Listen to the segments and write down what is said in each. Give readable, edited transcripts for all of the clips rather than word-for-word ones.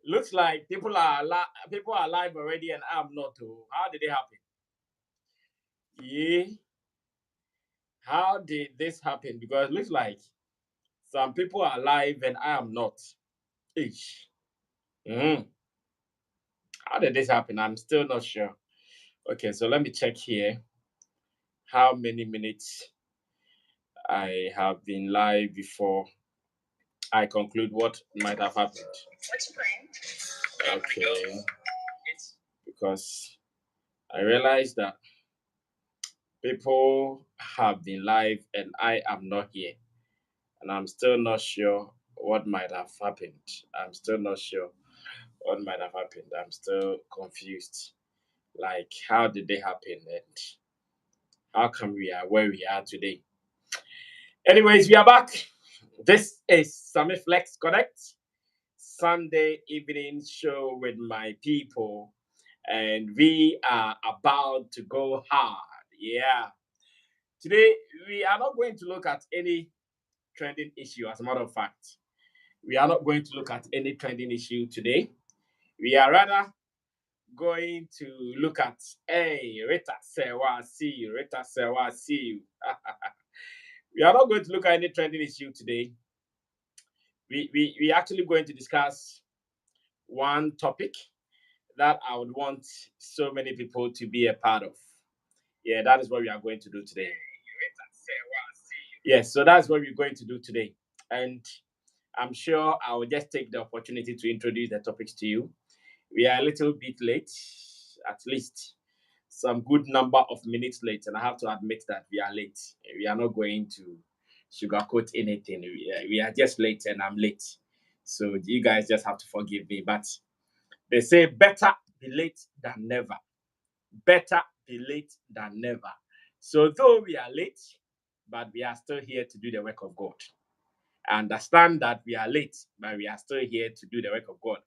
Looks like people are alive already, and I'm not. Oh, how did it happen? Yeah, how did this happen? Because it looks like some people are alive and I am not. Ish. Mm. How did this happen? I'm still not sure. Okay, so let me check here how many minutes I have been live before I conclude what might have happened. Okay, because I realized that people have been live and I am not here, and I'm still not sure what might have happened. I'm still not sure what might have happened. I'm still confused. Like, how did they happen, and how come we are where we are today? Anyways, we are back. This is Sammy Flex Connect, Sunday evening show with my people, and we are about to go hard. Yeah. Today, we are not going to look at any trending issue, as a matter of fact. We are not going to look at any trending issue today. We are rather going to look at, hey, Rita Sewa, see you, Rita Sewa, see you. We are not going to look at any trending issue today. We actually going to discuss one topic that I would want so many people to be a part of. Yeah, that is what we are going to do today. Yes, so that's what we're going to do today. And I'm sure I will just take the opportunity to introduce the topics to you. We are a little bit late, at least some good number of minutes late, and I have to admit that we are late. We are not going to sugarcoat anything. We are just late, and I'm late. So you guys just have to forgive me. But they say better be late than never. Better be late than never. So though we are late, but we are still here to do the work of God. I understand that we are late, but we are still here to do the work of God.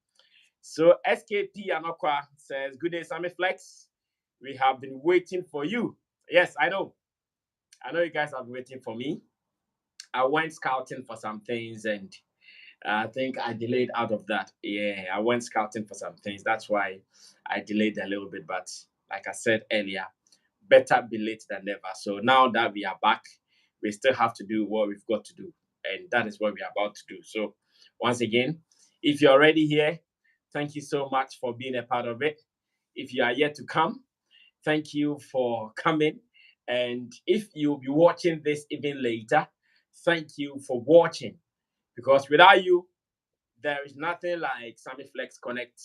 So SKP Anokwa says, "Good day, Sammy Flex. We have been waiting for you." Yes, I know. I know you guys have been waiting for me. I went scouting for some things, and I think I delayed out of that. Yeah, I went scouting for some things. That's why I delayed a little bit. But like I said earlier, better be late than never. So now that we are back, we still have to do what we've got to do. And that is what we are about to do. So once again, if you're already here, thank you so much for being a part of it. If you are yet to come, thank you for coming. And if you'll be watching this even later, thank you for watching. Because without you, there is nothing like Sammy Flex Connect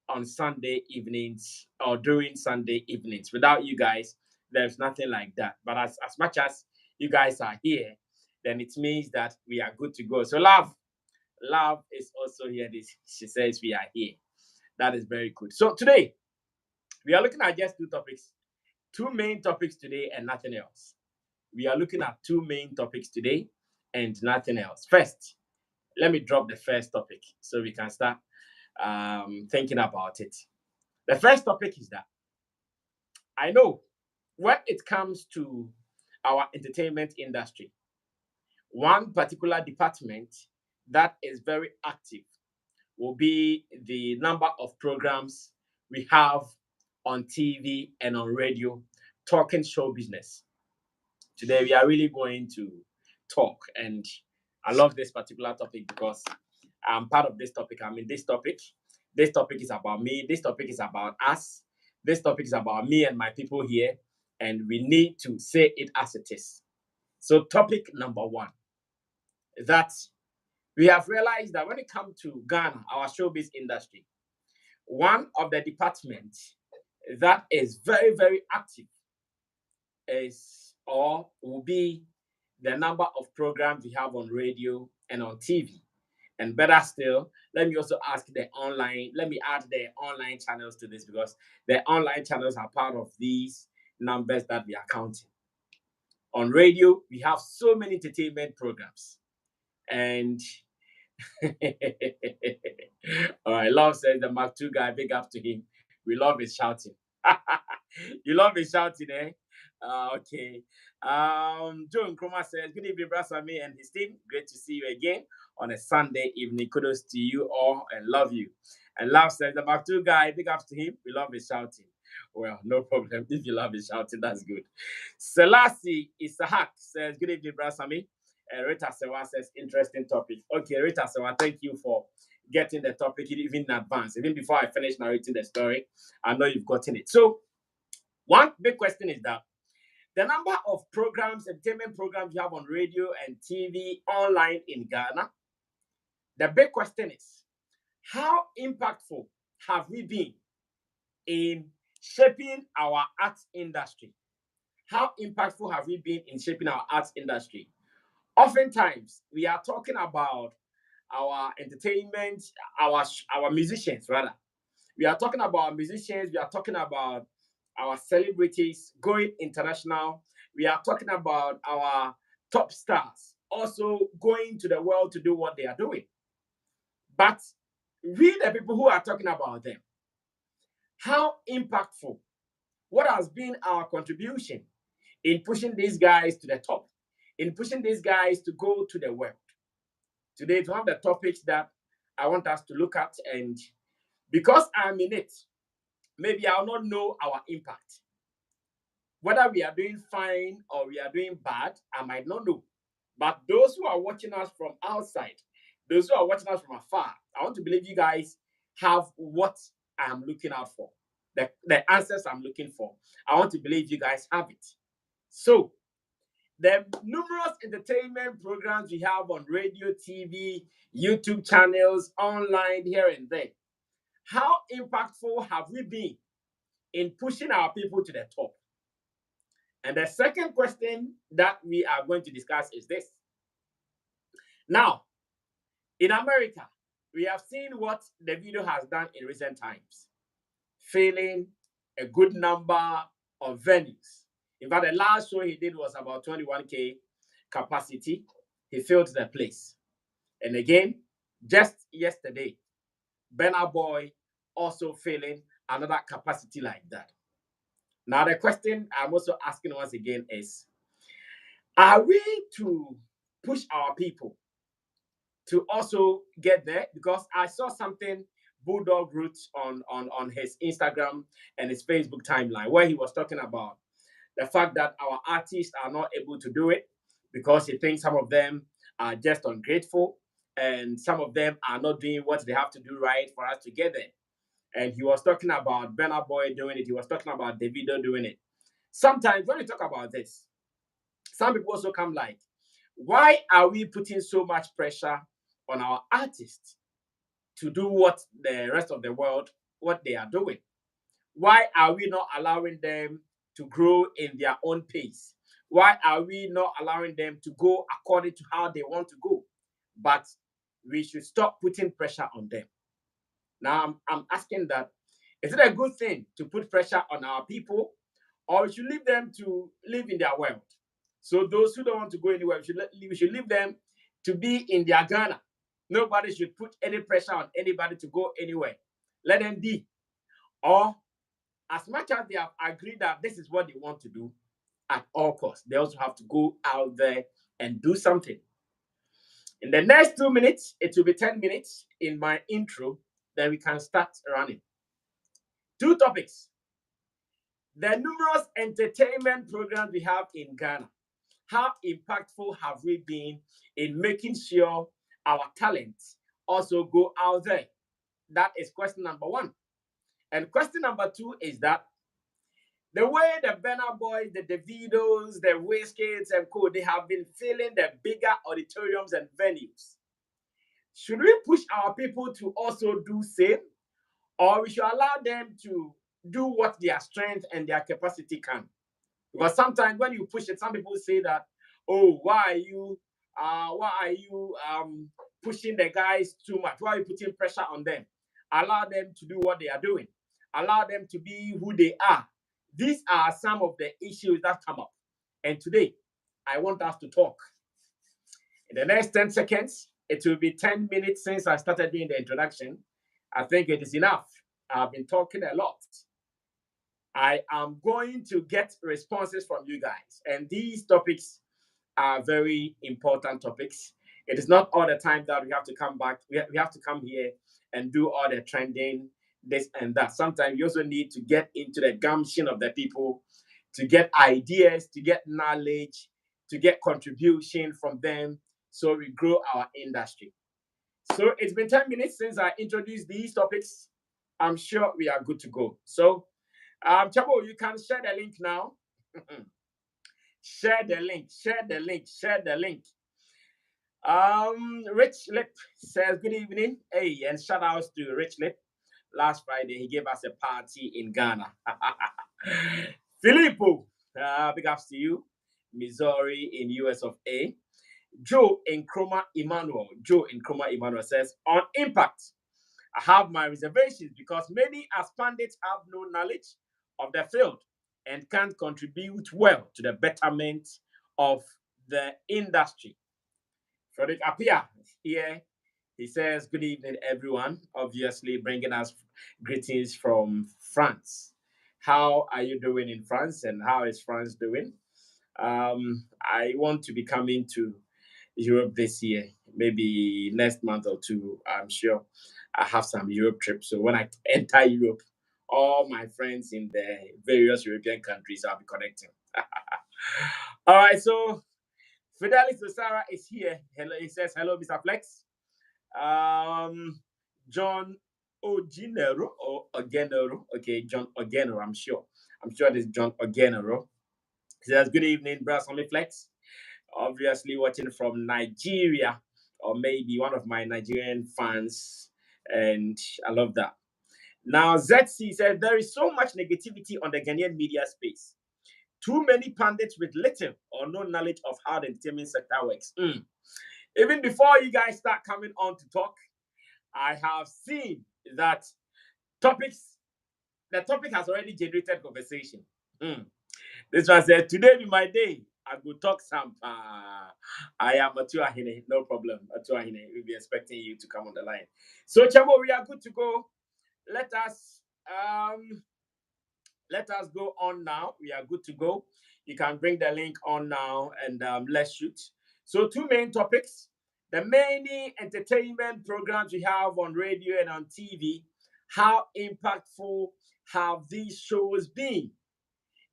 on Sunday evenings or during Sunday evenings. Without you guys, there's nothing like that. But as much as you guys are here, then it means that we are good to go. So love is also here. She says we are here. That is very good. So today we are looking at just two main topics today, and nothing else. We are looking at two main topics today and nothing else. First, let me drop the first topic so we can start thinking about it. The first topic is that I know when it comes to our entertainment industry, one particular department that is very active will be the number of programs we have on TV and on radio talking show business. Today, we are really going to talk, and I love this particular topic because I'm part of this topic. I'm in this topic. This topic is about me. This topic is about us. This topic is about me and my people here, and we need to say it as it is. So, topic number one, that we have realized that when it comes to Ghana, our showbiz industry, one of the departments that is very, very active is or will be the number of programs we have on radio and on TV. And better still, let me also ask let me add the online channels to this because the online channels are part of these numbers that we are counting. On radio, we have so many entertainment programs. And all right, Love says the Mark II guy, big up to him. We love his shouting. You love his shouting, eh? Okay. Joe Nkrumah says, "Good evening, Brasami and his team. Great to see you again on a Sunday evening. Kudos to you all and love you." And Love says, the Mark 2 guy, big ups to him. We love his shouting. Well, no problem. If you love his shouting, that's good. Selassie Isahak says, good evening, brother Sammy. Rita Sewa says, interesting topic. Okay, Rita Sewa, thank you for getting the topic even in advance. Even before I finish narrating the story, I know you've gotten it. So, one big question is that the number of programs, entertainment programs you have on radio and TV online in Ghana, the big question is, how impactful have we been in shaping our arts industry? How impactful have we been in shaping our arts industry? Oftentimes, we are talking about our entertainment, our musicians, rather. We are talking about musicians, we are talking about our celebrities going international. We are talking about our top stars also going to the world to do what they are doing. But we, the people who are talking about them, how impactful, what has been our contribution in pushing these guys to the top, in pushing these guys to go to the world? Today, it's one of the topics that I want us to look at, and because I'm in it, maybe I'll not know our impact. Whether we are doing fine or we are doing bad, I might not know. But those who are watching us from outside, those who are watching us from afar, I want to believe you guys have what I'm looking out for, the answers I'm looking for. I want to believe you guys have it. So, the numerous entertainment programs we have on radio, TV, YouTube channels, online, here and there, how impactful have we been in pushing our people to the top? And the second question that we are going to discuss is this. Now, in America, we have seen what Davido has done in recent times, filling a good number of venues. In fact, the last show he did was about 21K capacity. He filled the place. And again, just yesterday, Burna Boy also filling another capacity like that. Now, the question I'm also asking once again is, are we to push our people to also get there? Because I saw something Bulldog Roots on his Instagram and his Facebook timeline where he was talking about the fact that our artists are not able to do it because he thinks some of them are just ungrateful and some of them are not doing what they have to do right for us to get there. And he was talking about Burna Boy doing it. He was talking about Davido doing it. Sometimes when we talk about this, some people also come like, why are we putting so much pressure on our artists to do what the rest of the world, what they are doing? Why are we not allowing them to grow in their own pace? Why are we not allowing them to go according to how they want to go? But we should stop putting pressure on them. Now, I'm asking that, is it a good thing to put pressure on our people, or we should leave them to live in their world? So those who don't want to go anywhere, we should leave them to be in their Ghana. Nobody should put any pressure on anybody to go anywhere. Let them be. Or as much as they have agreed that this is what they want to do, at all costs, they also have to go out there and do something. In the next 2 minutes, it will be 10 minutes in my intro, then we can start running. Two topics. The numerous entertainment programs we have in Ghana. How impactful have we been in making sure our talents also go out there? That is question number one. And question number two is that the way the Burna Boys, the Davidos, the Wizkids and co, they have been filling the bigger auditoriums and venues. Should we push our people to also do same? Or we should allow them to do what their strength and their capacity can? Because sometimes when you push it, some people say that, oh, why are you pushing the guys too much? Why are you putting pressure on them? Allow them to do what they are doing. Allow them to be who they are. These are some of the issues that come up. And today, I want us to talk. In the next 10 seconds, it will be 10 minutes since I started doing the introduction. I think it is enough. I've been talking a lot. I am going to get responses from you guys. And these topics are very important topics. It is not all the time that we have to come back. We have to come here and do all the trending, this and that. Sometimes you also need to get into the gumption of the people to get ideas, to get knowledge, to get contribution from them so we grow our industry. So it's been 10 minutes since I introduced these topics. I'm sure we are good to go. So, Chabo, you can share the link now. Share the link, share the link, share the link. Rich Lip says good evening. Hey, and shout outs to Rich Lip. Last Friday, he gave us a party in Ghana. Filippo, big ups to you. Missouri in US of A. Joe in Chroma Emmanuel says, on impact, I have my reservations because many as pundits have no knowledge of the field and can't contribute well to the betterment of the industry. Frederick Apia here. He says, good evening, everyone. Obviously, bringing us greetings from France. How are you doing in France, and how is France doing? I want to be coming to Europe this year, maybe next month or two. I'm sure I have some Europe trips. So when I enter Europe, all my friends in the various European countries, I'll be connecting. All right, so Fidelis Osara is here. Hello, he says, hello, Mr. Flex. John Ogenero or Ogenero. Okay, John Ogenero, I'm sure. I'm sure this is John Ogenero. He says, good evening, Brasami Flex. Obviously watching from Nigeria, or maybe one of my Nigerian fans, and I love that. Now, ZC said, there is so much negativity on the Ghanaian media space. Too many pundits with little or no knowledge of how the entertainment sector works. Even before you guys start coming on to talk, I have seen that the topic has already generated conversation. This one said, today be my day. I will talk some. I am Atuahine, no problem. Atuahine, we'll be expecting you to come on the line. So, Chamo, we are good to go. Let us go on now. We are good to go. You can bring the link on now, and let's shoot. So, two main topics. The many entertainment programs we have on radio and on TV, how impactful have these shows been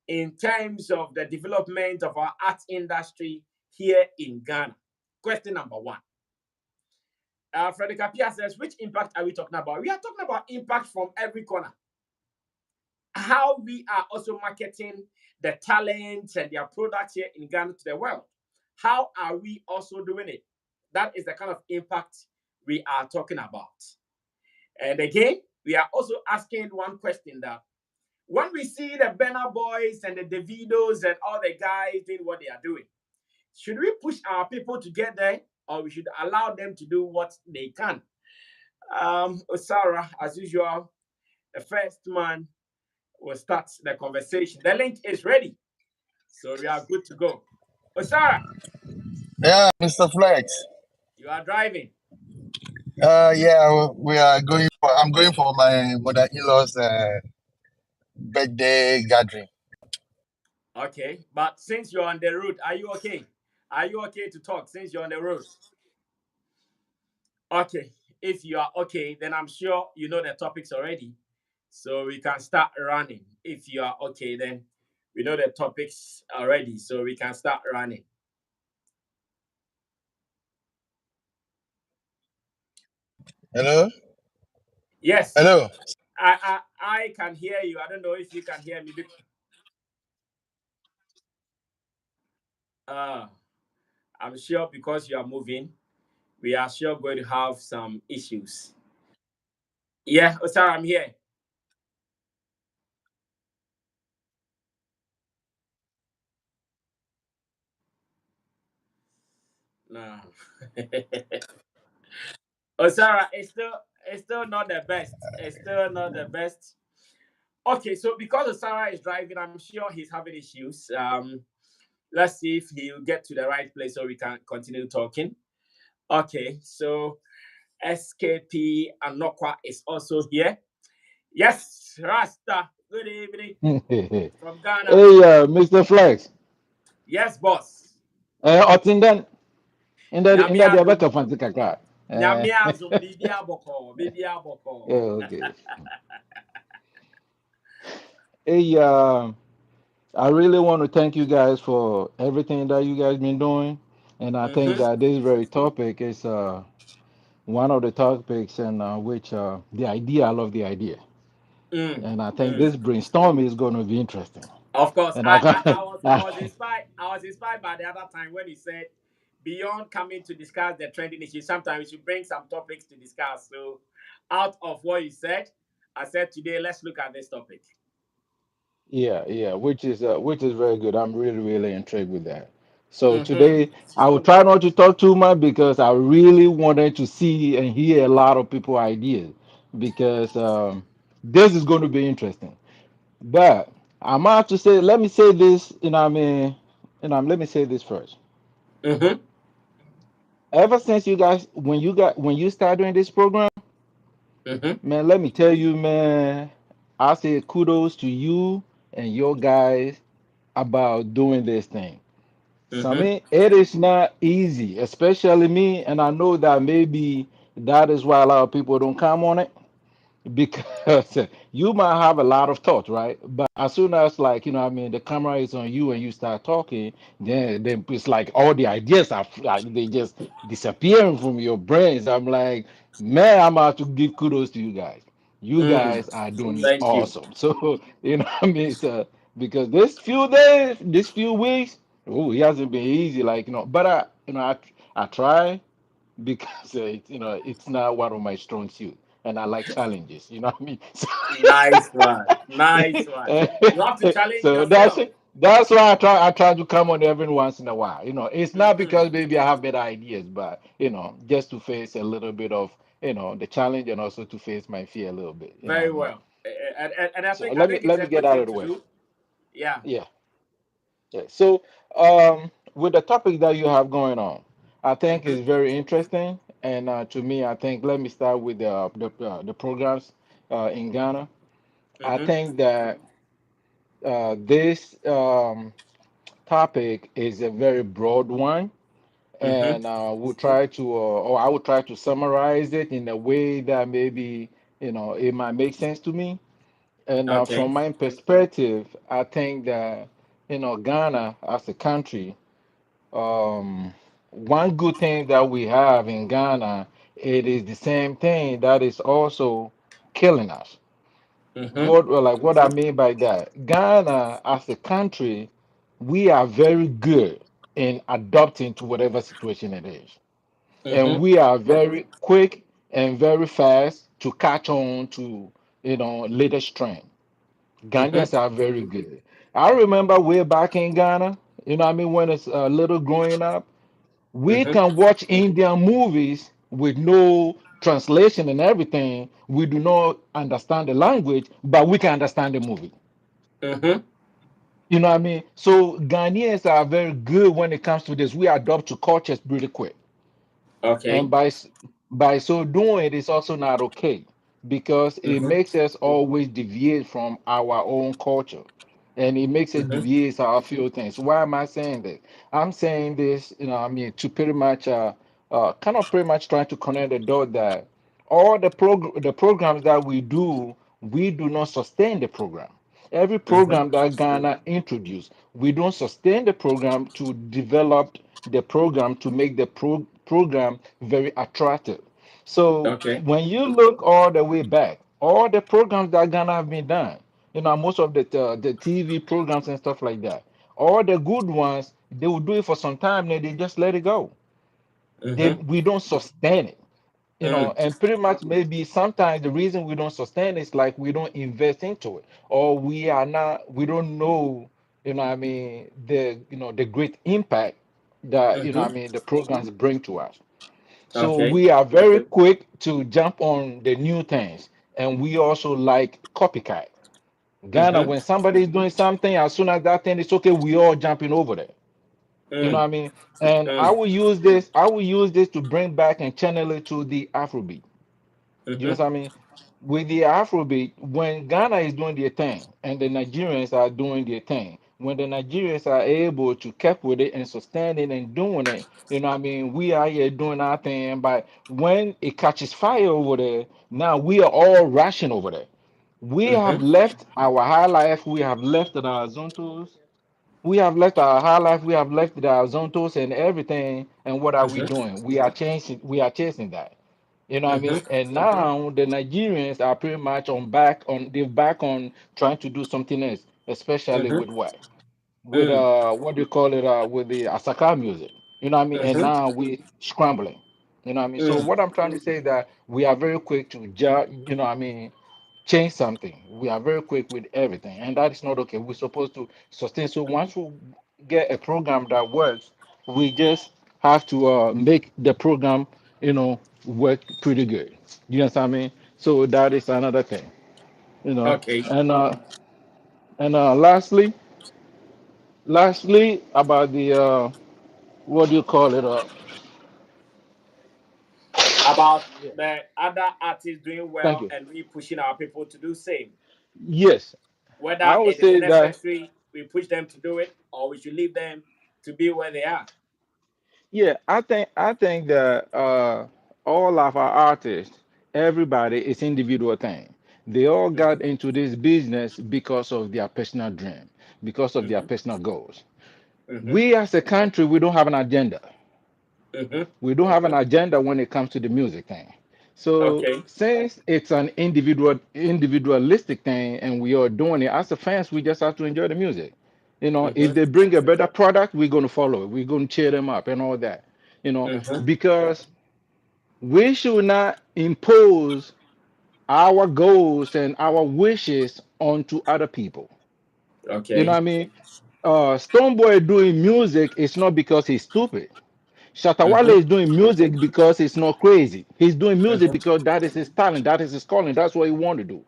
in terms of the development of our art industry here in Ghana? Question number one. Frederick Apia says, which impact are we talking about? We are talking about impact from every corner. How we are also marketing the talents and their products here in Ghana to the world. How are we also doing it? That is the kind of impact we are talking about. And again, we are also asking one question, that when we see the Burna boys and the Davidos and all the guys doing what they are doing, should we push our people to get there, or we should allow them to do what they can? Osara, as usual, the first man will start the conversation. The link is ready, so we are good to go. Osara. Yeah, Mr. Flex. You are driving. Yeah, we are going for. I'm going for my mother-in-law's birthday gathering. Okay, but since you're on the road, are you okay? Are you okay to talk since you're on the road? Okay, if you are okay, then I'm sure you know the topics already. So we can start running. If you are okay, then we know the topics already. So we can start running. Hello? Yes. Hello? I can hear you. I don't know if you can hear me. I'm sure because you are moving, we are sure going to have some issues. Yeah, Osara, I'm here. No. Osara, it's still not the best. It's still not the best. Okay, so because Osara is driving, I'm sure he's having issues. Let's see if he'll get to the right place so we can continue talking. Okay, so SKP Anokwa is also here. Yes, Rasta. Good evening from Ghana. Hey, Mr. Flex. Yes, boss. Otindan. In that Nyame the adom. Abeka Fancy Kaka. Nyame azum bibi aboko, bibi aboko. Okay. Hey, I really want to thank you guys for everything that you guys been doing, and I think Mhm. that this very topic is one of the topics in which the idea. I love the idea, Mm. and I think Mm. this brainstorm is going to be interesting. Of course, And I got, I was inspired. I was inspired by the other time when he said, beyond coming to discuss the trending issues, sometimes we should bring some topics to discuss. So, out of what you said, I said today, let's look at this topic. yeah, yeah, which is very good. I'm really, really intrigued with that. So Mm-hmm. today I will try not to talk too much because I really wanted to see and hear a lot of people ideas because this is going to be interesting. But I'm out to say, let me say this, let me say this first. Mm-hmm. Ever since when you start doing this program, Mm-hmm. man, let me tell you, man, I say kudos to you and your guys about doing this thing. Mm-hmm. Sammy, it is not easy, especially me, and I know that maybe that is why a lot of people don't come on it because you might have a lot of thoughts, right? But as soon as the camera is on you and you start talking, then it's like all the ideas are like they just disappearing from your brains. I'm like, man, I'm about to give kudos to you guys. You Mm. guys are doing it Thank you. awesome. So what I mean, so because this few days, this few weeks, oh, it hasn't been easy, but I try because it's not one of my strong suit, and I like challenges. You know what I mean? Nice one. Nice one. You have to challenge So that's yourself. it. That's why I try to come on every once in a while. It's not Mm-hmm. because maybe I have better ideas, but just to face a little bit of the challenge and also to face my fear a little bit. You know what Very I mean? well. And So I let me think it's let a me get good out thing of the to way. do. Yeah. Yeah, yeah. So with the topic that you have going on, I think Mm-hmm. is very interesting. And to me, I think let me start with the programs in Ghana. I Mm-hmm. think that this topic is a very broad one, Mm-hmm. and or I will try to summarize it in a way that maybe it might make sense to me. And Okay. from my perspective, I think that Ghana as a country, um, one good thing that we have in Ghana, it is the same thing that is also killing us. Mm-hmm. What I mean by that, Ghana as a country, we are very good in adapting to whatever situation it is, and Mm-hmm. we are very quick and very fast to catch on to latest trend. Mm-hmm. Ghanaians are very good. I remember way back in Ghana, when it's a little growing up, we Mm-hmm. can watch Indian movies with no translation and everything. We do not understand the language, but we can understand the movie. Mm-hmm. You know what I mean? So Ghanaians are very good when it comes to this. We adopt to cultures really quick, and Okay. by so doing, it is also not okay because it Mm-hmm. makes us always deviate from our own culture, and it makes us Mm-hmm. deviate our few things. Why am I saying this? I'm saying this, to pretty much kind of pretty much trying to connect the dot that all the programs that we do not sustain the program. Every Mm-hmm. program that Ghana introduced, we don't sustain the program to develop the program to make the program very attractive. So Okay. when you look all the way back, all the programs that Ghana have been done, most of the TV programs and stuff like that, all the good ones, they will do it for some time, then they just let it go. Mm-hmm. We don't sustain it, Mm. and pretty much maybe sometimes the reason we don't sustain is like we don't invest into it, or we don't know, the great impact that Mm-hmm. the programs bring to us. So Okay. we are very quick to jump on the new things, and we also like copycat. Ghana, Mm-hmm. when somebody is doing something, as soon as that thing is okay, we all jumping over there. You know what Mm. I mean? And Mm. I will use this to bring back and channel it to the Afrobeat. You know Mm-hmm. what I mean? With the Afrobeat, when Ghana is doing their thing and the Nigerians are doing their thing, when the Nigerians are able to keep with it and sustain it and doing it, we are here doing our thing. But when it catches fire over there, now we are all rushing over there. We have Mm-hmm. left our high life. We have left our zontos. We have left our high life. We have left our zontos and everything. And what are we Mm-hmm. doing? We are chasing. We are chasing that. You know what I Mm-hmm. mean? And now the Nigerians are pretty much on back on. They're back on trying to do something else, especially Mm-hmm. with what? With Mm. what do you call it? With the Asaka music. You know what I mean? And Mm-hmm. now we scrambling. You know what I mean? So Mm. what I'm trying to say is that we are very quick to judge. You know what I mean? Change something. We are very quick with everything, and that is not okay. We're supposed to sustain. So once we get a program that works, we just have to make the program, work pretty good. You know what I mean? So that is another thing. You know, Okay. and lastly about the what do you call it? About Yeah. the other artists doing Thank well you. and we pushing our people to do same. Yes, Whether I would it is say that. necessary we push them to do it or we should leave them to be where they are. Yeah, I think that all of our artists, everybody is individual thing. They all got Mm-hmm. into this business because of their personal dream, because of their Mm-hmm. personal goals. Mm-hmm. We as a country, we don't have an agenda. Mm-hmm. We don't have an agenda when it comes to the music thing. So Okay. since it's an individualistic thing and we are doing it as a fans, we just have to enjoy the music. If Mm-hmm. they bring a better product, we're gonna follow it. We're gonna cheer them up and all that. Mm-hmm. Because we should not impose our goals and our wishes onto other people. You know Okay. what I mean? Stonebwoy doing music is not because he's stupid. Shatawale Mm-hmm. is doing music because he's not crazy. He's doing music Mm-hmm. because that is his talent, that is his calling, that's what he want to do.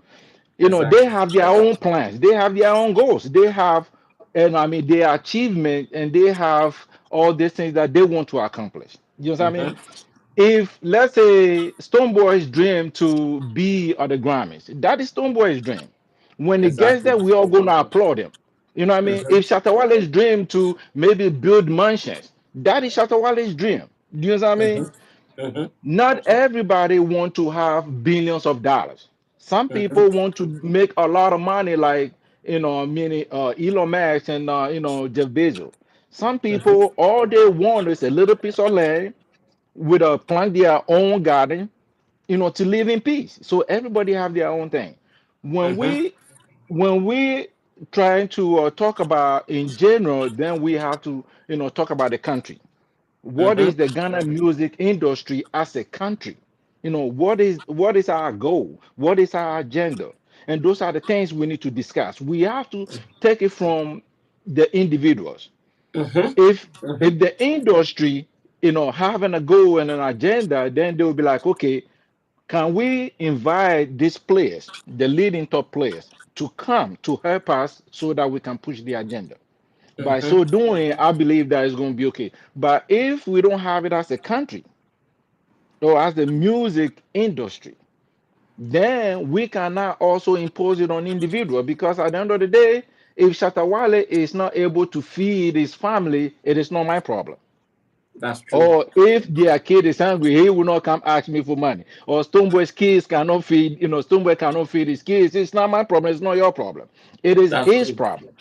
They Exactly. have their own plans, they have their own goals, they have, and their achievement, and they have all these things that they want to accomplish. You know what I mean? Mm-hmm. If let's say Stonebwoy's dream to be at the Grammys, that is Stonebwoy's dream. When he gets Exactly. there, we all gonna applaud him. You know what I mean? Mm-hmm. If Shatawale's dream to maybe build mansions, that is Shatawale's dream. Do you know what I mean? Mm-hmm. Mm-hmm. Not everybody want to have billions of dollars. Some Mm-hmm. people want to make a lot of money, like many Elon Musk and Jeff Bezos. Some Mm-hmm. people all they want is a little piece of land with a plant their own garden, to live in peace. So everybody have their own thing. When Mm-hmm. we when we trying to talk about in general, then we have to talk about the country. What Mm-hmm. is the Ghana music industry as a country? What is our goal? What is our agenda? And those are the things we need to discuss. We have to take it from the individuals. Mm-hmm. if Mm-hmm. if the industry having a goal and an agenda, then they will be like, okay, can we invite these players, the leading top players, to come to help us so that we can push the agenda? By Mm-hmm. so doing, I believe that is going to be okay. But if we don't have it as a country or as the music industry, then we cannot also impose it on individual, because at the end of the day, if Shatawale is not able to feed his family, it is not my problem. That's true. Or if their kid is hungry, he will not come ask me for money. Or Stoneboy's kids cannot feed, Stoneboy cannot feed his kids. It's not my problem. It's not your problem. It is That's his true. problem.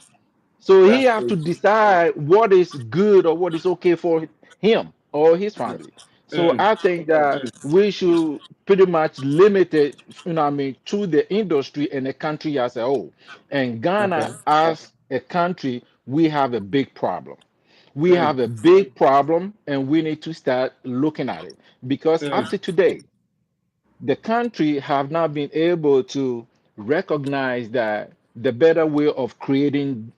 So he That's have to true. decide what is good or what is okay for him or his family. So Mm. I think that Mm. we should pretty much limit it, to the industry and the country as a whole. And Okay. Ghana as a country, we have a big problem. We Mm. have a big problem, and we need to start looking at it, because up Mm. to today, the country have not been able to recognize that the better way of creating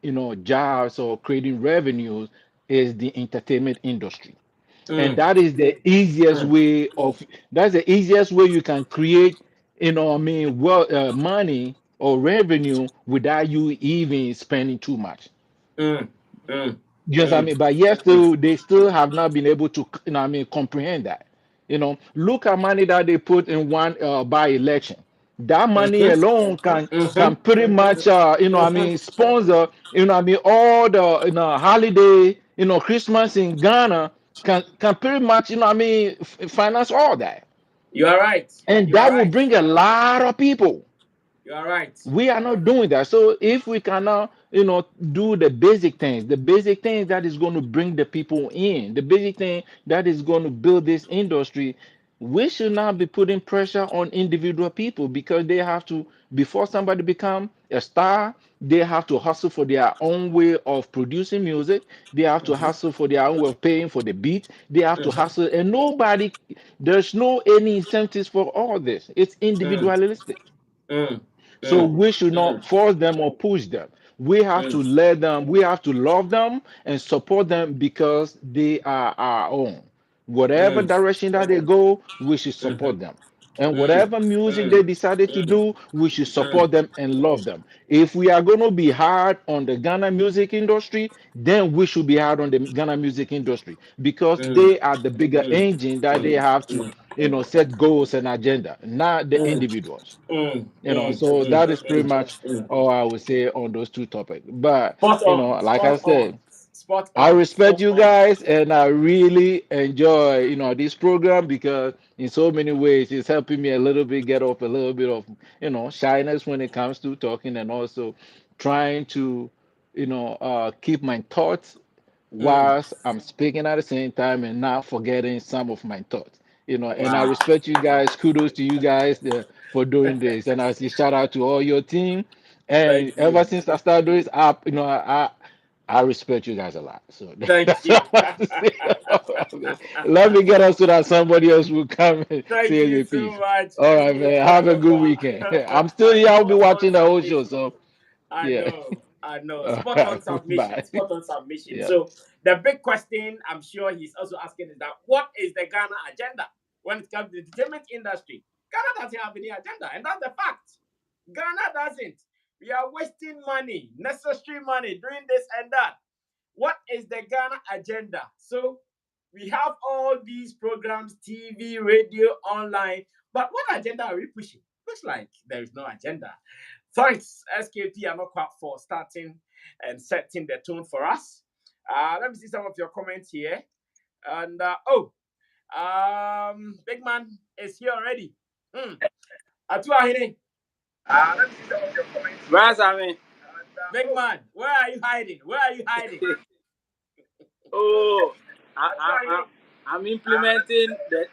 jobs or creating revenues is the entertainment industry. And Mm. that is the easiest Mm. way of that's the easiest way you can create well, money or revenue without you even spending too much. Mm. Mm. Yes, I Mm. mean, but yes, still they still have not been able to, comprehend that. Look at money that they put in one by election. That money Mm-hmm. alone can Mm-hmm. pretty much Mm-hmm. sponsor all the holiday Christmas in Ghana can pretty much finance all that, You are right. and You are that will right. bring a lot of people. You are right. We are not doing that. So if we cannot do the basic things that is going to bring the people in, the basic thing that is going to build this industry, we should not be putting pressure on individual people, because they have to, before somebody become a star, they have to hustle for their own way of producing music. They have to Mm-hmm. hustle for their own way of paying for the beat. They have to Mm-hmm. hustle, and there's no any incentives for all this. It's Mm, individualistic. mm, So mm, we should not mm, force them or push them. We have to mm, let them, we have to love them and support them because they are our own. Whatever mm, direction that they go, we should mhm, support them. And mm, whatever music mm, they decided to mm, do, we should mm, support them and love them. If we are going to be hard on the Ghana music industry, then we should be hard on the Ghana music industry, because mm, they are the bigger mm, engine that they mm, have to, mm, set goals and agenda, not the mm, individuals. mm, So mm, that is pretty much mm. all I would say on those two topics. But Spot on, like I spot on, said, spot I on, respect spot you on. guys, and I really enjoy this program, because in so many ways it's helping me a little bit get off a little bit of shyness when it comes to talking, and also trying to keep my thoughts Mm. whilst I'm speaking at the same time, and not forgetting some of my thoughts. And I Wow. respect you guys. Kudos to you guys for doing this. And I say shout out to all your team. And Thank ever you. since I started doing this app, I respect you guys a lot. So Thank that's all you. I have to say. Let me get us so that somebody else will come and Thank say you their so piece. much, All right, man. Have a SKP. good weekend. I'm still I here. I'll know. be watching the On whole show. submission. So I yeah. know, I know. All Spot right. on submission, Bye. spot on submission. Yeah. So the big question I'm sure he's also asking is that what is the Ghana agenda when it comes to the entertainment industry? Ghana doesn't have any agenda, and that's the fact. Ghana doesn't. We are wasting money, necessary money, doing this and that. What is the Ghana agenda? So we have all these programs, TV, radio, online, but what agenda are we pushing? Looks like there is no agenda. Thanks, SKP and Okwa, for starting and setting the tone for us. Let me see some of your comments here. And Big Man is here already. Atu Ahine. Let me see some of your comments. Where's Sammy? Big Man, where are you hiding? Where are you hiding? Oh, Atu Ahine. I'm implementing the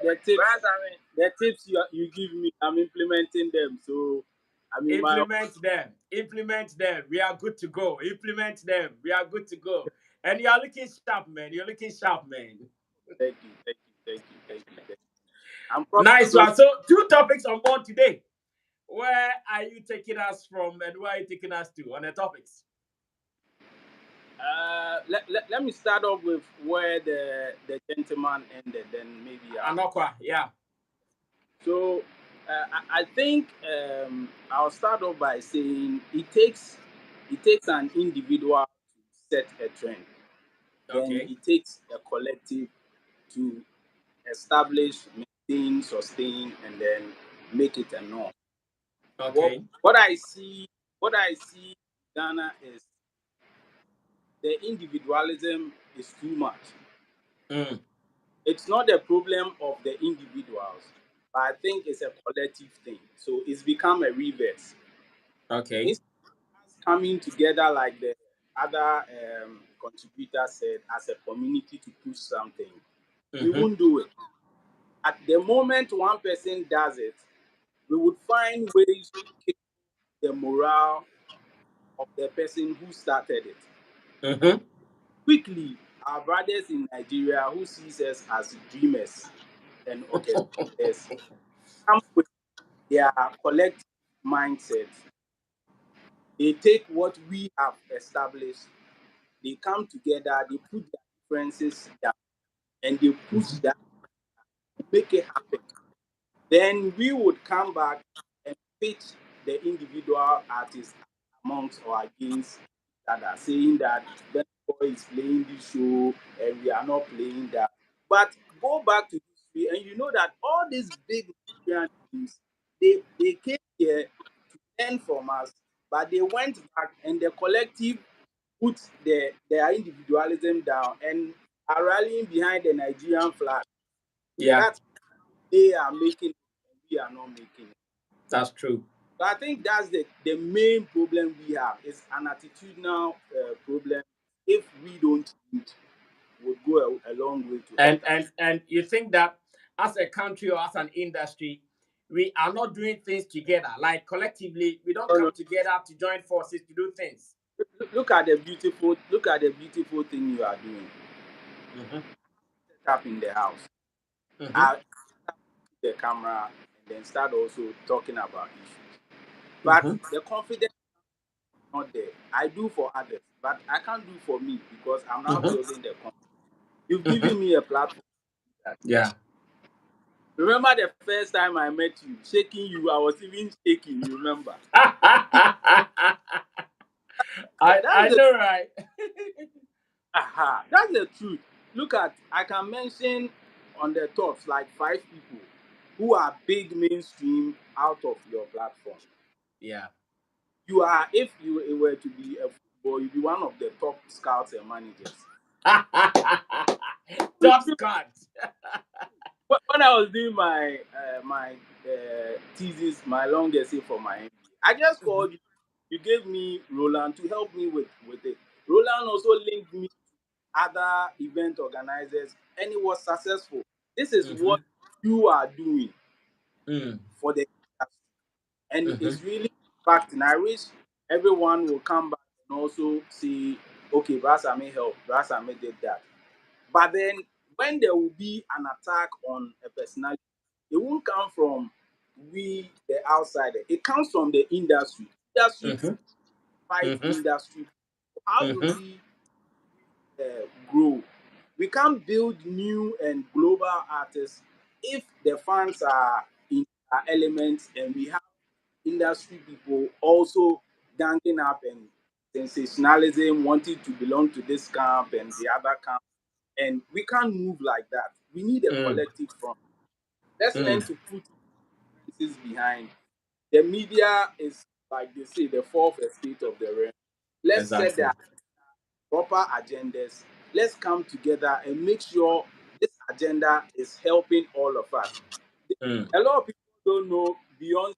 tips you give me. I'm implementing them. So I'm in my Implement them. Implement them. We are good to go. Implement them. We are good to go. And you are looking sharp, man. You're looking sharp, man. thank you, thank you, thank you, thank you. Thank you. I'm probably Nice going. one. So, two topics on board today. Where are you taking us from and where are you taking us to on the topics? Let me start off with where the gentleman ended. Then maybe Anokwa, yeah. So I think I'll start off by saying it takes an individual to set a trend. Then Okay. it takes a collective to establish, maintain, sustain, and then make it a norm. What, Okay. what I see, what I see in Ghana is the individualism is too much. Mm. It's not a problem of the individuals, but I think it's a collective thing. So it's become a reverse. Okay. Instead of us coming together like the other contributor said, as a community to push something, we Mm-hmm. won't do it. At the moment one person does it, we would find ways to keep the morale of the person who started it. Mm-hmm. Quickly, our brothers in Nigeria who sees us as dreamers and orchestrators come with their collective mindset. They take what we have established, they come together, they put their differences down, and they push that to make it happen. Then we would come back and pitch the individual artists amongst or against each other, saying that the boy is playing this show and we are not playing that. But go back to history and you know that all these big Nigerian teams, they came here to learn from us, but they went back and the collective put their individualism down and are rallying behind the Nigerian flag. Yeah, That's they are making it and we are not making it. that's true. So I think that's the main problem we have. It's an attitudinal problem. If we don't change, would go a long way to help And us. and you think that as a country or as an industry, we are not doing things together, like collectively, we don't No, no, come together to join forces to do things. look at the beautiful thing you are doing. Mm-hmm. Set up in the house. Mm-hmm. I the camera and then start also talking about issues. But Mm-hmm. the confidence is not there. I do for others, but I can't do for me because I'm now Mm-hmm. building the confidence. You've Mm-hmm. given me a platform. Yeah. Remember the first time I met you, shaking you, I was even shaking, you remember? I That's the know, right? that's the truth. Look at I can mention on the tops like 5 people who are big mainstream out of your platform. Yeah. You are if you were to be a football, you'd be one of the top scouts and managers. Top Scott. When I was doing my thesis, my long essay for my MBA, I just called you. You gave me Roland to help me with it. Roland also linked me to other event organizers, and it was successful. This is Mm-hmm. what you are doing Mm. for the industry, and Mm-hmm. it's really impacting. I wish everyone will come back and also see, okay, Brasami helped, Brasami did that. But then when there will be an attack on a personality, it won't come from we the outsider. It comes from the industry. Industry Mm-hmm. fight Mm-hmm. industry. How do Mm-hmm. we grow? We can't build new and global artists if the fans are in our elements and we have industry people also ganging up and sensationalism, wanting to belong to this camp and the other camp. And we can't move like that. We need a Mm. collective front. Let's learn Mm. to put differences behind. The media is, like they say, the fourth estate of the realm. Let's set Exactly. the proper agendas. Let's come together and make sure this agenda is helping all of us. Mm. A lot of people don't know Beyonce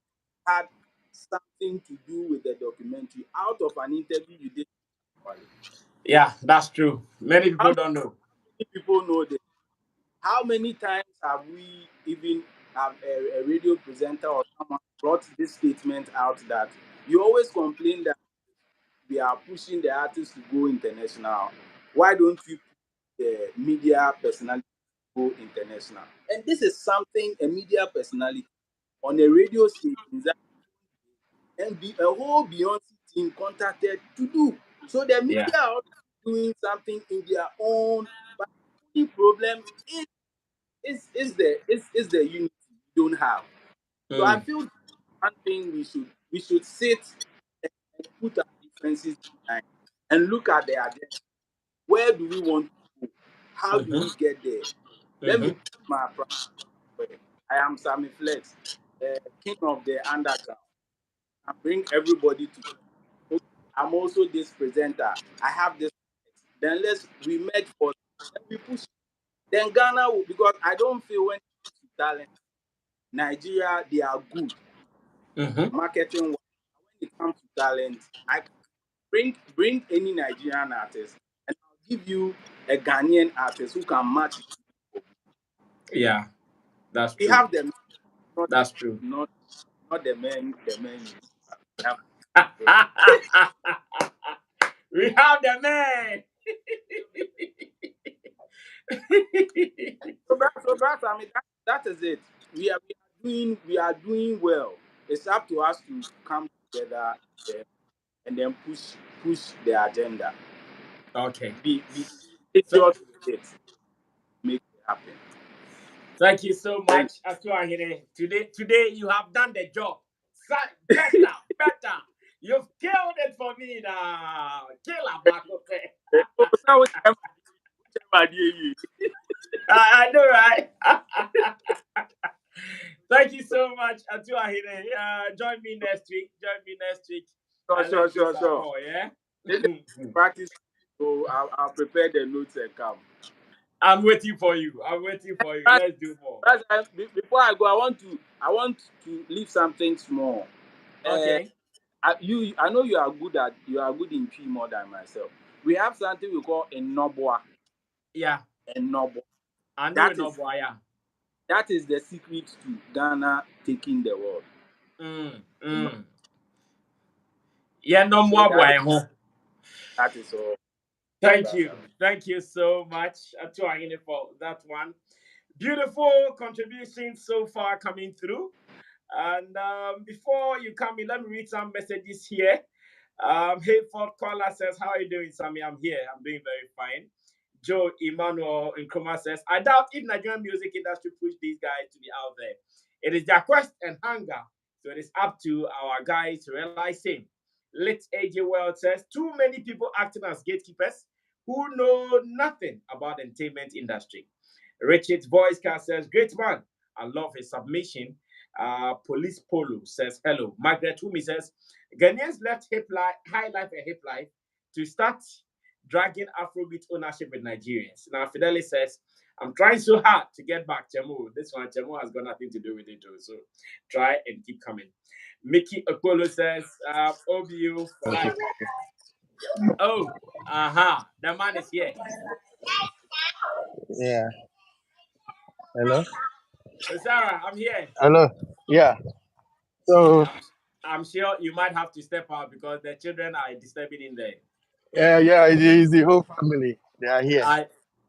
had something to do with the documentary out of an interview you did. Yeah, that's true. Many How people don't know. many people know this? How many times have we even have a radio presenter or someone brought this statement out that you always complain that we are pushing the artists to go international? Why don't we put the media personality to go international? And this is something a media personality on a radio station that and be a whole Beyonce team contacted to do. So the Yeah. media are doing something in their own, but the only problem is the unity we don't have. So I Mm. feel one thing we should sit and put our differences behind and look at the agenda. Where do we want to go? How do we Mm-hmm. get there? Let me Mm-hmm. put my pride where I am Sammy Flex, king of the underground. I bring everybody together. Okay, I'm also this presenter. I have this. Then we merge for then we push. Then Ghana will because I don't feel when it comes to talent, Nigeria they are good Mm-hmm. marketing. When it comes to talent, I can bring any Nigerian artist and I'll give you a Ghanaian artist who can match it. Yeah, that's We true. have them, not That's true. not not the men you have. We have the man. I mean that is it. We are doing well. It's up to us to come together and then push the agenda. Okay. Be Th- serious with it. Make it happen. Thank you so Thank much, Atuahire. Today you have done the job. Better, better. You've killed it for me now. Kill a black you. So now whichever day you. I know, right? Thank you so much, Atuahire. join me next week. Join me next week, Sure, and sure, let's do sure, some sure. more. Yeah. This is practice. So I'll prepare the notes and come. I'm waiting for you. I'm waiting for you. That's, Let's do more. before I go, I want to leave something small. Uh, Okay. I know you are good in P more than myself. We have something we call a nobwa. Yeah. A nobwa. I know That no is boy. Yeah. that is the secret to Ghana taking the world. Mm. A no- Mm. Yeah. No So more boy. Huh? that is all. Thank That's you. all. Thank you so much, Atuagini, for that one. Beautiful contributions so far coming through. And before you come in, let me read some messages here. Hayford Caller says, "How are you doing, Sammy? I'm here. I'm doing very fine." Joe Emmanuel Nkrumah says, "I doubt if Nigerian music industry push these guys to be out there. It is their quest and hunger. So it is up to our guys to realize same." Lit AJ World says, "Too many people acting as gatekeepers who know nothing about the entertainment industry." Richard Voice says, "Great man. I love his submission." Police Polo says, "Hello." Margaret Humi says, "Ghanaians left high life and hip life to start dragging Afrobeat ownership with Nigerians." Now, Fidelis says, "I'm trying so hard to get back Chemu." This one, Chemu has got nothing to do with it, too. So try and keep coming. Mickey Okolo says, "OBU for life." Oh, the man is here. Yeah. Hello. Sarah, I'm here. Hello. Yeah. So I'm sure you might have to step out because the children are disturbing in there. yeah, it's the whole family. They are here.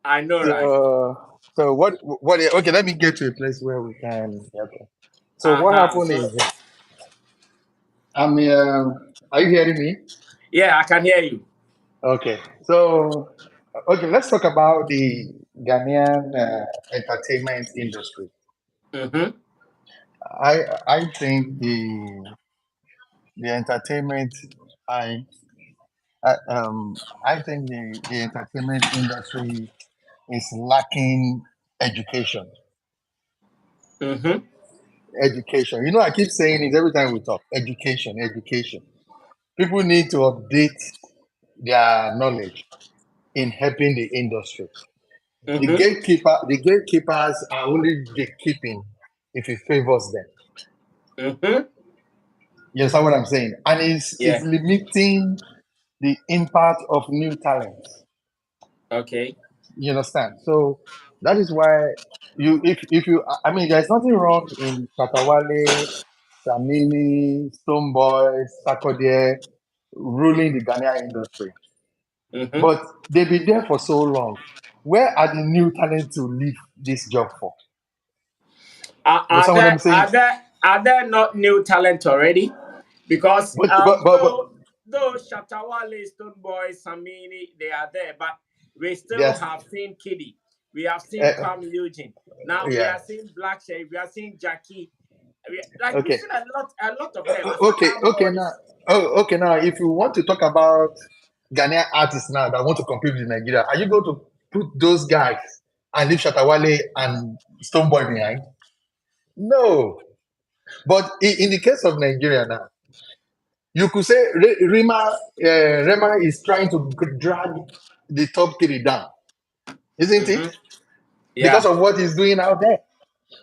I know, right? So what? Okay, let me get to a place where we can. Okay. So what happened So is, I'm. Are you hearing me? yeah, I can hear you. Okay. So okay, let's talk about the Ghanaian entertainment industry. Mm-hmm. I think the entertainment I I think the entertainment industry is lacking education. Mm-hmm. Education. You know, I keep saying it every time we talk. Education, education. People need to update their knowledge in helping the industry. Mm-hmm. The gatekeepers are only gatekeeping if it favors them. Mm-hmm. You understand what I'm saying? And it's Yeah. limiting the impact of new talents. Okay. You understand? So that is why if you I mean there's nothing wrong in Katawale, Samini, Stoneboy, Sakodie ruling the Ghanaian industry. Mm-hmm. But they've been there for so long. Where are the new talent to leave this job for? Are, You are understand what I'm there saying? are there are there not new talent already? Because But though Shatawale, Stoneboy, Samini, they are there, but we still yes, have seen Kiddy, we have seen uh, Kwame Eugene, now we yeah. are seeing Black Shay, we are seeing Jackie. Like we've Okay. seen a lot of them. Okay now. Boys. Oh, okay now. If you want to talk about Ghanaian artists now that want to compete with Nigeria, are you going to put those guys and leave Shatawale and Stoneboy behind? No. But in the case of Nigeria now, you could say Rema is trying to drag the top three down, isn't Mm-hmm. it? Because Yeah. of what he's doing out there.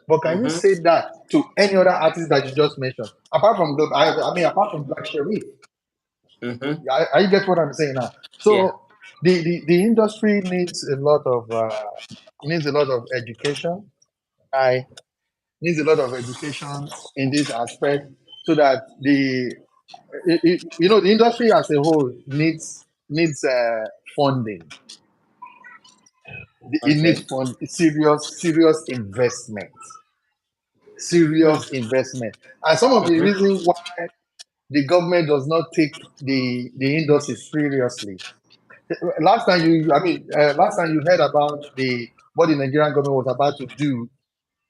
But can you Mm-hmm. say that to any other artist that you just mentioned? Apart from I mean, apart from Black Sherif, Mm-hmm. I get what I'm saying now. Yeah. So the industry needs a lot of education. I needs a lot of education in this aspect so that the industry as a whole needs funding. It needs Okay. serious investment, serious Mm-hmm. investment. And some of the reasons why the government does not take the industry seriously. Last time you heard about the what the Nigerian government was about to do.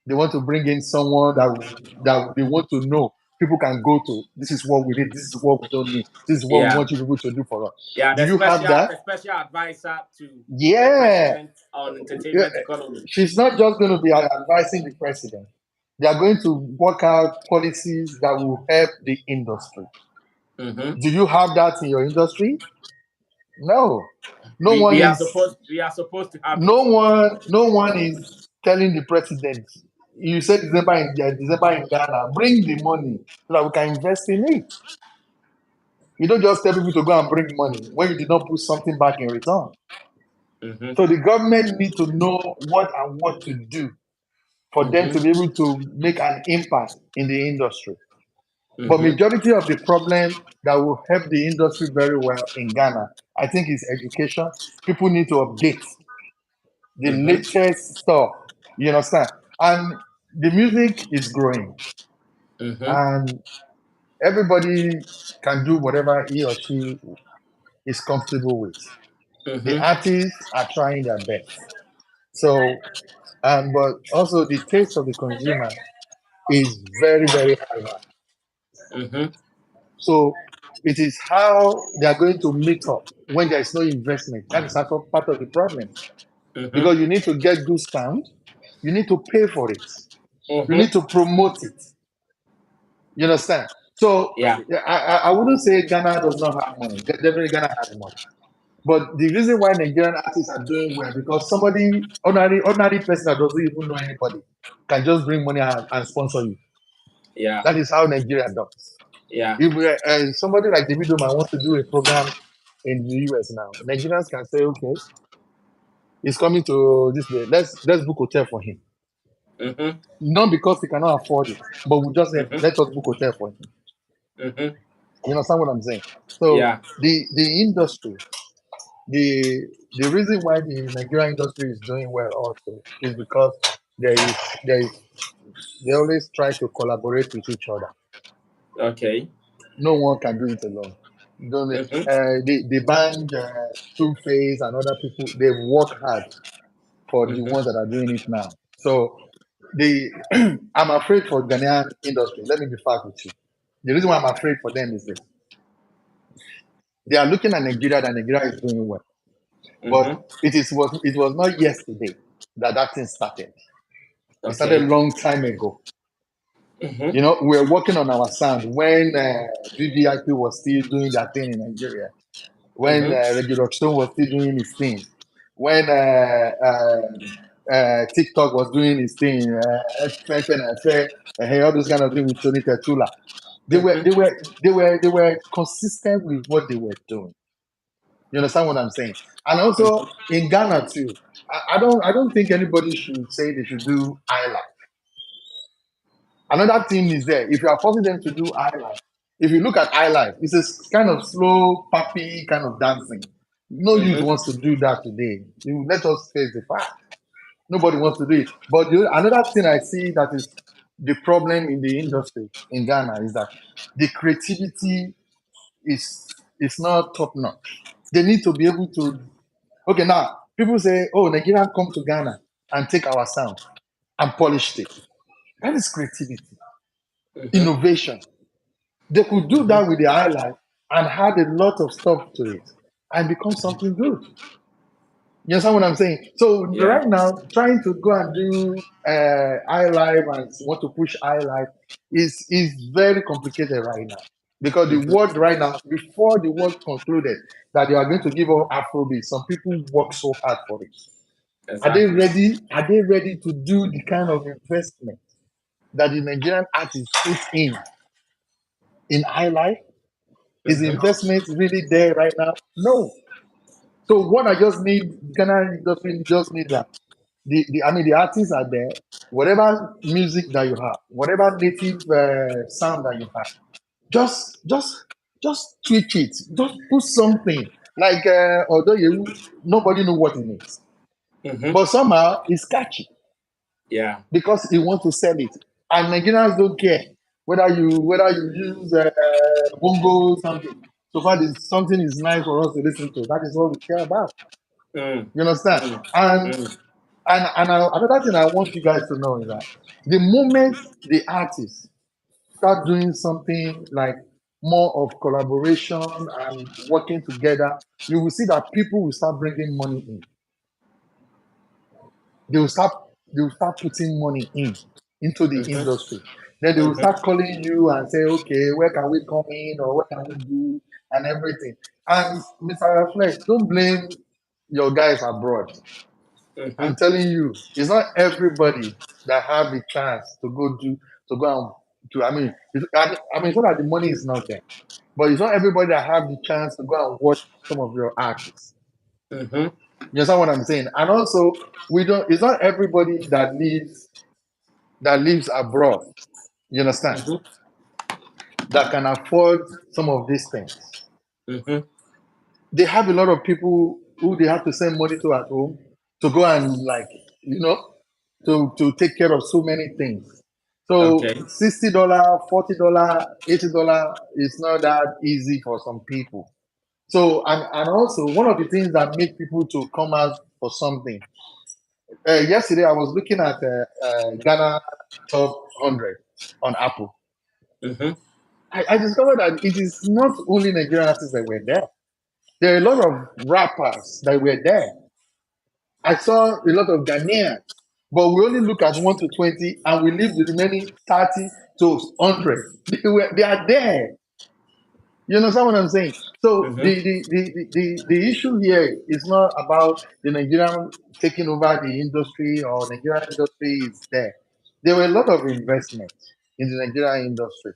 They want to bring in someone that they want to know. People can go to. This is what we need. This is what we don't need. This is what we Yeah. want you people to do for us. Yeah. Do you have that? The special advisor to the Yeah. president on Yeah. entertainment economy. She's not just going to be advising the president. They are going to work out policies that will help the industry. Mm-hmm. Do you have that in your industry? No. No We one we are is supposed we are supposed to have it. no one is telling the president, you said December in Ghana, bring the money so that we can invest in it. You don't just tell people to go and bring money when you did not put something back in return. Mm-hmm. So the government need to know what to do for them to Mm-hmm. be able to make an impact in the industry. But Mm-hmm. majority of the problem that will help the industry very well in Ghana, I think, is education. People need to update the Mm-hmm. latest stuff. You understand? And the music is growing, Mm-hmm. and everybody can do whatever he or she is comfortable with. The Mm-hmm. artists are trying their best. So, but also the taste of the consumer is very, very high. Mm-hmm. So it is how they are going to meet up when there is no investment. That is also part of the problem. Mm-hmm. Because you need to get good sound, you need to pay for it, you Mm-hmm. need to promote it. You understand? So Yeah. I wouldn't say Ghana does not have money. Definitely Ghana has money. But the reason why Nigerian artists are doing well because somebody ordinary person that doesn't even know anybody can just bring money and sponsor you. Yeah. That is how Nigeria does. Yeah. If somebody like Davido might want to do a program in the US now, Nigerians can say, okay, he's coming to this place. Let's book hotel for him. Mm-hmm. Not because he cannot afford it, but we just say, Mm-hmm. let us book hotel for him. Mm-hmm. You understand what I'm saying? So Yeah. the industry, the reason why the Nigerian industry is doing well also is because there is they always try to collaborate with each other. Okay. No one can do it alone. Don't Mm-hmm. the band Two Face and other people they work hard for the Mm-hmm. ones that are doing it now. So the I'm afraid for Ghanaian industry. Let me be frank with you. The reason why I'm afraid for them is this: they are looking at Nigeria that Nigeria is doing well, but Mm-hmm. it was not yesterday that thing started. It started a Okay. long time ago. Mm-hmm. You know, we were working on our sound when VVIP was still doing their thing in Nigeria, when Mm-hmm. Reggie Rockstone was still doing his thing, when TikTok was doing his thing, all those kind of things with Tony Tetula. They were Mm-hmm. they were they were consistent with what they were doing. You understand what I'm saying? And Mm-hmm. also in Ghana too, I don't think anybody should say they should do highlight. Another thing is there. If you are forcing them to do highlight, if you look at highlight, it's a kind of slow, puppy kind of dancing. No youth Mm-hmm. wants to do that today. Let us face the fact. Nobody wants to do it. But another thing I see that is the problem in the industry in Ghana is that the creativity is not top notch. They need to be able to. Okay, now people say, "Oh, Nigerian come to Ghana and take our sound and polish it." That is creativity, Mm-hmm. innovation. They could do Mm-hmm. that with the highlight and add a lot of stuff to it and become something good. You understand what I'm saying? So Yeah. right now, trying to go and do iLive and want to push iLive is very complicated right now because the Mm-hmm. world right now, before the world concluded that they are going to give up Afrobeat, some people work so hard for it. Are they Exactly. ready? Are they ready to do the kind of investment that the Nigerian artists put in iLive? Is the Mm-hmm. investment really there right now? No. So what I just need, Ghana industry just need that the artists are there. Whatever music that you have, whatever native sound that you have, just just just tweak it. Just put something like although nobody know what it means, Mm-hmm. but somehow it's catchy Yeah. because you want to sell it, and Nigerians don't care whether you use bongo something. So far, something is nice for us to listen to. That is what we care about. Mm. You understand? Mm. And Mm. another thing I want you guys to know is that the moment the artists start doing something like more of collaboration and working together, you will see that people will start bringing money in. They will start putting money in into the Mm-hmm. industry. Then they will start calling you and say, okay, where can we come in or what can we do and everything. And Mr. Flex, don't blame your guys abroad. Mm-hmm. I'm telling you, it's not everybody that have the chance to go and to. It's not that the money is not there, but it's not everybody that have the chance to go and watch some of your artists. Mm-hmm. You understand what I'm saying? And also, we don't. It's not everybody that lives abroad. You understand? Mm-hmm. That can afford some of these things. Mm-hmm. They have a lot of people who they have to send money to at home to go and to take care of so many things. So Okay. $60, $40, $80 is not that easy for some people. So and also one of the things that make people to come out for something. Yesterday I was looking at Ghana top 100 on Apple. Mm-hmm. I discovered that it is not only Nigerian artists that were there. There are a lot of rappers that were there. I saw a lot of Ghanaians, but we only look at 1 to 20 and we leave the remaining 30 to 100. They are there. You understand what I'm saying? So Mm-hmm. the issue here is not about the Nigerian taking over the industry or Nigerian industry is there. There were a lot of investment in the Nigerian industry.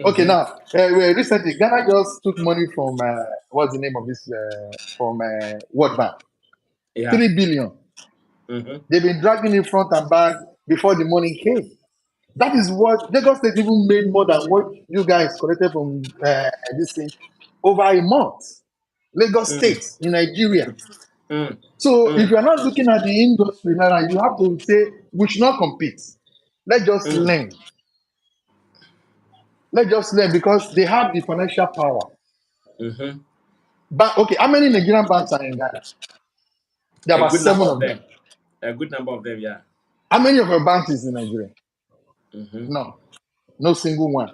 Okay, Mm-hmm. now recently Ghana just took money from what's the name of this from World Bank, Yeah. 3 billion. Mm-hmm. They've been dragging it front and back before the money came. That is what Lagos State even made more than what you guys collected from this thing over a month. Lagos Mm. State in Nigeria. Mm. So if Mm. you are not looking at the industry now, you have to say we should not compete. Let's just Mm. learn. Let's just learn because they have the financial power. Mm-hmm. But okay, how many Nigerian banks are in Ghana? There A are about good number seven of of them. them. A good number of them, yeah. How many of your banks is in Nigeria? Mm-hmm. No, no single one.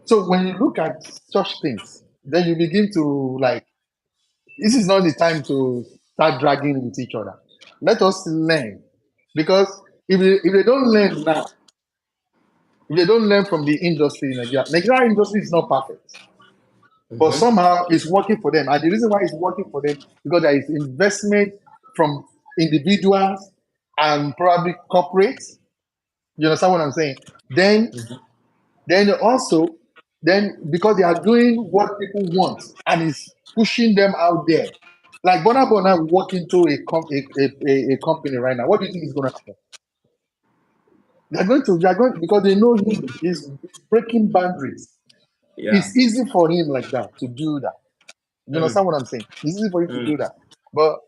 So when you look at such things, then you begin to like, this is not the time to start dragging with each other. Let us learn. Because if they don't learn now, if they don't learn from the industry in Nigeria, Nigeria industry is not perfect. But Mm-hmm. somehow it's working for them. And the reason why it's working for them because there is investment from individuals and probably corporates. You understand what I'm saying? Then also, then because they are doing what people want and it's pushing them out there. Like Burna walk into a company right now. What do you think is going to happen? They're going because they know him is breaking boundaries. Yeah. It's easy for him like that to do that. You Mm. understand what I'm saying? It's easy for him to Mm. do that. But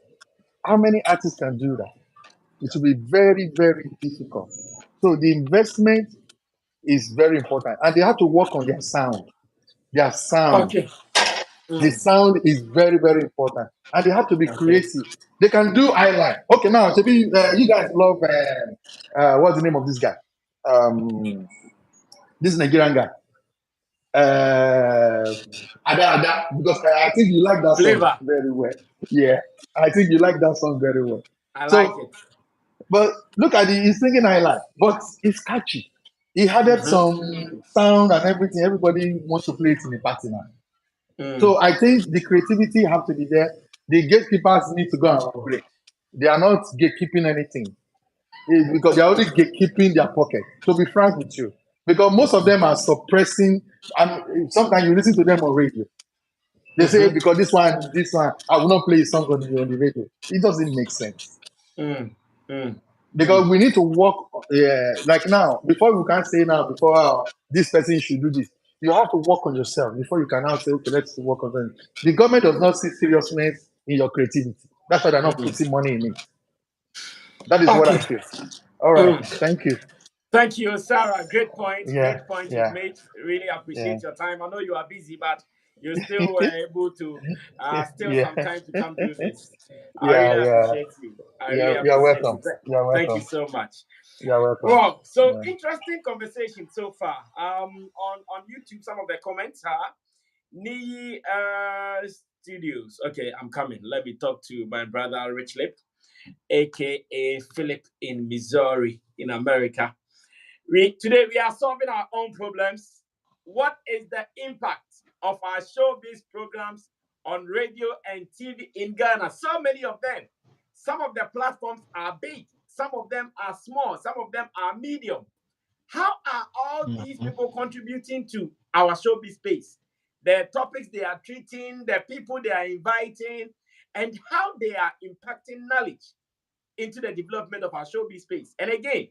how many artists can do that? It will be very, very difficult. So the investment is very important. And they have to work on their sound. Their sound. Okay. The Mm. sound is very, very important. And they have to be Okay. creative. They can do highlight. Okay, now, you guys love, what's the name of this guy? This Nigerian guy. Ada, because I think you like that song Flavor. very well. Yeah, I think you like that song very well. I like So, it. but look at he's singing highlight, but it's catchy. He added Mm-hmm. some sound and everything. Everybody wants to play it in the party now. Mm. So I think the creativity have to be there. The gatekeepers need to go and upgrade. They are not gatekeeping anything because they are only gatekeeping their pocket. To be frank with you, because most of them are suppressing. And sometimes you listen to them on radio. They say Mm-hmm. because this one, I will not play a song on the radio. It doesn't make sense Mm. Mm. Mm. because we need to work. Like now, before we can say now, before this person should do this, you have to work on yourself before you can now say, okay, let's work on them. The government does not see seriousness in your creativity. That's why they're not Mm. putting money in it. That is what I Okay. feel. All right, Mm. thank you. Thank you, Sarah. Great point. Yeah, Great point you've yeah, made. Really yeah, appreciate your time. I know you are busy, but you still were able to still yeah, some time to come do this. I really yeah, yeah, appreciate you. I yeah. really You're appreciate welcome. you. You're Thank you welcome. so much. You're welcome. Well, so Yeah. interesting conversation so far. On YouTube, some of the comments are Nii Studios. Okay, I'm coming. Let me talk to my brother Rich Lip, aka Philip in Missouri, in America. Today we are solving our own problems. What is the impact of our showbiz programs on radio and TV in Ghana? So many of them. Some of the platforms are big, some of them are small, some of them are medium. How are all these people contributing to our showbiz space? The topics they are treating, the people they are inviting, and how they are impacting knowledge into the development of our showbiz space. And again,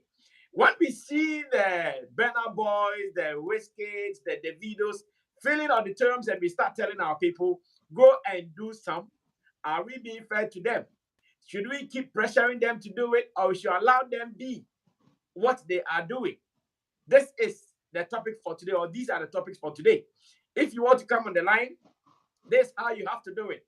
when we see the Burna Boys, the Wizkids, the Davidos filling on the terms and we start telling our people, go and do some, are we being fair to them? Should we keep pressuring them to do it, or should we allow them be what they are doing? This is the topic for today, or these are the topics for today. If you want to come on the line, this is how you have to do it.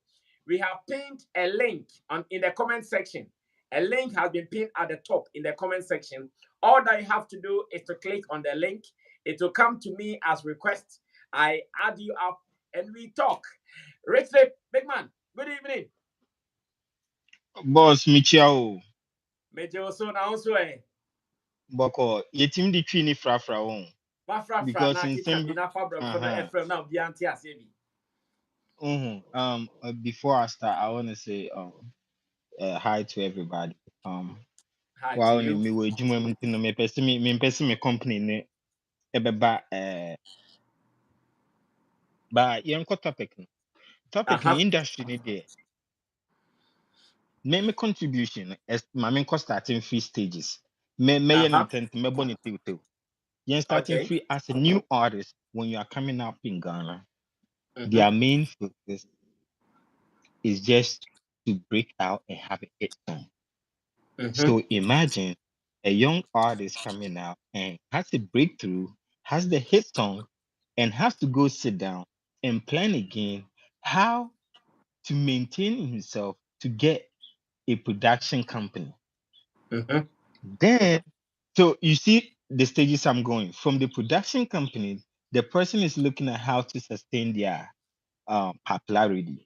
We have pinned a link in the comment section. A link has been pinned at the top in the comment section. All that you have to do is to click on the link. It will come to me as request. I add you up and we talk. Rich Lip, big man, good evening. Boss Michiao. Major so now also Boko, yetim di twi ni frafra won. Because in Simba, before I start, I want to say hi to everybody. Hi Wow, to you. me we juma mtino me pesi me company ne ebeba ba yenko topic no. Topic ni industry ni there. Me contribution as my main starting free stages. Me intent me boni tiw. You're starting free as a new artist when you are coming up in Ghana. Their main focus is just to break out and have a hit song. So imagine a young artist coming out and has a breakthrough, has the hit song, and has to go sit down and plan again how to maintain himself to get a production company. Then, so you see the stages I'm going from the production company. The person is looking at how to sustain their popularity,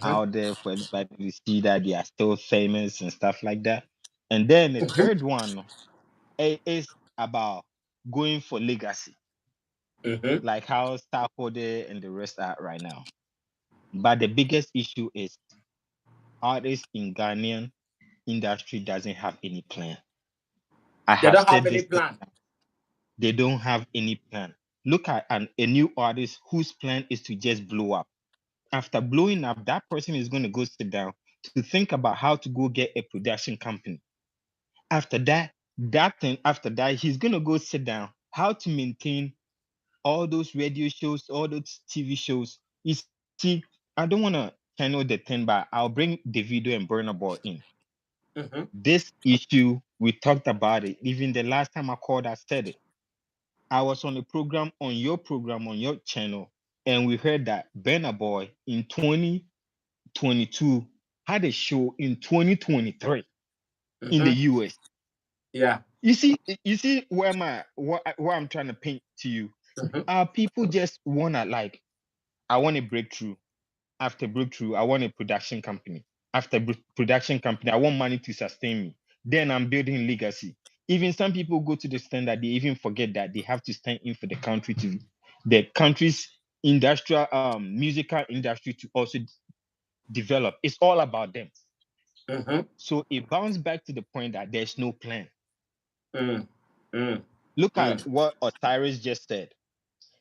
out there for everybody to see that they are still famous and stuff like that. And then the third one is about going for legacy, like how Starkholder and the rest are right now. But the biggest issue is artists in Ghanaian industry doesn't have any plan. They don't have any plan. They don't have any plan. Look at a new artist whose plan is to just blow up. After blowing up, that person is going to go sit down to think about how to go get a production company. After that, he's going to go sit down how to maintain all those radio shows, all those TV shows. You see, I don't want to channel the thing, but I'll bring Davido and Burna Boy in. This issue, we talked about it. Even the last time I called, I said it. I was on a program, on your channel, and we heard that Burna Boy in 2022 had a show in 2023 in the US. Yeah. You see where I'm trying to paint to you. People just wanna I want a breakthrough. After breakthrough, I want a production company. After production company, I want money to sustain me. Then I'm building legacy. Even some people go to the extent that they even forget that they have to stand in for the country's industrial musical industry to also develop. It's all about them. So it bounces back to the point that there's no plan. Look at what Osiris just said.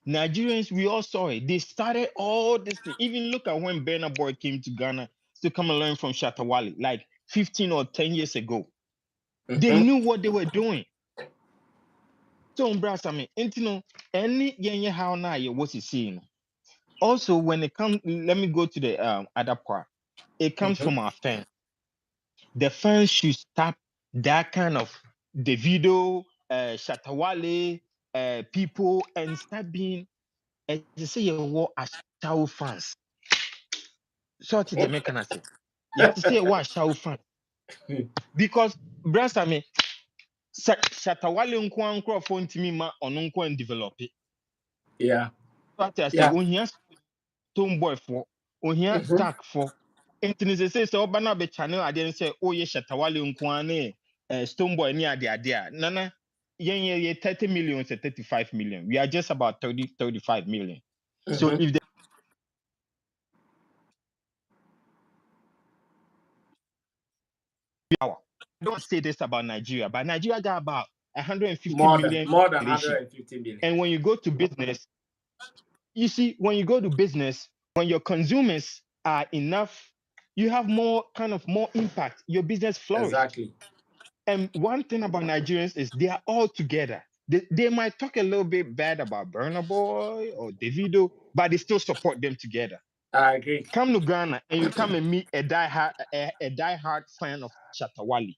Nigerians, we all saw it. They started all this thing. Even look at when Burna Boy came to Ghana to come and learn from Shatawale, like 15 or 10 years ago. They knew what they were doing. So, any how now what's he saying? Also, when it comes, let me go to the other part. It comes from our fans. The fans should stop that kind of Davido, Shatawale, people, and start being, as you say, what Ashao fans. Short the mechanism. You have to say what Ashao fans. Because, Brasame, Shatawale nkwa phone to me ma onunkwa and develop it. Yeah. But I say, when he has Tomboy for, when he has Stark for, and they say, so Bana be channel, I didn't say, oh, yes, Shatawale nkwa ne, Stoneboy near the idea. Nana, yeah, 30 million to 35 million. We are just about 35 million. So Mm-hmm. if they I don't say this about Nigeria, but Nigeria got about 150 million More than population. 150 million. And when you go to business, you see, when you go to business, when your consumers are enough, you have more impact. Your business flourish. Exactly. And one thing about Nigerians is they are all together. They might talk a little bit bad about Burna Boy or Davido, but they still support them together. I agree. Come to Ghana and you come and meet a diehard fan of Shatawali.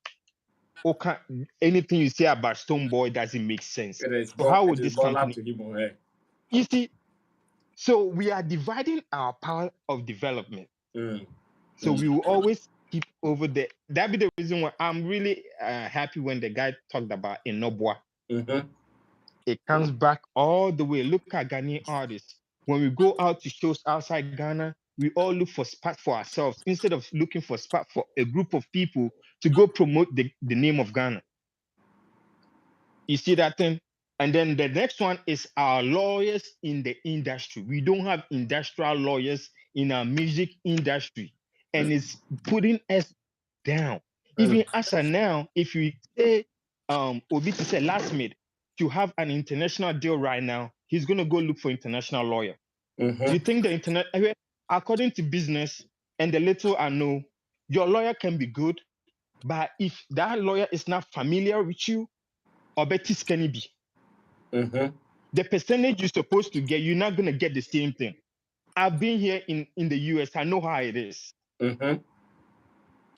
Okay, anything you say about Stone Boy doesn't make sense. So how It would is this ball up company? to him or her. You see, so we are dividing our power of development. Mm. So we will always keep over there. That be the reason why I'm really happy when the guy talked about Enobwa. Mm-hmm. It comes back all the way. Look at Ghanaian artists. When we go out to shows outside Ghana, we all look for spot for ourselves instead of looking for spot for a group of people to go promote the name of Ghana. You see that thing? And then the next one is our lawyers in the industry. We don't have industrial lawyers in our music industry, and it's putting us down. Even as of now, if you say Obi to say last minute to have an international deal right now, he's gonna go look for international lawyer. Mm-hmm. You think the internet according to business and the little I know, your lawyer can be good, but if that lawyer is not familiar with you, or betis can it be? Mm-hmm. The percentage you're supposed to get, you're not gonna get the same thing. I've been here in the US, I know how it is. Mm-hmm.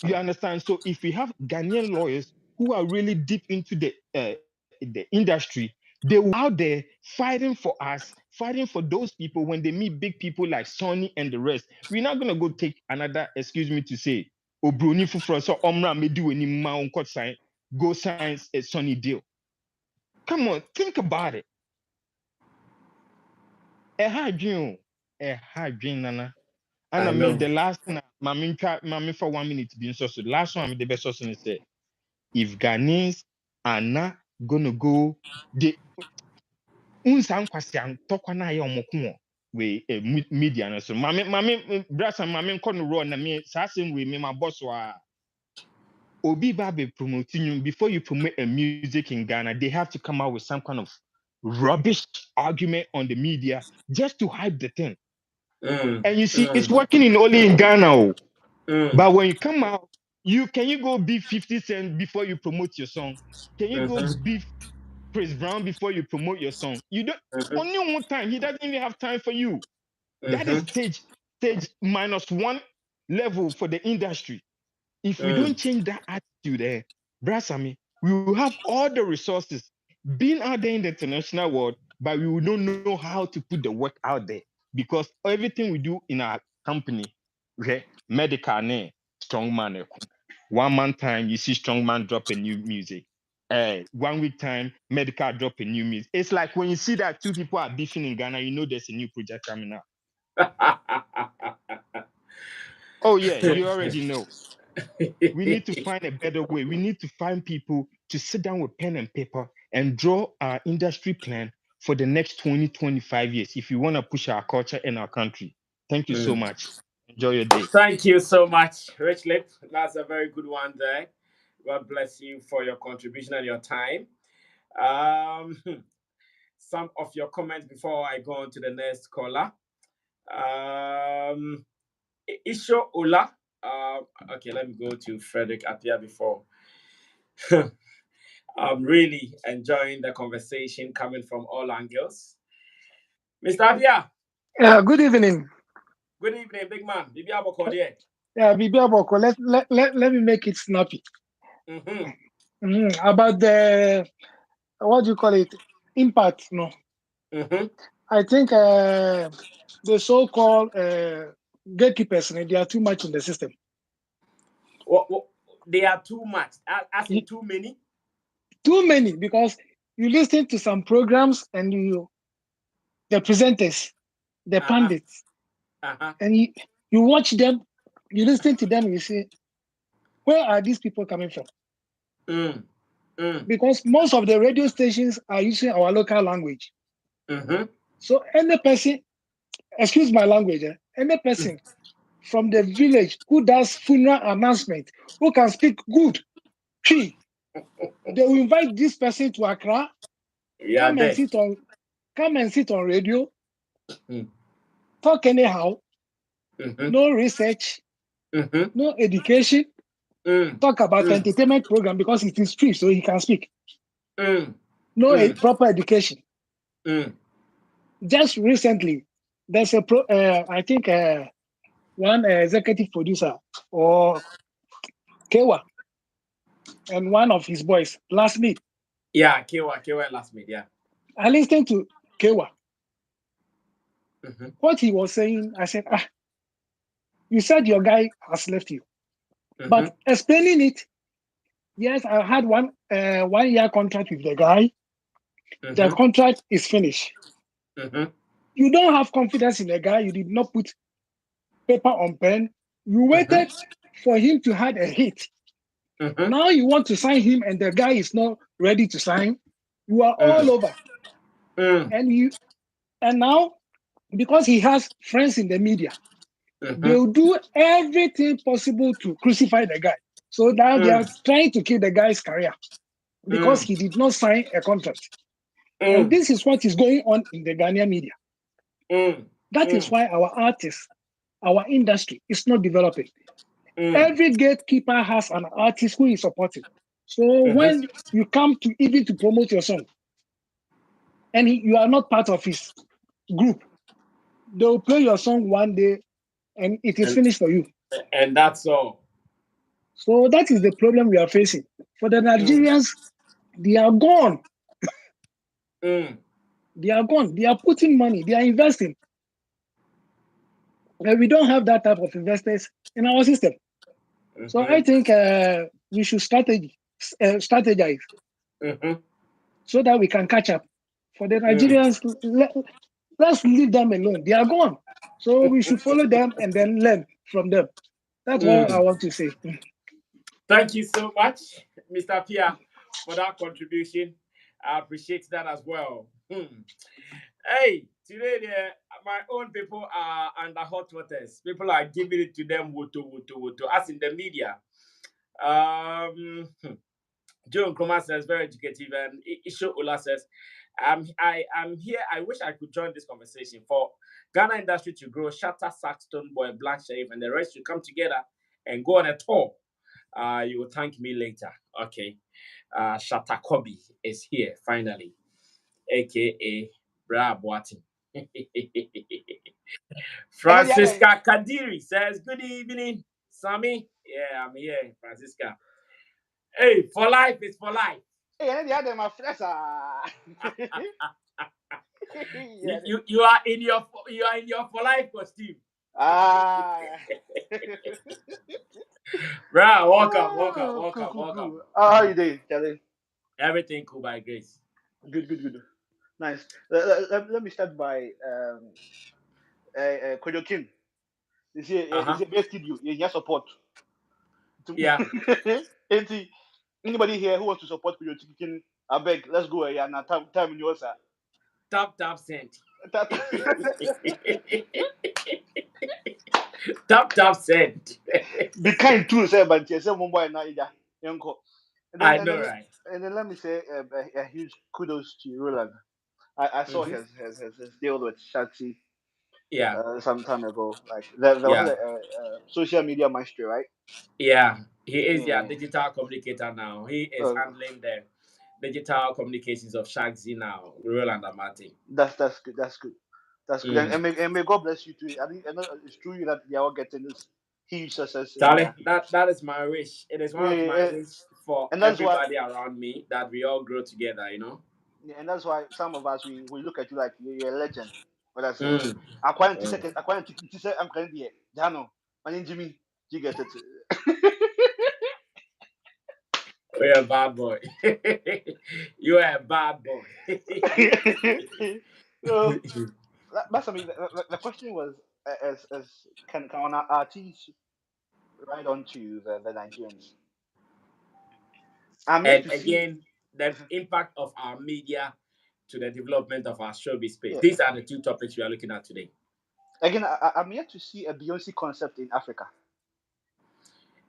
You understand? So if we have Ghanaian lawyers who are really deep into the industry, they will out there fighting for us, fighting for those people when they meet big people like Sonny and the rest. We're not gonna go take another, excuse me to say, Obroni for so Omra Medu and Ma sign, go sign a Sonny deal. Come on, think about it. A hard dream, Nana. And I I mean, know. the last thing, mommy for 1 minute being so. The last one, the best person say, if Ghanaians are not gonna go, the unsan kwasian tokwa na ya omoko we media na so. Mami, brasa mami nko no run na me sa same we me my boss wa. Obi ba be promoting you before you promote a music in Ghana, they have to come out with some kind of rubbish argument on the media just to hype the thing. Mm. And you see, it's Mm. working in only in Ghana. Oh. Mm. But when you come out, can you go beat 50 Cent before you promote your song? Can you go Mm-hmm. beat Chris Brown before you promote your song? You don't Mm-hmm. on your own time, he doesn't even have time for you. That is Mm-hmm. stage -1 level for the industry. If we don't Mm. change that attitude, Brasami, we will have all the resources being out there in the international world, but we will not know how to put the work out there because everything we do in our company, okay, medical, strong man. 1 month time, you see strong man drop a new music. 1 week time, medical drop a new music. It's like when you see that two people are beefing in Ghana, you know there's a new project coming out. Oh yeah, you already know. We need to find a better way. We need to find people to sit down with pen and paper and draw our industry plan for the next 20, 25 years if you want to push our culture in our country. Thank you so Mm. much. Enjoy your day. Thank you so much, Rich Lip. That's a very good one there. God bless you for your contribution and your time. Um, some of your comments before I go on to the next caller. Isho Ola. Okay, let me go to Frederick Apia before. I'm really enjoying the conversation coming from all angles. Mr. Apia, Yeah, good evening. good evening, big man. Bibi Abokode. Yeah, Bibi Aboko, let me make it snappy. Mm-hmm. About the, what do you call it, impact, no. Mm-hmm. I think the so-called gatekeepers, they are too much in the system. What, they are too much, as in Y- too many. Too many, because you listen to some programs and the presenters, the Uh-huh. pundits, Uh-huh. and you watch them, you listen to them, you say, where are these people coming from? Mm. because most of the radio stations are using our local language. So any person, excuse my language, any person from the village who does funeral announcement, who can speak good Tree, they will invite this person to Accra, Yeah, come and there. sit on radio, Mm. talk anyhow, no research, no education, talk about entertainment program because it is free, so he can speak. No proper education. Just recently, there's a I think one executive producer or Kewa and one of his boys last meet. Yeah, Kewa last meet. Yeah. I listened to Kewa. What he was saying, I said, you said your guy has left you. But explaining it, yes, I had one 1 year contract with the guy. The contract is finished. You don't have confidence in the guy. You did not put paper on pen. You waited for him to have a hit. Now you want to sign him and the guy is not ready to sign. You are all over. And now, because he has friends in the media, they'll do everything possible to crucify the guy. So now they are trying to kill the guy's career because he did not sign a contract. And this is what is going on in the Ghanaian media. That is why our artists, our industry is not developing. Every gatekeeper has an artist who is supporting. So when you come to even to promote your song and you are not part of his group, they'll play your song one day and it is finished for you. And that's all. So that is the problem we are facing. For the Nigerians, they are gone. They are gone. They are putting money. They are investing. And we don't have that type of investors in our system. So I think we should strategize so that we can catch up. For the Nigerians, let's leave them alone. They are gone. So we should follow them and then learn from them. That's what I want to say. Thank you so much, Mr. Pia, for that contribution. I appreciate that as well. Hey, today my own people are under hot waters. People are giving it to them woto, as in the media. Joe Nkrumah says very educative, and Isho Ola says, I am here. I wish I could join this conversation for Ghana industry to grow. Shatta, Saxton Boy, Black Sheriff, and the rest should come together and go on a tour. You will thank me later. Okay. Shatta Kobe is here finally, aka Bra Boatin. Francisca Kadiri says, good evening, Sammy. Yeah, I'm here, Francisca. Hey, for life is for life. Hey, my friends You are in your for life costume. Bro, welcome. How are you doing, Kelly? Everything cool by grace. Good. Nice. Let me start by Kojo King. Is a best studio. You support. Yeah. Anybody here who wants to support Kojo King, I beg, let's go. Yeah, now time in yours, sir. Tap send. Tap send. Be kind too, sir, but you say one boy now, yeah, I know, right? And then let me say a huge kudos to Roland. I saw his deal with Shati some time ago. Like there was a social media maestro, right? Yeah, he is their digital communicator now. He is handling the digital communications of Shagzy now, Roland and Martin. That's good. And may God bless you too. I know it's true that they are all getting this huge success. Charlie, that is my wish. It is one of my wish for everybody around me that we all grow together, you know. Yeah, and that's why some of us we look at you like you're a legend. What I say, acquiring 2 seconds, acquiring 2 seconds. I'm kind of here. Jano, my name Jimmy. You get it. You're a bad boy. You are a bad boy. But I mean, the question was, as can our artists ride on to the Nigerians? And again, the impact of our media to the development of our showbiz space. Yeah. These are the two topics we are looking at today. Again, I'm yet to see a Beyonce concept in Africa.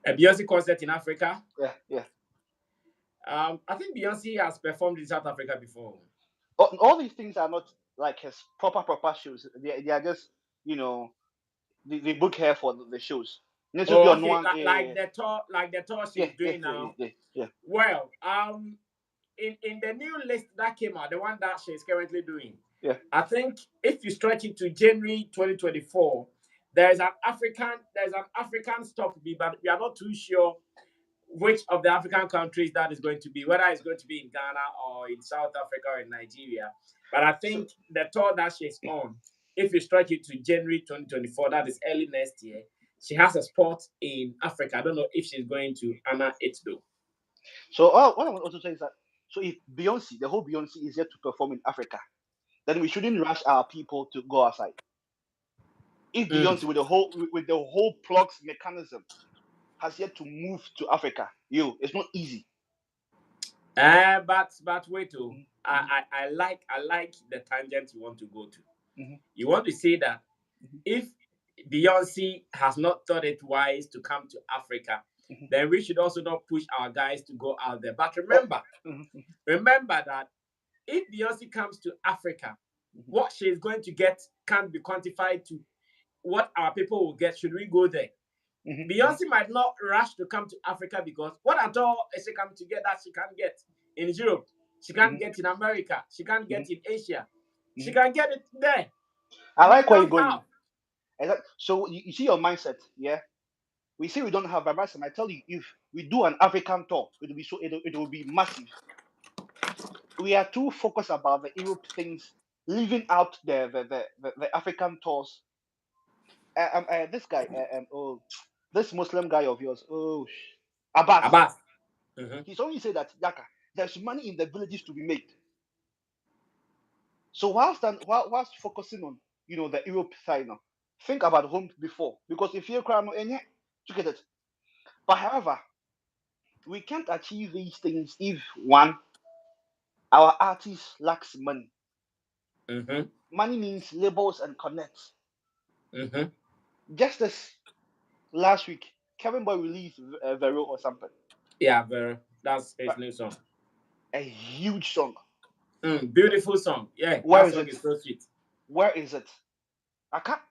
A Beyonce concert in Africa? Yeah. I think Beyonce has performed in South Africa before. All these things are not like his proper shows. They are just, you know, they book her for the shows. Oh, okay. Like the tour she's doing now. Yeah. Well, in the new list that came out, the one that she's currently doing, I think if you stretch it to January 2024, there's an African stop, but we are not too sure which of the African countries that is going to be, whether it's going to be in Ghana or in South Africa or in Nigeria. But I think the tour that she's on, if you stretch it to January 2024, that is early next year, she has a spot in Africa. I don't know if she's going to honor it though. So what I want to also say is that, so if Beyonce, the whole Beyonce is yet to perform in Africa, then we shouldn't rush our people to go outside. If Beyonce with the whole plugs mechanism has yet to move to Africa, it's not easy. But wait, I like the tangent you want to go to. Mm-hmm. You want to say that if Beyonce has not thought it wise to come to Africa, then we should also not push our guys to go out there. But remember that if Beyonce comes to Africa, what she is going to get can't be quantified to what our people will get should we go there. Beyonce might not rush to come to Africa because what at all is she coming to get that she can't get in Europe, she can't get in America, she can't get in Asia, she can get it there. I like where you're going. So you see your mindset, yeah. We say we don't have a massive. I tell you, if we do an African tour, it will be massive. We are too focused about the Europe things, leaving out the African tours. This guy, this Muslim guy of yours, Abbas. He's only said that there's money in the villages to be made. So whilst focusing on the Europe side now, think about home before, because if you're crying, to get it. But however, we can't achieve these things if one, our artist lacks money. Money means labels and connects. Just as last week, Kevin Boy released Vero or something. Yeah, Vero. That's his new song. A huge song. Beautiful song. Yeah. Where is it? Is so sweet. Where is it? I can't.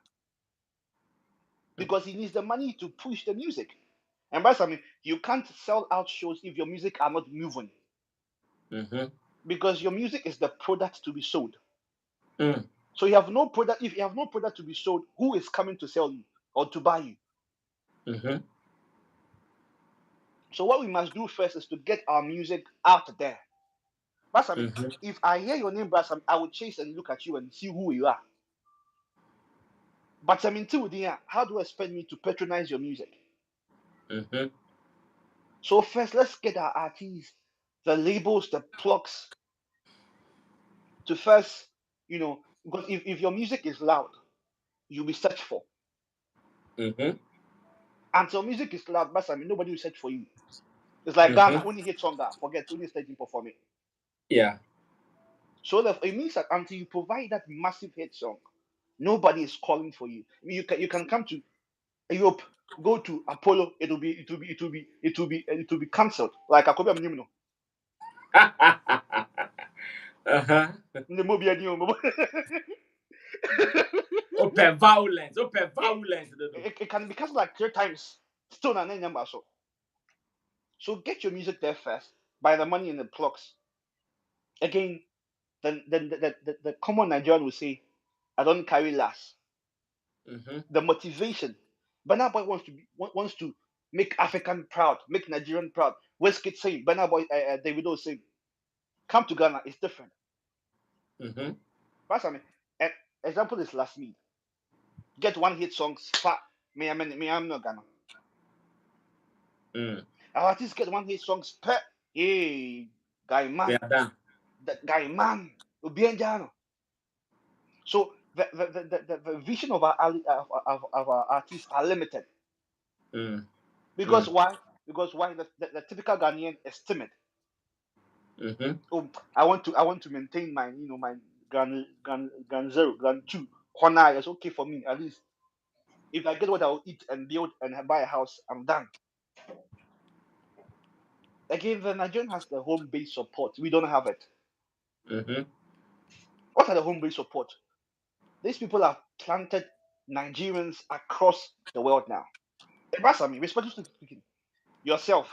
Because he needs the money to push the music. And by something, you can't sell out shows if your music are not moving. Because your music is the product to be sold. So you have no product. If you have no product to be sold, who is coming to sell you or to buy you? So what we must do first is to get our music out there. Basami, if I hear your name, Basami, I will chase and look at you and see who you are. But I'm until there, how do I expect me to patronize your music? So first, let's get our artists, the labels, the plugs, to first, because if your music is loud, you'll be searched for. Until music is loud, Basami, nobody will search for you. It's like Ghana, only hit song, forget, only staging performing. Yeah. So it means that until you provide that massive hit song, nobody is calling for you. You can come to Europe, go to Apollo, it will be cancelled. Like Akobe Aminimino. Open violence. It can be cancelled like 3 times. Still not any number. So get your music there first. Buy the money in the plugs. Again, then the common Nigerian will say, I don't carry last. The motivation. Burna Boy wants to make African proud, make Nigerian proud. Westgate saying, Burna Boy, Davido saying, come to Ghana, it's different. That's example is last me. Get one hit songs, me I'm not Ghana. Our artists get one hit songs, hey, guy man, that guy man, Ubianjano. So the vision of our artists are limited. Because why? Because why? The typical Ghanaian is timid. Oh, I want to maintain my my grand zero, grand two corner. It's okay for me. At least if I get what I'll eat and build and buy a house, I'm done. Again, the Nigerian has the home based support. We don't have it. What are the home based support? These people have planted Nigerians across the world now. Ebasami, respectfully speaking, yourself,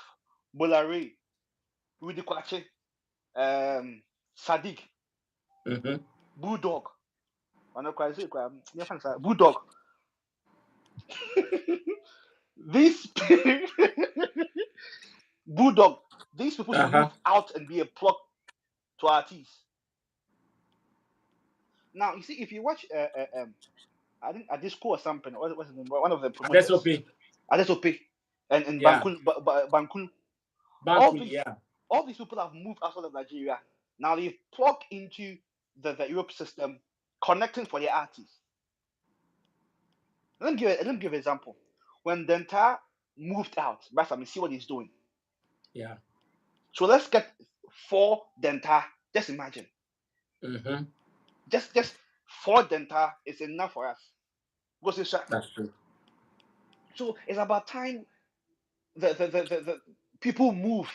Bolare, Rudy Kwache, Sadiq, Bulldog, Bulldog. These Bulldog, these people should move out and be a plug to artists. Now, you see, if you watch, I think at this school or something, what's the name? One of the promoters, Adesope, and Bankun, all these people have moved outside of Nigeria. Now they've plugged into the Europe system, connecting for their artists. Let me give an example. When Denta moved out, Basami, see what he's doing. Yeah. So let's get 4 Denta. Just imagine. Just 4 Denta is enough for us. That's true. So it's about time the people move,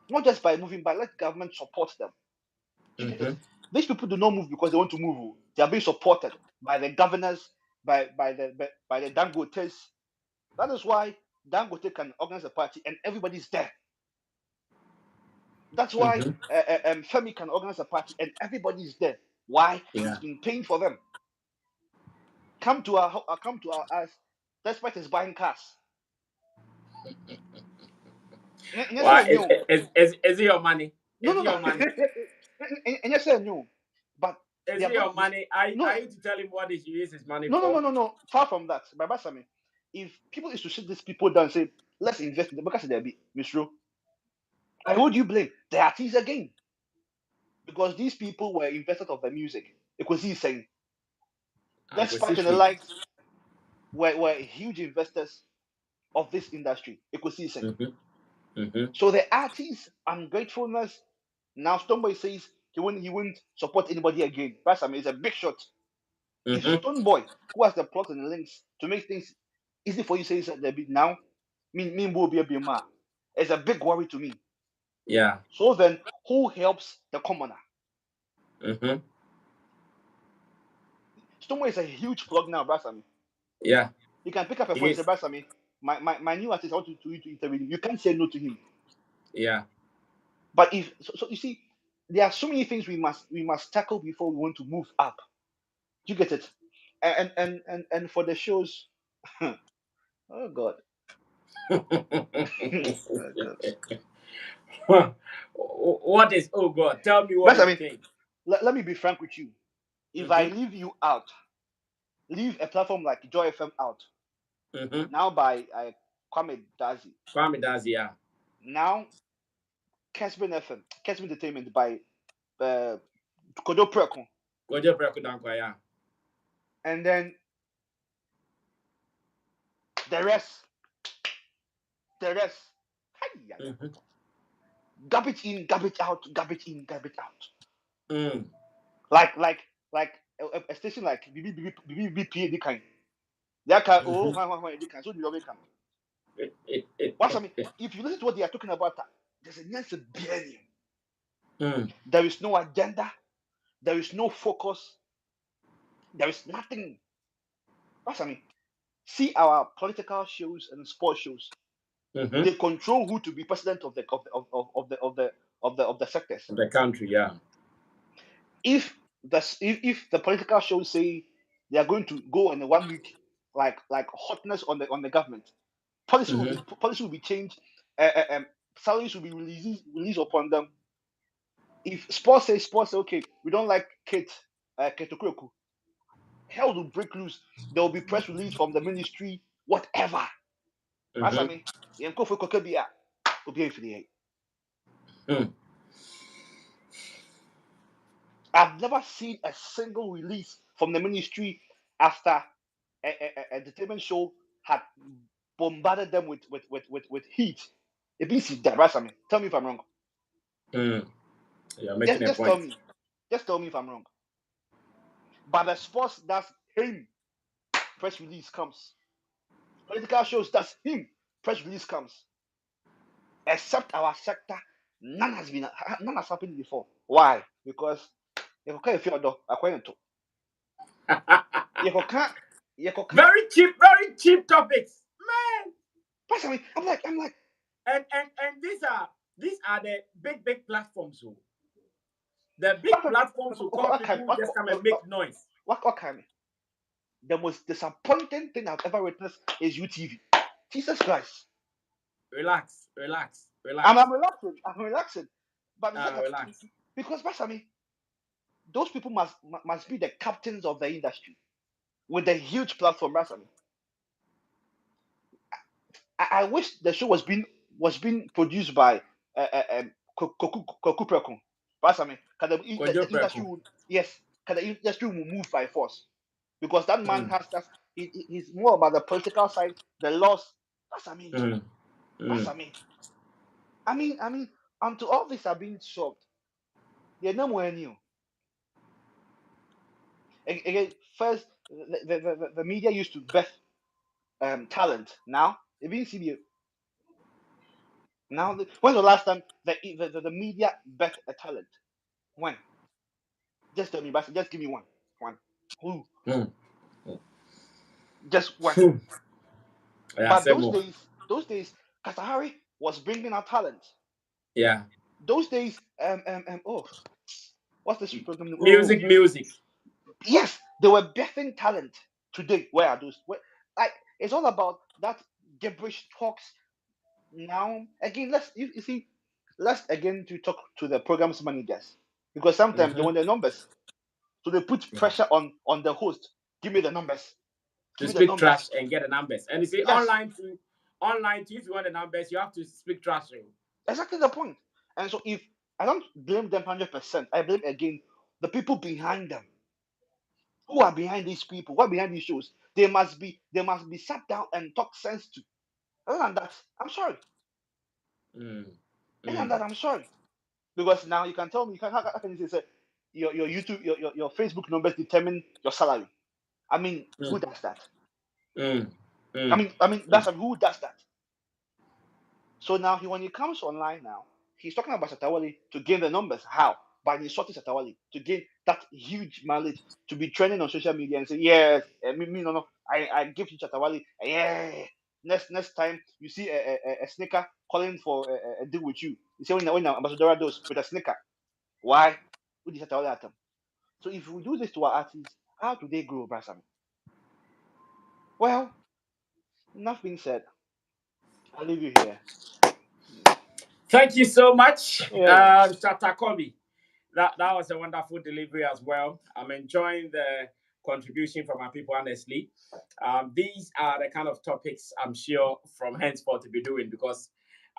not just by moving, but let government support them. These people do not move because they want to move. They are being supported by the governors, by the Dangotes. That is why Dangote can organize a party and everybody's there. That's why Femi can organize a party and everybody's there. Why? Yeah. He's been paying for them. Come to our house, despite his buying cars. Why? Is it your money? No. Your money? And you say no, but is it your money? Are you to tell him what he uses his money for? No. Far from that. Baba Sammy, if people is to sit these people down and say, let's invest in the because they'll be Mr. I would you blame the artists again? Because these people were investors of the music. Because he's saying, despite the lights were huge investors of this industry. Because he's saying. So the artists' ungratefulness. Now Stoneboy says he won't support anybody again. Basami is a big shot. If Stoneboy, who has the plot and the links to make things easy for you, says that now, it's a big worry to me. Yeah. So then, who helps the commoner? Stoneboy is a huge plug now, Basami. Yeah. You can pick up a phone and say, Basami, my new artist, I want to interview. You can't say no to him. Yeah. But if so you see, there are so many things we must tackle before we want to move up. You get it? And for the shows, oh God. What is oh God? Tell me what you think. Let me be frank with you. If I leave you out, leave a platform like Joy FM out, now by Kwame Dazi. Yeah. Now Kesben FM, Kesben Entertainment by Kodo Preko. Yeah. And then the rest. Garbage in, garbage out, garbage in, garbage out. Like a station like BBP kind. That kind so the come. What's I mean? If you listen to what they are talking about, there's a nice billion. There is no agenda, there is no focus, there is nothing. What's I mean? See our political shows and sports shows. They control who to be president of the sectors of the country. Yeah. If the political shows say they are going to go in a 1 week like hotness on the government, policy will be changed. Salaries will be released upon them. If sports say okay, we don't like Kate Okroku, hell will break loose. There will be press release from the ministry, whatever. That's I mean. I've never seen a single release from the ministry after a entertainment show had bombarded them with heat. It means that, right, Sammy? Tell me if I'm wrong. You're making a Just point. tell me if I'm wrong. But the sports, that's him. Press release comes. Political shows, that's him. Press release comes. Except our sector, none has happened before. Why? Because you can't feel according to you can't Very cheap topics, man. personally, I'm like And these are the big platforms. Who the big platforms who call people just come and make noise. what kind? The most disappointing thing I've ever witnessed is UTV. Jesus Christ. Relax. I'm relaxing. But Relax. because personally, those people must be the captains of the industry with a huge platform. Personally, I wish the show was being produced by Koku Prekun. Personally, the industry would, yes, the industry will move by force because that man has that. He's more about the political side, the laws. That's I mean. That's I mean, until all this are being solved, there's no more new. Again, first the media used to birth talent. Now it being CBA. Now when's the last time the media birthed a talent? When? Just tell me, but just give me one. One. Who? Just one. But those days, Katahari was bringing out talent. Yeah. Those days, oh, what's this program? Music. Yes, they were birthing talent. Today, where are those? Like it's all about that gibberish talks. Now, again, you see, let's again to talk to the program's managers because sometimes they want the numbers, so they put pressure on the host. Give me the numbers. To speak trash and get the numbers. And you see, yes. online too, if you want the numbers, you have to speak trash. Exactly the point. And so if I don't blame them 100%, I blame again the people behind them. Who are behind these people? Who are behind these shows? They must be sat down and talk sense to. Other than that, I'm sorry. Other than that, I'm sorry. Because now you can tell me, how can you say your YouTube, your Facebook numbers determine your salary? I mean, who does that? I mean, that's who does that? So now when he comes online now, he's talking about Satawali to gain the numbers. How? By insulting Satawali to gain that huge mileage to be trending on social media and say, yes, no, I give you Satawali. Yeah. Next time you see a sneaker calling for a deal with you, you say when Ambassador does with a sneaker. Why? Who did Satawali at them? So if we do this to our artists, how do they grow, Brasam? Well, enough being said. I'll leave you here. Thank you so much, Yeah. Tatakobi. That was a wonderful delivery as well. I'm enjoying the contribution from our people, honestly. These are the kind of topics I'm sure from henceforth to be doing because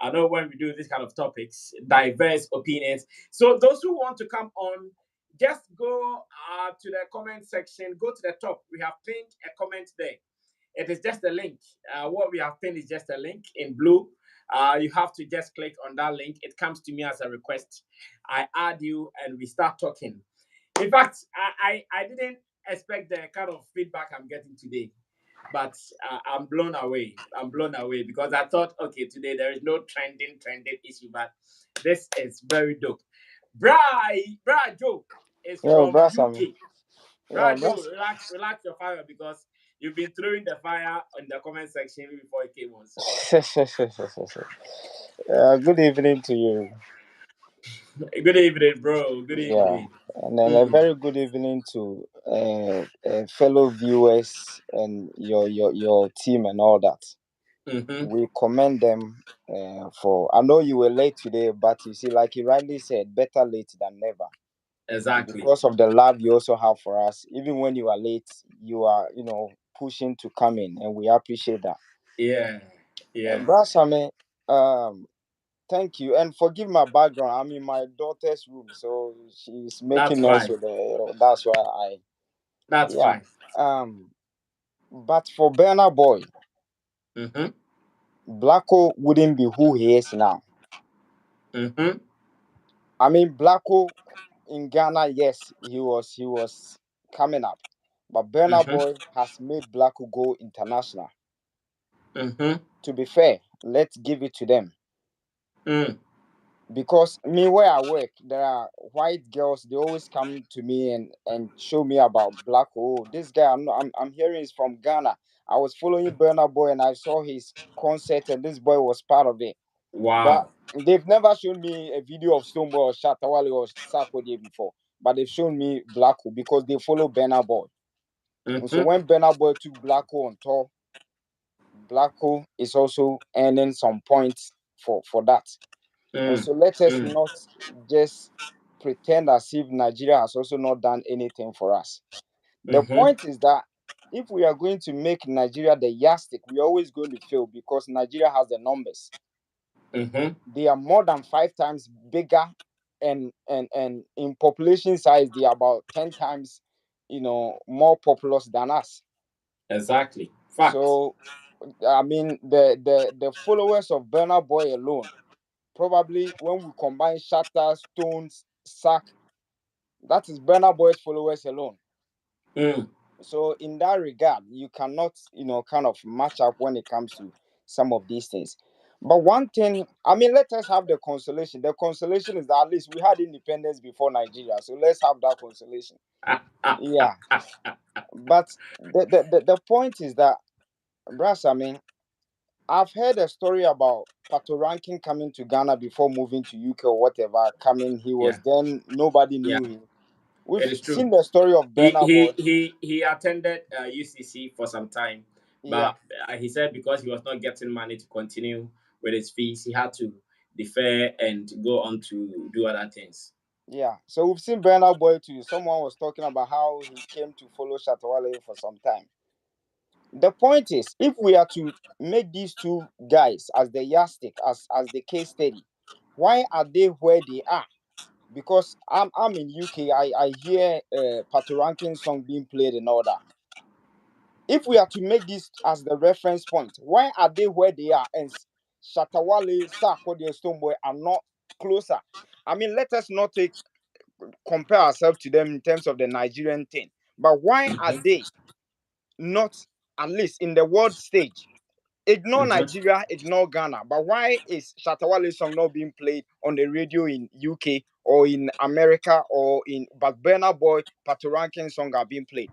I know when we do this kind of topics, diverse opinions. So those who want to come on, just go to the comment section, go to the top. We have pinned a comment there. It is just a link. What we have pinned is just a link in blue. You have to just click on that link. It comes to me as a request. I add you and we start talking. In fact, I didn't expect the kind of feedback I'm getting today, but I'm blown away. I'm blown away because I thought, okay, today there is no trending issue, but this is very dope. Bra Joe is from UK. Bra Joe, relax your fire because you've been throwing the fire in the comment section before it came on. So. Good evening to you. Good evening, bro. Good evening. And then a very good evening to fellow viewers and your team and all that. We commend them for. I know you were late today, but you see, like you rightly said, better late than never. Exactly. Because of the love you also have for us, even when you are late, you are pushing to come in, and we appreciate that. Yeah. Brasame, thank you, and forgive my background. I'm in my daughter's room, so she's making noise with the. That's why That's fine. But for Burna Boy, Blacko wouldn't be who he is now. I mean, Blacko in Ghana, yes, he was coming up, but Burna Mm-hmm. Boy has made Blacko go international. Mm-hmm. To be fair, let's give it to them. Mm. Because me, where I work, there are white girls. They always come to me and show me about Blacko. Oh, this guy I'm hearing is from Ghana. I was following Burna Boy and I saw his concert and this boy was part of it. But Wow. they've never shown me a video of Stoneboy or Shatawale or Sarkodie before. But they've shown me Blacko because they follow Burna Boy. And so Mm-hmm. when Burna Boy took Blacko on tour, Blacko is also earning some points for that. And Mm. so let us Mm. not just pretend as if Nigeria has also not done anything for us. The Mm-hmm. point is that if we are going to make Nigeria the yardstick, we're always going to fail because Nigeria has the numbers. Mm-hmm. They are more than 5 times bigger, and in population size, they are about 10 times, more populous than us. Exactly. Fact. So, I mean, the followers of Burna Boy alone, probably when we combine Shatter, Stones, Sack, that is Burna Boy's followers alone. Mm. So in that regard, you cannot, kind of match up when it comes to some of these things. But one thing, I mean, let us have the consolation. The consolation is that at least we had independence before Nigeria. So let's have that consolation. Yeah. But the point is that, Brass, I mean, I've heard a story about Pato Ranking coming to Ghana before moving to UK or whatever. Coming, he Yeah. was then, nobody Yeah. knew him. We've It is true. seen the story of He Burna he Boy. he he attended UCC for some time, Yeah. but he said because he was not getting money to continue with his fees, he had to defer and go on to do other things. Yeah, so we've seen Burna Boy too. Someone was talking about how he came to follow Shatawale for some time. The point is, if we are to make these two guys as the yardstick, as the case study, why are they where they are? Because I'm in UK, I hear Pato Ranking song being played and all that. If we are to make this as the reference point, why are they where they are and Shatawale, Sarkodie, Stoneboy are not closer? I mean, let us not compare ourselves to them in terms of the Nigerian thing. But why are Mm-hmm. they not at least in the world stage? Ignore Mm-hmm. Nigeria, ignore Ghana. But why is Shatawale's song not being played on the radio in UK or in America but Burna Boy, Pato Rankin song are being played?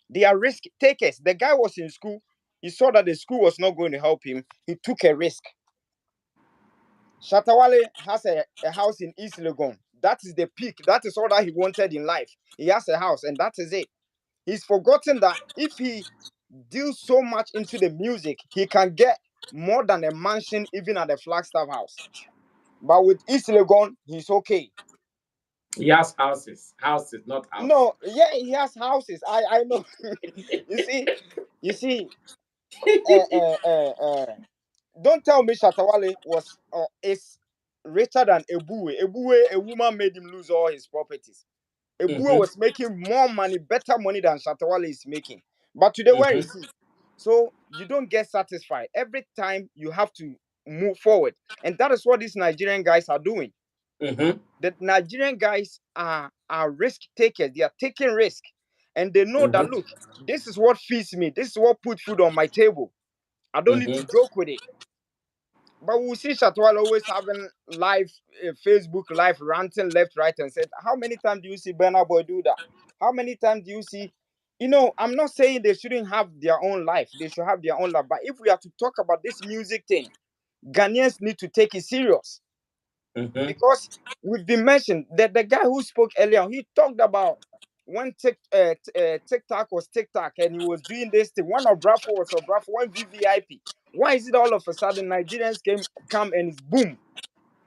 They are risk takers. The guy was in school. He saw that the school was not going to help him. He took a risk. Shatawale has a house in East Legon. That is the peak. That is all that he wanted in life. He has a house, and that is it. He's forgotten that if he deals so much into the music, he can get more than a mansion even at the Flagstaff house. But with East Legon, he's okay. He has houses, not house. No, yeah, he has houses. I know. you see, uh, uh, uh, uh, don't tell me Shatawale is richer than Ebue. Ebue, a woman made him lose all his properties. Ebue Mm-hmm. was making more money, better money than Shatawale is making. But today, where Mm-hmm. is he? So you don't get satisfied. Every time you have to move forward. And that is what these Nigerian guys are doing. Mm-hmm. The Nigerian guys are risk takers. They are taking risk. And they know that, Mm-hmm. look, this is what feeds me. This is what put food on my table. I don't need to Mm-hmm. joke with it. But we see Shatwal always having live Facebook live ranting left, right, and said, how many times do you see Burna Boy do that? How many times do you see? I'm not saying they shouldn't have their own life. They should have their own life. But if we are to talk about this music thing, Ghanaians need to take it serious Mm-hmm. because we've been mentioned that the guy who spoke earlier, he talked about when TikTok was TikTok and he was doing this thing. One of Brafo was of Brafo, one VVIP. Why is it all of a sudden Nigerians come and it's boom,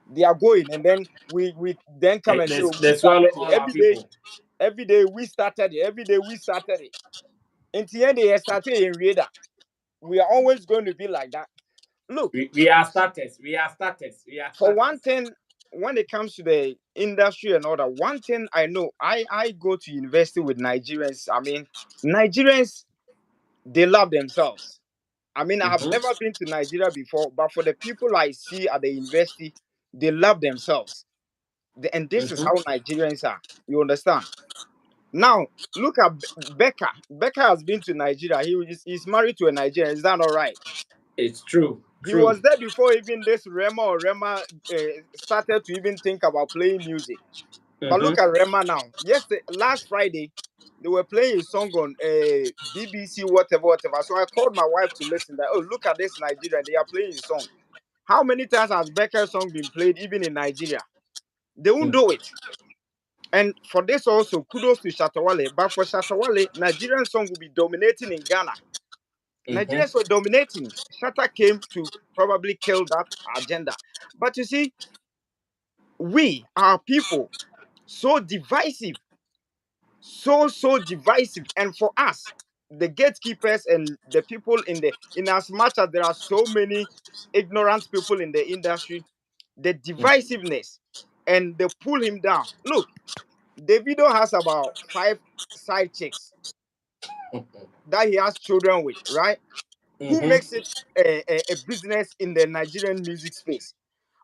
they are going, and then we then come and say, oh, we They swallow started it all our people. every day we started it, every day we started it. Until the end they started in radar. We are always going to be like that. Look, We are starters. We are starters. We are for one starters. thing, when it comes to the industry and all that, one thing I know, I go to university with Nigerians. I mean, Nigerians, they love themselves. I mean, I have Mm-hmm. never been to Nigeria before, but for the people I see at the university, they love themselves. And this is how Nigerians are. You understand? Now, look at Becca. Becca has been to Nigeria. He's married to a Nigerian. Is that not right? It's true. He was there before even this Rema started to even think about playing music. But look at Rema now. Last Friday, they were playing a song on BBC, whatever. So I called my wife to listen. That, oh, look at this Nigerian. They are playing a song. How many times has Becca's song been played even in Nigeria? They won't do it. And for this also, kudos to Shatawale. But for Shatawale, Nigerian song will be dominating in Ghana. Nigerians were dominating. Shatta came to probably kill that agenda. But you see, we, our people, so divisive. So divisive. And for us, the gatekeepers and the people in as much as there are so many ignorant people in the industry, the divisiveness and they pull him down. Look, Davido has about 5 side chicks that he has children with, right? Who makes it a business in the Nigerian music space?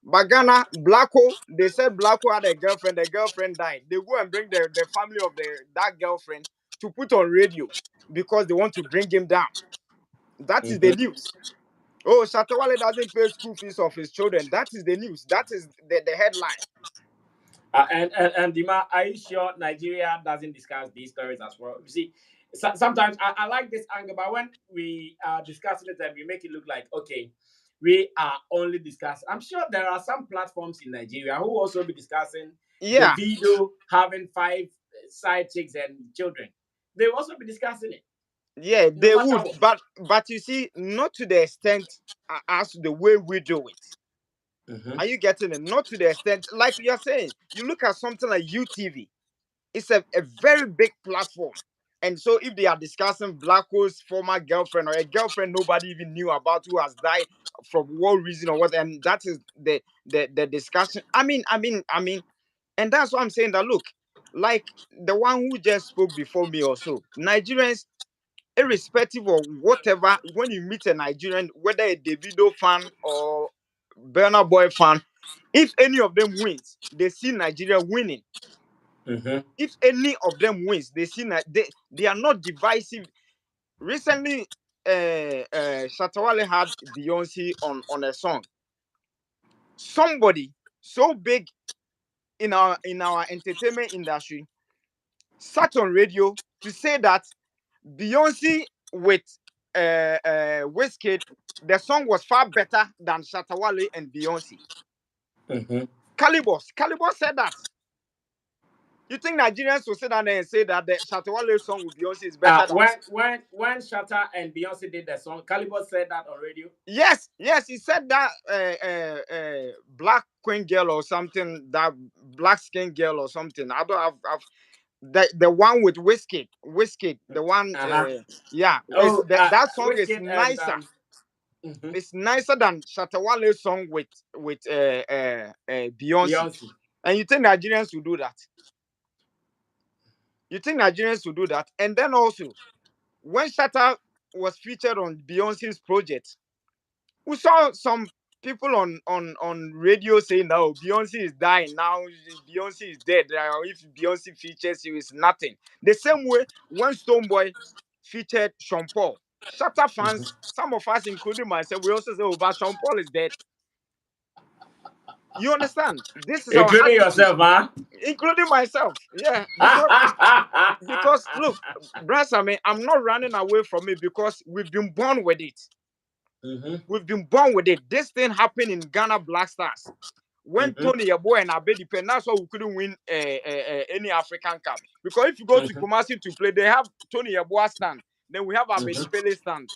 But Ghana, Blacko, they said Blacko had a girlfriend, the girlfriend died. They go and bring the family of that girlfriend to put on radio because they want to bring him down. That is the news. Oh, Shatawale doesn't pay school fees of his children. That is the news. That is the headline. And Dima, are you sure Nigeria doesn't discuss these stories as well? You see, sometimes I like this angle, but when we are discussing it and we make it look like, okay, we are only discussing. I'm sure there are some platforms in Nigeria who also be discussing the video having 5 side chicks and children. They will also be discussing it. Yeah, they would, but you see, not to the extent as the way we do it. Are you getting it? Not to the extent, like you're saying, you look at something like UTV, it's a very big platform. And so if they are discussing Blacko's former girlfriend or a girlfriend nobody even knew about who has died from what reason or what, and that is the discussion. I mean, and that's what I'm saying, that look, like the one who just spoke before me also, Nigerians, irrespective of whatever, when you meet a Nigerian, whether a Davido fan or Burna Boy fan, if any of them wins, they see Nigeria winning. If any of them wins, they see they are not divisive. Recently, Shatawale had Beyonce on a song. Somebody so big in our entertainment industry sat on radio to say that Beyonce with Wizkid, the song was far better than Shatawale and Beyonce. Calibos said that. You think Nigerians will sit down there and say that the Shatawale song with Beyonce is better than... When Shatta and Beyonce did the song, Calibos said that on radio? Yes, he said that black queen girl or something, that black skin girl or something. I don't have the one with Wizkid, the one, that song is nicer. It's nicer than Shatawale's song with Beyonce. And you think Nigerians will do that? And then also, when Shatta was featured on Beyonce's project, we saw some people on radio saying, "No, Beyonce is dying now. Beyonce is dead. If Beyonce features you, it's nothing." The same way when Stonebwoy featured Sean Paul, Shatta fans, some of us, including myself, we also say, "Oh, but Sean Paul is dead." You understand? This is including our yourself, huh? Including myself, yeah. Because look, Brass, I mean, I'm not running away from it because we've been born with it. We've been born with it. This thing happened in Ghana Black Stars when Tony Yeboah and Abedi, that's why we couldn't win any African Cup. Because if you go to Kumasi to play, they have Tony Yeboah stand, then we have Abedi Pele stand.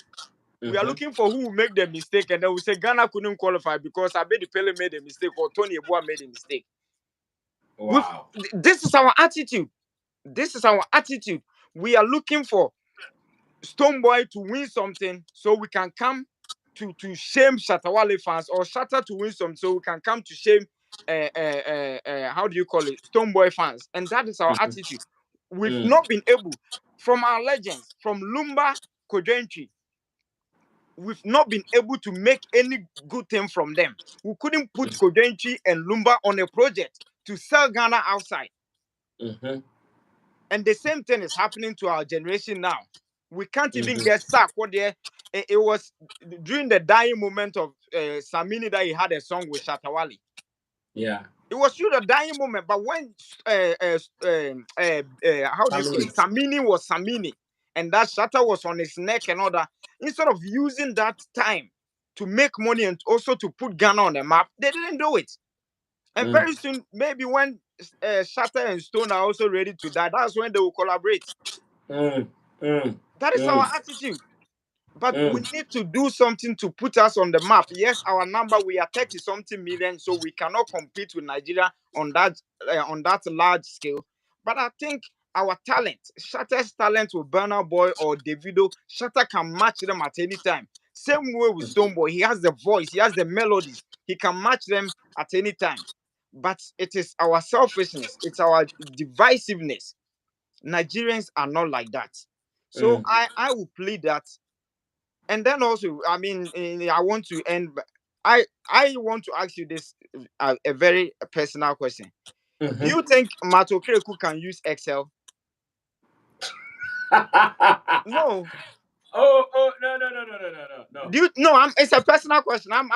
We are looking for who will make the mistake, and then we say Ghana couldn't qualify because Abedi Pele made a mistake or Tony Yeboah made a mistake. Wow. This is our attitude. We are looking for Stonebwoy to win something so we can come to shame Shatawale fans, or Shatta to win something so we can come to shame how do you call it, Stonebwoy fans. And that is our attitude. We've not been able, from our legends, from Lumba, Kodentry, we've not been able to make any good thing from them. We couldn't put Kodentry and Lumba on a project to sell Ghana outside. Mm-hmm. And the same thing is happening to our generation now. We can't even Mm-hmm. get sacked. What there? It was during the dying moment of Samini that he had a song with Shatawali. Yeah. It was through the dying moment, but when how do you call it? Family. Samini was Samini, and that shatter was on his neck and all that. Instead of using that time to make money and also to put Ghana on the map, they didn't do it. And Mm. very soon, maybe when Shatter and Stone are also ready to die, that's when they will collaborate. Mm. Mm. That is our Mm. attitude. But we Mm. need to do something to put us on the map. Yes, our number, we are 30 something million, so we cannot compete with Nigeria on that large scale. But I think our talent, Shatter's talent with Burna Boy or Davido, Shatter can match them at any time. Same way with Stoneboy, he has the voice, he has the melodies, he can match them at any time. But it is our selfishness, it's our divisiveness. Nigerians are not like that. So Mm. I will plead that. And then also, I mean, I want to end. I want to ask you this a very personal question. Do Mm-hmm. you think Mato Kreku can use Excel? No. Oh, no, no, no, no, no, no, no, no. Do you? No. It's a personal question. I'm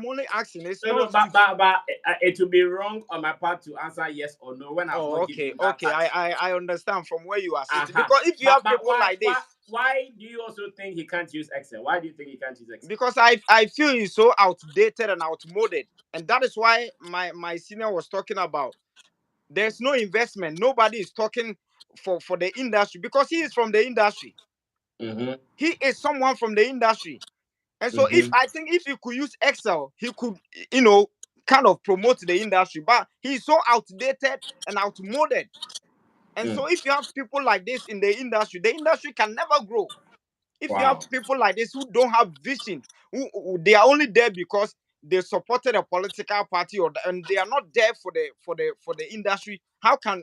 only asking. It's No, no, not. but it would be wrong on my part to answer yes or no when I've Oh, not given okay, you that okay. touch. I understand from where you are sitting, Uh-huh. because if you have But people like this, why do you also think he can't use Excel? Why do you think he can't use Excel? because I feel he's so outdated and outmoded, and that is why my senior was talking about. There's no investment. Nobody is talking for the industry because he is from the industry. Mm-hmm. He is someone from the industry. And so if Mm-hmm. I think if he could use Excel, he could, you know, kind of promote the industry. But he's so outdated and outmoded. And Mm. so if you have people like this in the industry can never grow. If you have Wow. people like this who don't have vision, who they are only there because they supported a political party, and they are not there for the industry, how can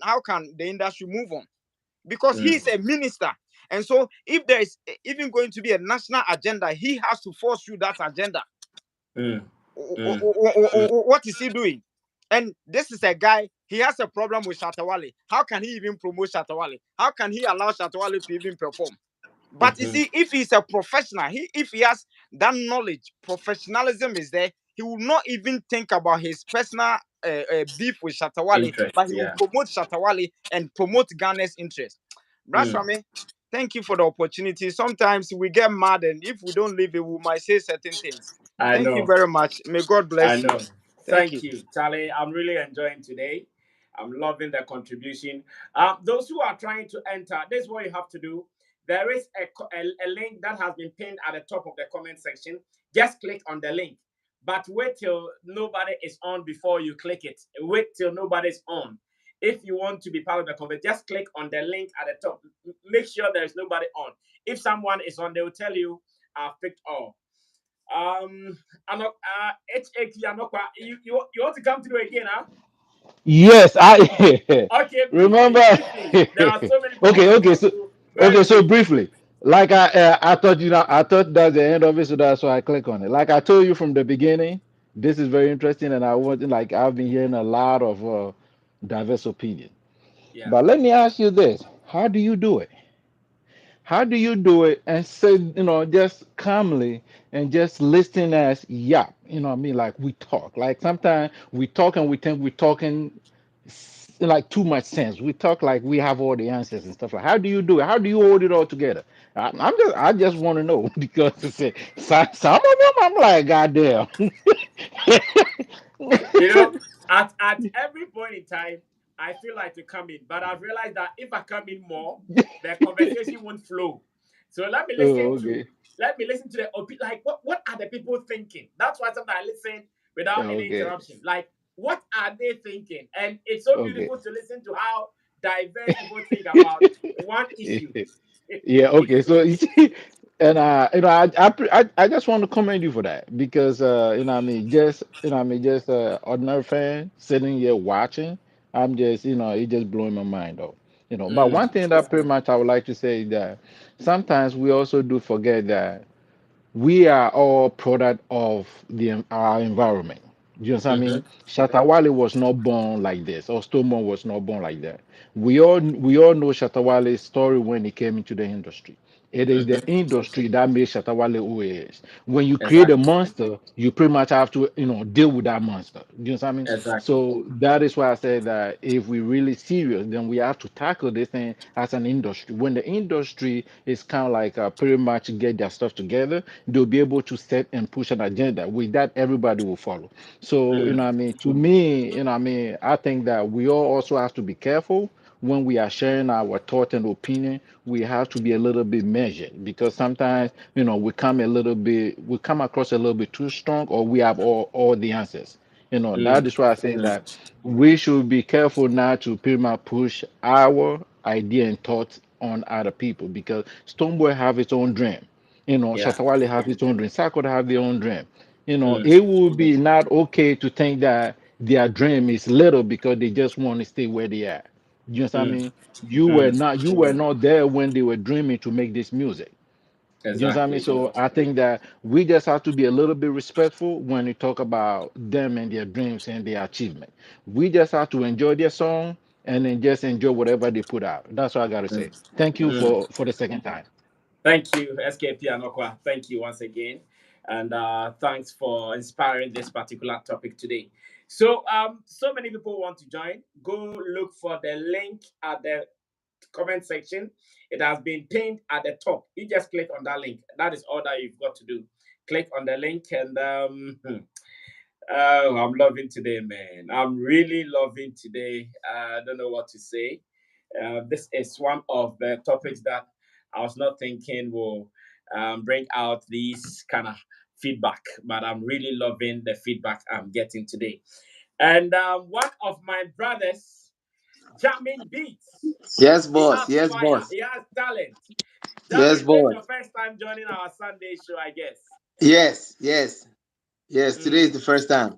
the industry move on? Because Mm. he's a minister. And so if there is even going to be a national agenda, he has to force through that agenda. Mm. Mm. What is he doing? And this is a guy, he has a problem with Shatawale. How can he even promote Shatawale? How can he allow Shatawale to even perform? But you Mm-hmm. see, if he's a professional, if he has that knowledge, professionalism is there, he will not even think about his personal beef with Shatawale, Interest. but he will Yeah. promote Shatawale and promote Ghana's interest. Mm. Brashame, thank you for the opportunity. Sometimes we get mad, and if we don't leave it, we might say certain things. I Thank you know. very much. May God I bless you. know. Thank you. Thank you, Charlie. I'm really enjoying today. I'm loving the contribution. Those who are trying to enter, this is what you have to do. There is a link that has been pinned at the top of the comment section. Just click on the link. But wait till nobody is on before you click it. Wait till nobody's on. If you want to be part of the conversation, just click on the link at the top. Make sure there is nobody on. If someone is on, they will tell you, I've picked all. HAQ, you want to come through again, huh? Yes, I Okay, remember. briefly. There are so many people Okay, to okay, talk so to. Very so briefly. briefly, like I thought, I thought that's the end of it, so that's why I click on it. Like I told you from the beginning, this is very interesting, and I want like I've been hearing a lot of diverse opinion. Yeah. But let me ask you this: how do you do it? How do you do it and say, just calmly and just listen as yap? You know what I mean? Like we talk. Like sometimes we talk and we think we're talking like too much sense. We talk like we have all the answers and stuff like. How do you do it? How do you hold it all together? I just want to know because some of them I'm like, goddamn. You know, at every point in time, I feel like to come in, but I've realized that if I come in more, the conversation won't flow. So Oh, okay. let me listen to the like what are the people thinking? That's why sometimes I listen without any Okay. interruption. Like what are they thinking? And it's so Okay. beautiful to listen to how diverse people think about one issue. Yeah, okay. So you see, and I just want to commend you for that because what I mean, just what I mean, just ordinary fan sitting here watching. I'm just it just blowing my mind off. But Mm, one thing that pretty much I would like to say is that sometimes we also do forget that we are all product of our environment. You know what I mean? Shatawale was not born like this, or Stonebwoy was not born like that. We all know Shatawale's story when he came into the industry. It is the industry that made Shatawale who he is. When you create a Exactly. monster, you pretty much have to, deal with that monster. You know what I mean? Exactly. So that is why I said that if we really serious, then we have to tackle this thing as an industry. When the industry is kind of like pretty much get their stuff together, they'll be able to set and push an agenda. With that, everybody will follow. So, Mm, I mean, to me, I mean, I think that we all also have to be careful when we are sharing our thought and opinion. We have to be a little bit measured because sometimes, we come across a little bit too strong, or we have all the answers. That mm, is why I say mm, that we should be careful not to pretty much push our idea and thoughts on other people because Stonebwoy have its own dream. yeah. Shatawale have its own dream. Sakura have their own dream. Mm, It would be not okay to think that their dream is little because they just want to stay where they are. You know what I mm, mean? You were not there when they were dreaming to make this music. You know what I mean? exactly. So I think that we just have to be a little bit respectful when we talk about them and their dreams and their achievement. We just have to enjoy their song and then just enjoy whatever they put out. That's what I gotta Mm, say. Thank you mm. for the second time. Thank you, SKP Anokwa. Thank you once again. And thanks for inspiring this particular topic today. So many people want to join. Go look for the link at the comment section. It has been pinned at the top. You just click on that link. That is all that you've got to do. Click on the link and oh, I'm loving today, man. I'm really loving today. I don't know what to say. This is one of the topics that I was not thinking will bring out these kind of feedback, but I'm really loving the feedback I'm getting today. And one of my brothers, jamming beats. Yes, He boss. has Yes, fire. boss. He has talent. Yes, Jamming, this is boss. your first time joining our Sunday show, I guess. Yes, yes, yes. Today is Mm. the first time.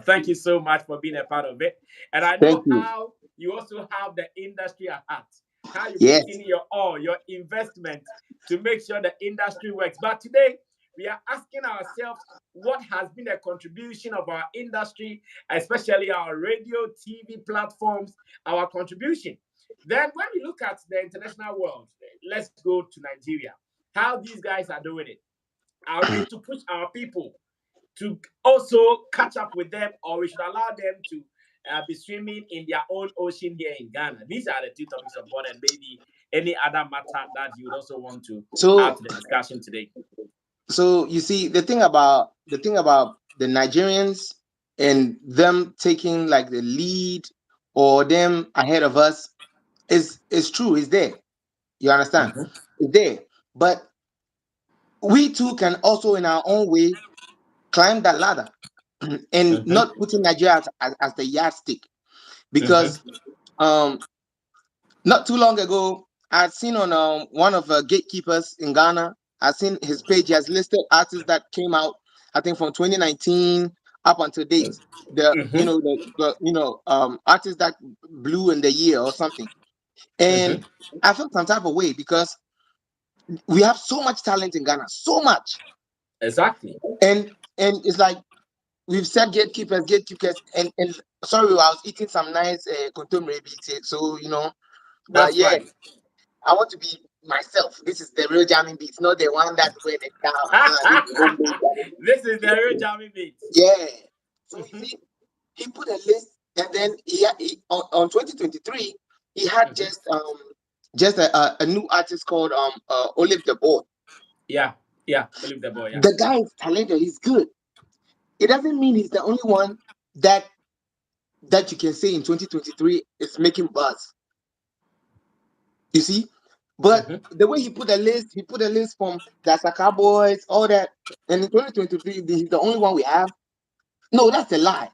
Thank you so much for being a part of it. And I Thank know you. how you also have the industry at heart, how you put Yes. in your all, your investment to make sure the industry works. But today, we are asking ourselves what has been the contribution of our industry, especially our radio, TV platforms, our contribution. Then, when we look at the international world, let's go to Nigeria, how these guys are doing it. Are we to push our people to also catch up with them, or we should allow them to be swimming in their own ocean here in Ghana? These are the two topics of board, and maybe any other matter that you would also want to add So, to the discussion today. so you see, the thing about the Nigerians and them taking like the lead or them ahead of us is true. Is there? You understand? Mm-hmm, It's there. But we too can also, in our own way, climb that ladder and mm-hmm, not putting Nigeria as the yardstick mm-hmm, because not too long ago, I'd seen on one of Gatekeepers in Ghana. I've seen his page. He has listed artists that came out, I think, from 2019 up until date. The you mm-hmm, know the artists that blew in the year or something. And mm-hmm. I felt some type of way because we have so much talent in Ghana, so much, Exactly. and it's like we've said gatekeepers, and sorry, I was eating some nice kontomire beef, so but That's yeah. right. I want to be myself. This is the real jamming beats, not the one that where the cow. This is the homemade jamming beats. This is the real jamming beat. Yeah. So you Mm-hmm, see, he put a list, and then on 2023 he had mm-hmm. just a new artist called Olive the Boy. Yeah, yeah. Believe the boy. Yeah. The guy is talented. He's good. It doesn't mean he's the only one that you can say in 2023 is making buzz. You see, but Mm-hmm. the way he put a list from the Saka Boys, all that, and in 2023, he's the only one we have. No, that's a lie.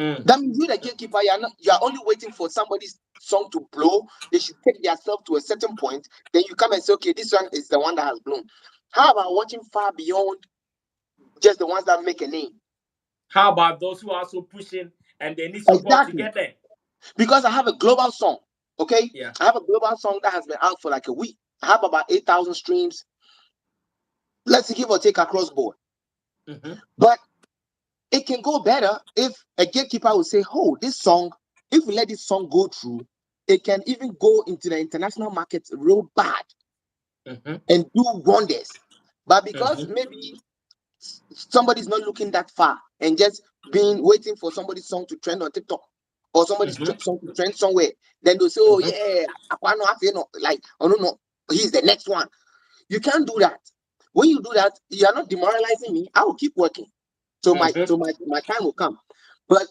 Mm. That means you, the gatekeeper, you are only waiting for somebody's song to blow. They should take themselves to a certain point. Then you come and say, okay, this one is the one that has blown. How about watching far beyond just the ones that make a name? How about those who are also pushing and they need support to Exactly. get there? Because I have a global song, okay? Yeah. I have a global song that has been out for like a week. I have about 8,000 streams. Let's give or take across board. Mm-hmm. But it can go better if a gatekeeper will say, oh, this song, if we let this song go through, it can even go into the international market real bad and do wonders. But because maybe somebody's not looking that far and just being waiting for somebody's song to trend on TikTok or somebody's song to trend somewhere, then they'll say, oh yeah, like, oh no, he's the next one. You can't do that. When you do that, you are not demoralizing me. I will keep working. So my time will come. But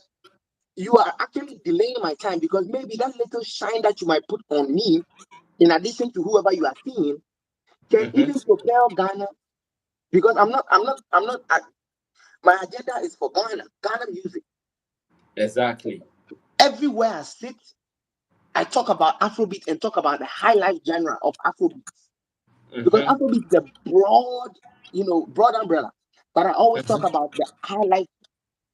you are actually delaying my time because maybe that little shine that you might put on me, in addition to whoever you are seeing, can even propel Ghana. Because my agenda is for Ghana music. Exactly. Everywhere I sit, I talk about Afrobeat and talk about the high life genre of Afrobeat. Because Afrobeat is a broad umbrella. But I always talk about the high life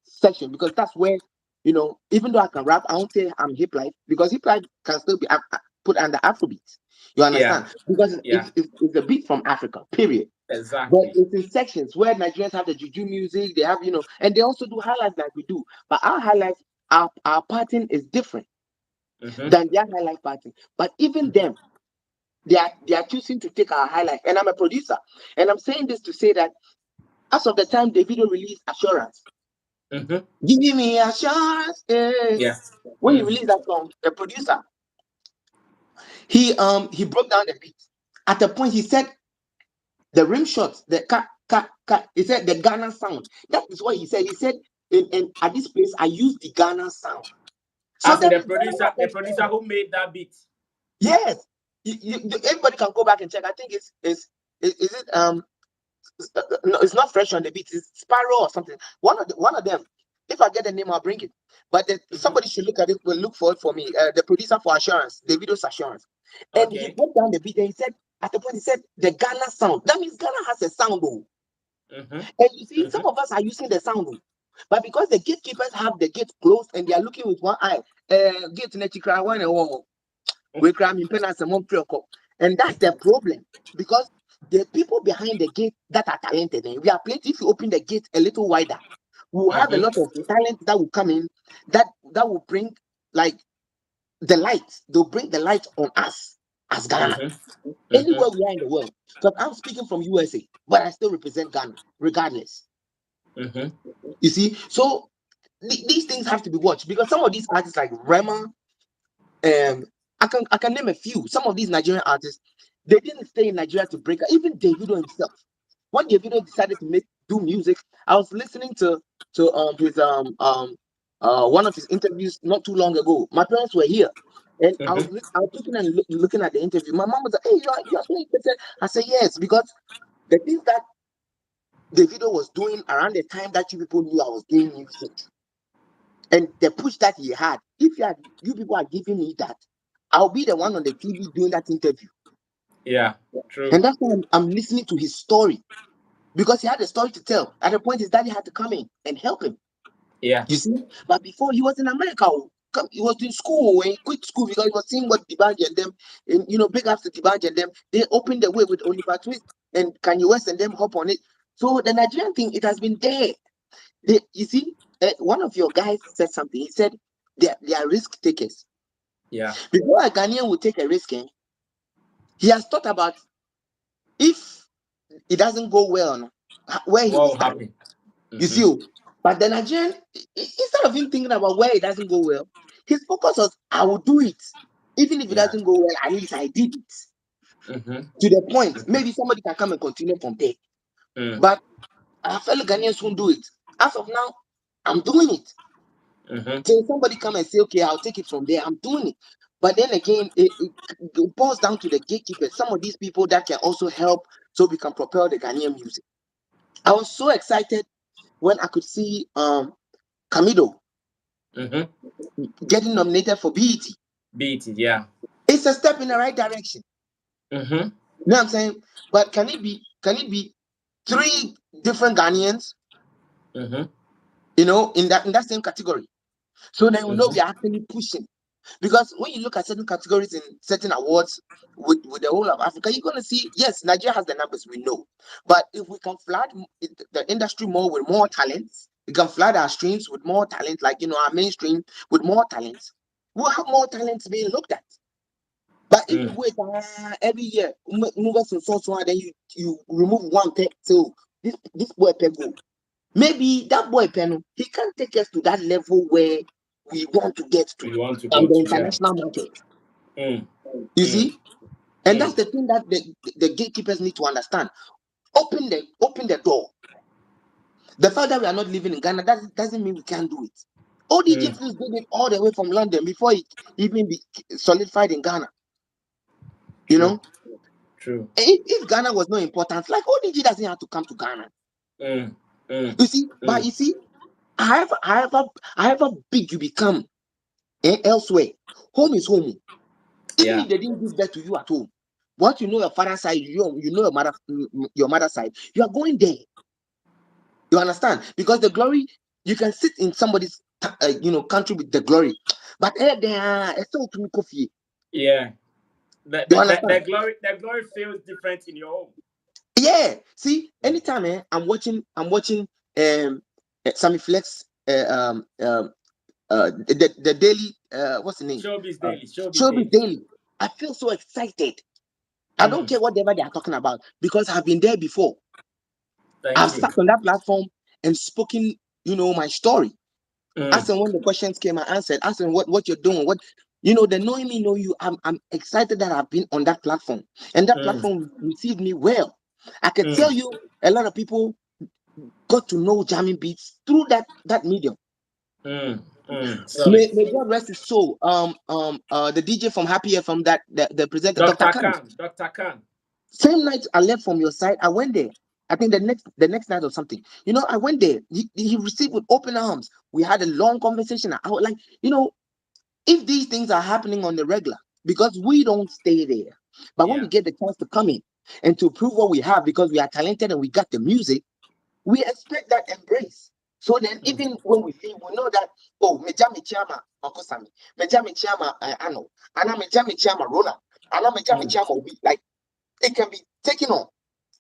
section because that's where, even though I can rap, I won't say I'm hip life because hip life can still be put under Afrobeat. You understand? Because it's a beat from Africa, period. Exactly. But it's in sections where Nigerians have the juju music, they have, and they also do highlights like we do. But our highlights, our pattern is different than their highlight pattern. But even them, they are choosing to take our highlight. And I'm a producer. And I'm saying this to say that as of the time Davido released Assurance, give me assurance. When he released that song, the producer, he broke down the beat. At the point he said the rim shots, the cut, he said the Ghana sound. That is what he said. He said, in at this place, I use the Ghana sound. So as the producer who made that beat. Yes. Everybody can go back and check. I think is it no, it's not Fresh on the Beat, it's Sparrow or something. One of them. If I get the name, I'll bring it. But somebody should look at it. Will look for it for me. The producer for Assurance, Davido's Assurance, and he broke down the beat and he said, at the point he said the Ghana sound. That means Ghana has a sound, though. And you see, some of us are using the sound, though. But because the gatekeepers have the gate closed and they are looking with one eye, gate net cry one we cram in pen as a month and that's the problem because the people behind the gate that are talented, and we are plenty. If you open the gate a little wider, we'll have a lot of talent that will come in that will bring like the light. They'll bring the light on us as Ghana, anywhere we are in the world. Because I'm speaking from USA, but I still represent Ghana regardless. You see, so these things have to be watched because some of these artists like Rema, I can name a few. Some of these Nigerian artists, they didn't stay in Nigeria to break. Even Davido himself, when Davido decided to do music, I was listening to his one of his interviews not too long ago. My parents were here, and I was looking and looking at the interview. My mom was like, "Hey, you are so interested." I said, "Yes," because the things that Davido was doing around the time that you people knew I was doing music, and the push that he had. If you people are giving me that, I'll be the one on the TV doing that interview. Yeah, true. And that's why I'm listening to his story because he had a story to tell. At the point, his daddy had to come in and help him. Yeah. You see, but before he was in America, he was in school and he quit school because he was seeing what Dibanji and them, and big ups to Dibanji and them, they opened the way with Oliver Twist and Kanye West and them hop on it. So the Nigerian thing, it has been there. You see, one of your guys said something. He said they are risk takers. Yeah. Before a Ghanaian would take a risk, he has thought about if it doesn't go well, where he will stand. You see, but the Nigerian, instead of him thinking about where it doesn't go well, his focus was, I will do it. Even if it doesn't go well, at least I did it. To the point, maybe somebody can come and continue from there. But our fellow Ghanaians won't do it. As of now, I'm doing it. Till somebody come and say, okay, I'll take it from there. I'm doing it. But then again, it boils down to the gatekeepers. Some of these people that can also help so we can propel the Ghanaian music. I was so excited when I could see Camido getting nominated for BET. BET, yeah. It's a step in the right direction. You know what I'm saying? But can it be 3 different Ghanaians? In that same category. So then we know we are actually pushing. Because when you look at certain categories in certain awards with the whole of Africa, you're going to see, yes, Nigeria has the numbers, we know. But if we can flood the industry more with more talents, we can flood our streams with more talent, like our mainstream with more talents. We'll have more talents being looked at. But if you wait every year, move us so then you remove one peg, so this boy peg go. Maybe that boy pen, he can't take us to that level where we want to get to on the international market. You see? And that's the thing that the gatekeepers need to understand. Open the door. The fact that we are not living in Ghana, that doesn't mean we can't do it. ODJ Foods did it all the way from London before it even be solidified in Ghana. You know? True. If Ghana was not important, like ODG doesn't have to come to Ghana. You see, but you see, however big you become elsewhere, home is home. Even if they didn't give birth to you at home, once you know your father's side, you know your mother's side, you are going there. You understand? Because the glory, you can sit in somebody's country with the glory, but it's still to me coffee. Yeah. The glory feels different in your home. Yeah. See, anytime I'm watching Sammy Flex the daily what's the name? Showbiz Daily. I feel so excited. I don't care whatever they are talking about because I've been there before. I've sat on that platform and spoken, my story. Asking when the questions came, I answered. Asking what you're doing, what they knowing me, know you. I'm excited that I've been on that platform, and that platform received me well. I can tell you, a lot of people got to know jamming beats through that medium. May God rest his soul. The DJ from Happy FM, the presenter, Dr. Khan. Same night I left from your side, I went there. I think the next night or something. I went there. He received with open arms. We had a long conversation. I was like, if these things are happening on the regular, because we don't stay there, but when we get the chance to come in and to prove what we have, because we are talented and we got the music, we expect that embrace. So then, even when we see, we know that, Mejami Chama Makosami, Mejami Chama Ano, Ana Mejami Chama Rola, Ana Mejami Chama Obi, like it can be taken on.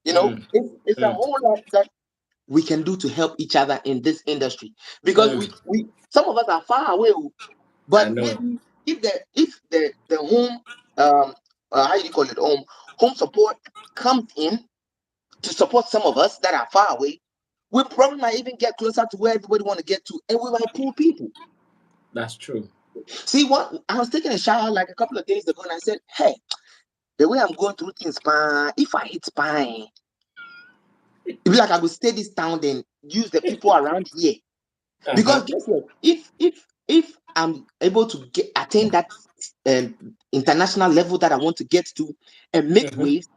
It's a whole lot that we can do to help each other in this industry, because we some of us are far away, but maybe if the home how do you call it, home support comes in to support some of us that are far away, we probably might even get closer to where everybody want to get to, and we might pull people. That's true. See, what I was taking a shower like a couple of days ago, and I said, hey, the way I'm going through things, if I hit spine, it'd be like I would stay this town, then use the people around here. Because guess what? If I'm able to attain that international level that I want to get to and make waves,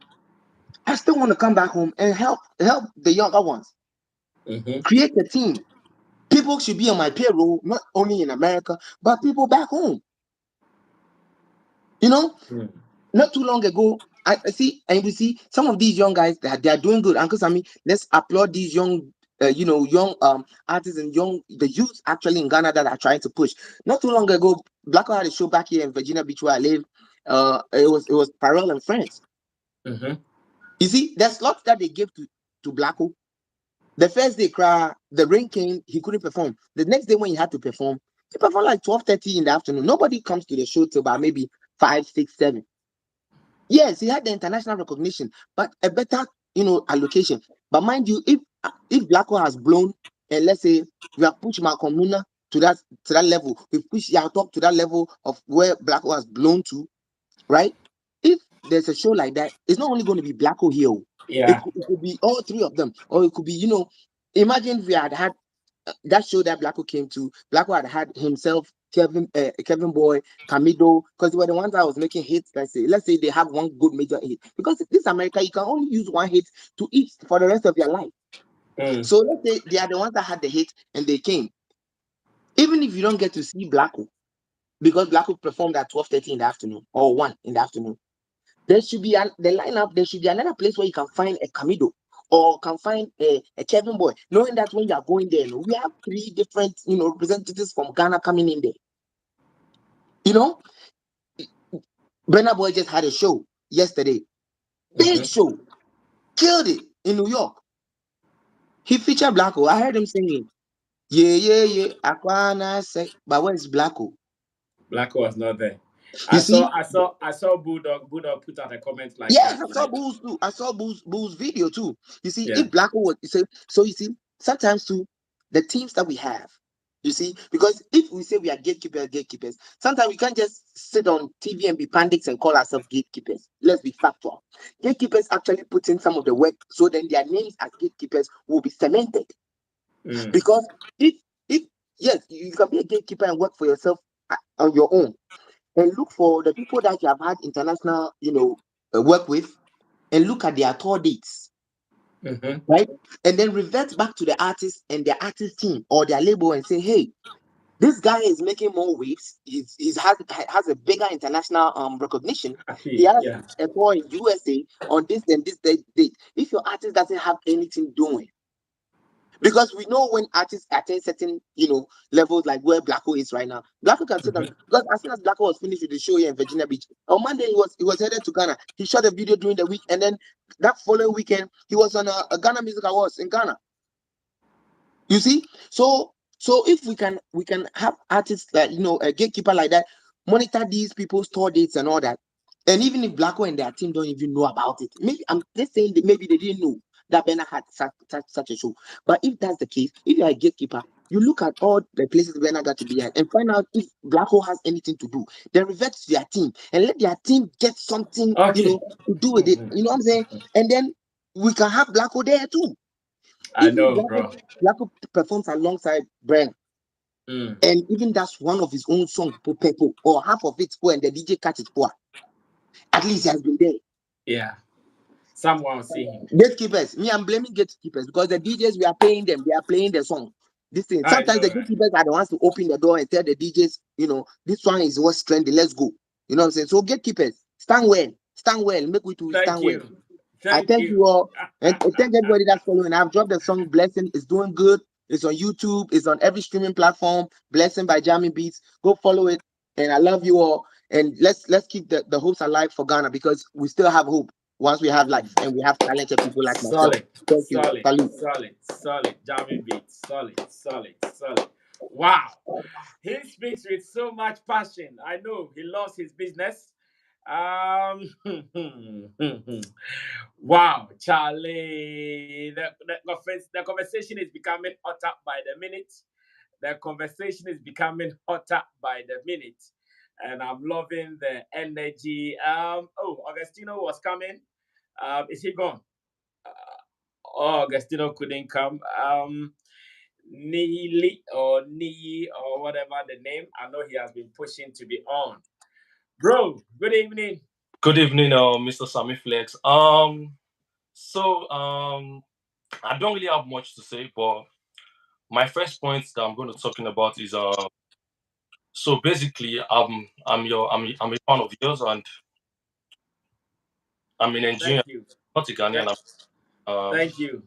I still want to come back home and help the younger ones. Create a team. People should be on my payroll, not only in America, but people back home. Not too long ago, I see, and we see some of these young guys that they are doing good. Uncle Sammy, let's applaud these young artists and the youth actually in Ghana that are trying to push. Not too long ago, Blacko had a show back here in Virginia Beach where I live. It was Pharrell and Friends. You see, the slots that they gave to Blacko, the first day, the rain came, he couldn't perform. The next day when he had to perform, he performed like 12:30 in the afternoon. Nobody comes to the show till about maybe 5, 6, 7. Yes, he had the international recognition, but a better, allocation. But mind you, if Blacko has blown, and let's say we have pushed Malcolm Luna to that level, we push Yatop to that level of where Blacko has blown to, right? If there's a show like that, it's not only going to be Blacko here. It could be all three of them, or it could be, imagine we had that show that Blacko came to. Blacko had himself, Kevin Boy, Camido, because they were the ones that was making hits. Let's say they have one good major hit. Because this America, you can only use one hit to eat for the rest of your life. So let's say they are the ones that had the hit and they came. Even if you don't get to see Blacko, because Blacko performed at 12:30 in the afternoon or 1 in the afternoon, there should be the lineup. There should be another place where you can find a Camido or can find a Kevin Boy, knowing that when you are going there, we have 3 different, representatives from Ghana coming in there. Burna Boy just had a show yesterday. Big show. Killed it in New York. He featured Blacko. I heard him singing. Yeah. Aquana say, but where's Blacko? Blacko was not there. You see? I saw Bulldog put out a comment like Yes, that. I saw Bulls too. I saw Bulls video too. You see, Yeah. if Blacko was so you see, sometimes too, the teams that we have, you see, because if we say we are gatekeepers, sometimes we can't just sit on TV and be pandits and call ourselves gatekeepers. Let's be factual. Gatekeepers actually put in some of the work, so then their names as gatekeepers will be cemented. Because if yes, you can be a gatekeeper and work for yourself on your own, and look for the people that you have had international, work with, and look at their tour dates, right? And then revert back to the artist and their artist team or their label and say, hey, this guy is making more waves. He's has a bigger international recognition. He has a tour in USA on this and this date. If your artist doesn't have anything doing, because we know when artists attain certain, levels like where Blacko is right now, Blacko can sit down. Because as soon as Blacko was finished with the show here in Virginia Beach, on Monday he was headed to Ghana. He shot a video during the week, and then that following weekend he was on a Ghana Music Awards in Ghana. You see, so if we can have artists like a gatekeeper like that, monitor these people's tour dates and all that, and even if Blacko and their team don't even know about it, maybe I'm just saying that maybe they didn't know that Burna had such a show. But if that's the case, if you're a gatekeeper, you look at all the places Burna got to be at and find out if Blacko has anything to do. Then revert to their team and let their team get something, to do with it. You know what I'm saying? And then we can have Blacko there too. I know, bro. Blacko performs alongside Burna. And even that's one of his own songs, Popepo, or half of it, and the DJ catch it, at least he has been there. Yeah. Someone will see him. Gatekeepers. Me, I'm blaming gatekeepers because the DJs, we are paying them. They are playing the song. This thing. Sometimes the gatekeepers are the ones to open the door and tell the DJs, this one is what's trendy. Let's go. You know what I'm saying? So gatekeepers, stand well. Stand well. Make we to stand well. I thank you all. And thank everybody that's following. I've dropped the song Blessing. It's doing good. It's on YouTube. It's on every streaming platform. Blessing by Jammy Beats. Go follow it. And I love you all. And let's keep the hopes alive for Ghana because we still have hope once we have life and we have talented people like myself. Thank you. Solid. Jammy Beats. Solid. Wow. He speaks with so much passion. I know he lost his business. Wow, Charlie. The conversation is becoming hotter by the minute. And I'm loving the energy. Augustino was coming. Is he gone? Augustino couldn't come. Neely or whatever the name. I know he has been pushing to be on. Bro, good evening. Good evening, Mr. Sammy Flex. I don't really have much to say, but my first point that I'm going to talking about is so basically I'm a fan of yours and I'm in Nigeria, not a Ghanaian. Thank you.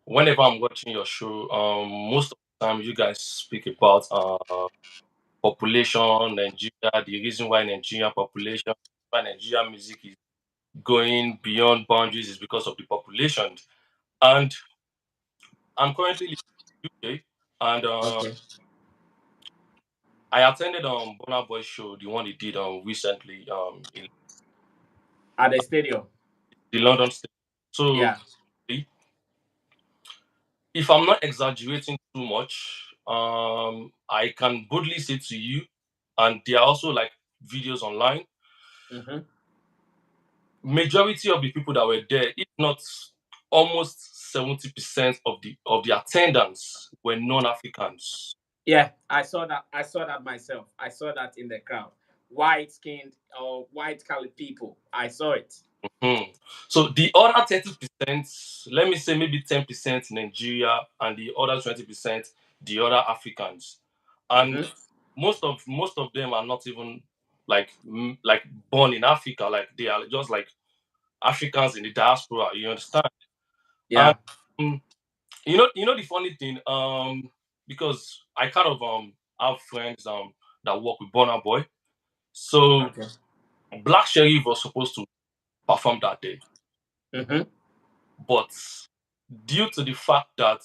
Whenever I'm watching your show, most of the time you guys speak about population, Nigeria, the reason why Nigerian population, why Nigerian music is going beyond boundaries is because of the population. And I'm currently living in the UK, and I attended Burna Boy show, the one he did recently in at the stadium, the London Stadium. So yeah, if I'm not exaggerating too much, I can boldly say to you, and there are also like videos online. Majority of the people that were there, if not almost 70% of the attendants were non-Africans. Yeah, I saw that myself. I saw that in the crowd. White-skinned or white-colored people. I saw it. So the other 30%, let me say maybe 10% Nigeria, and the other 20% the other Africans, and most of them are not even like born in Africa. Like they are just like Africans in the diaspora. You understand? Yeah. And, you know the funny thing, because I kind of have friends that work with Burna Boy. So Black Sheriff was supposed to perform that day. But due to the fact that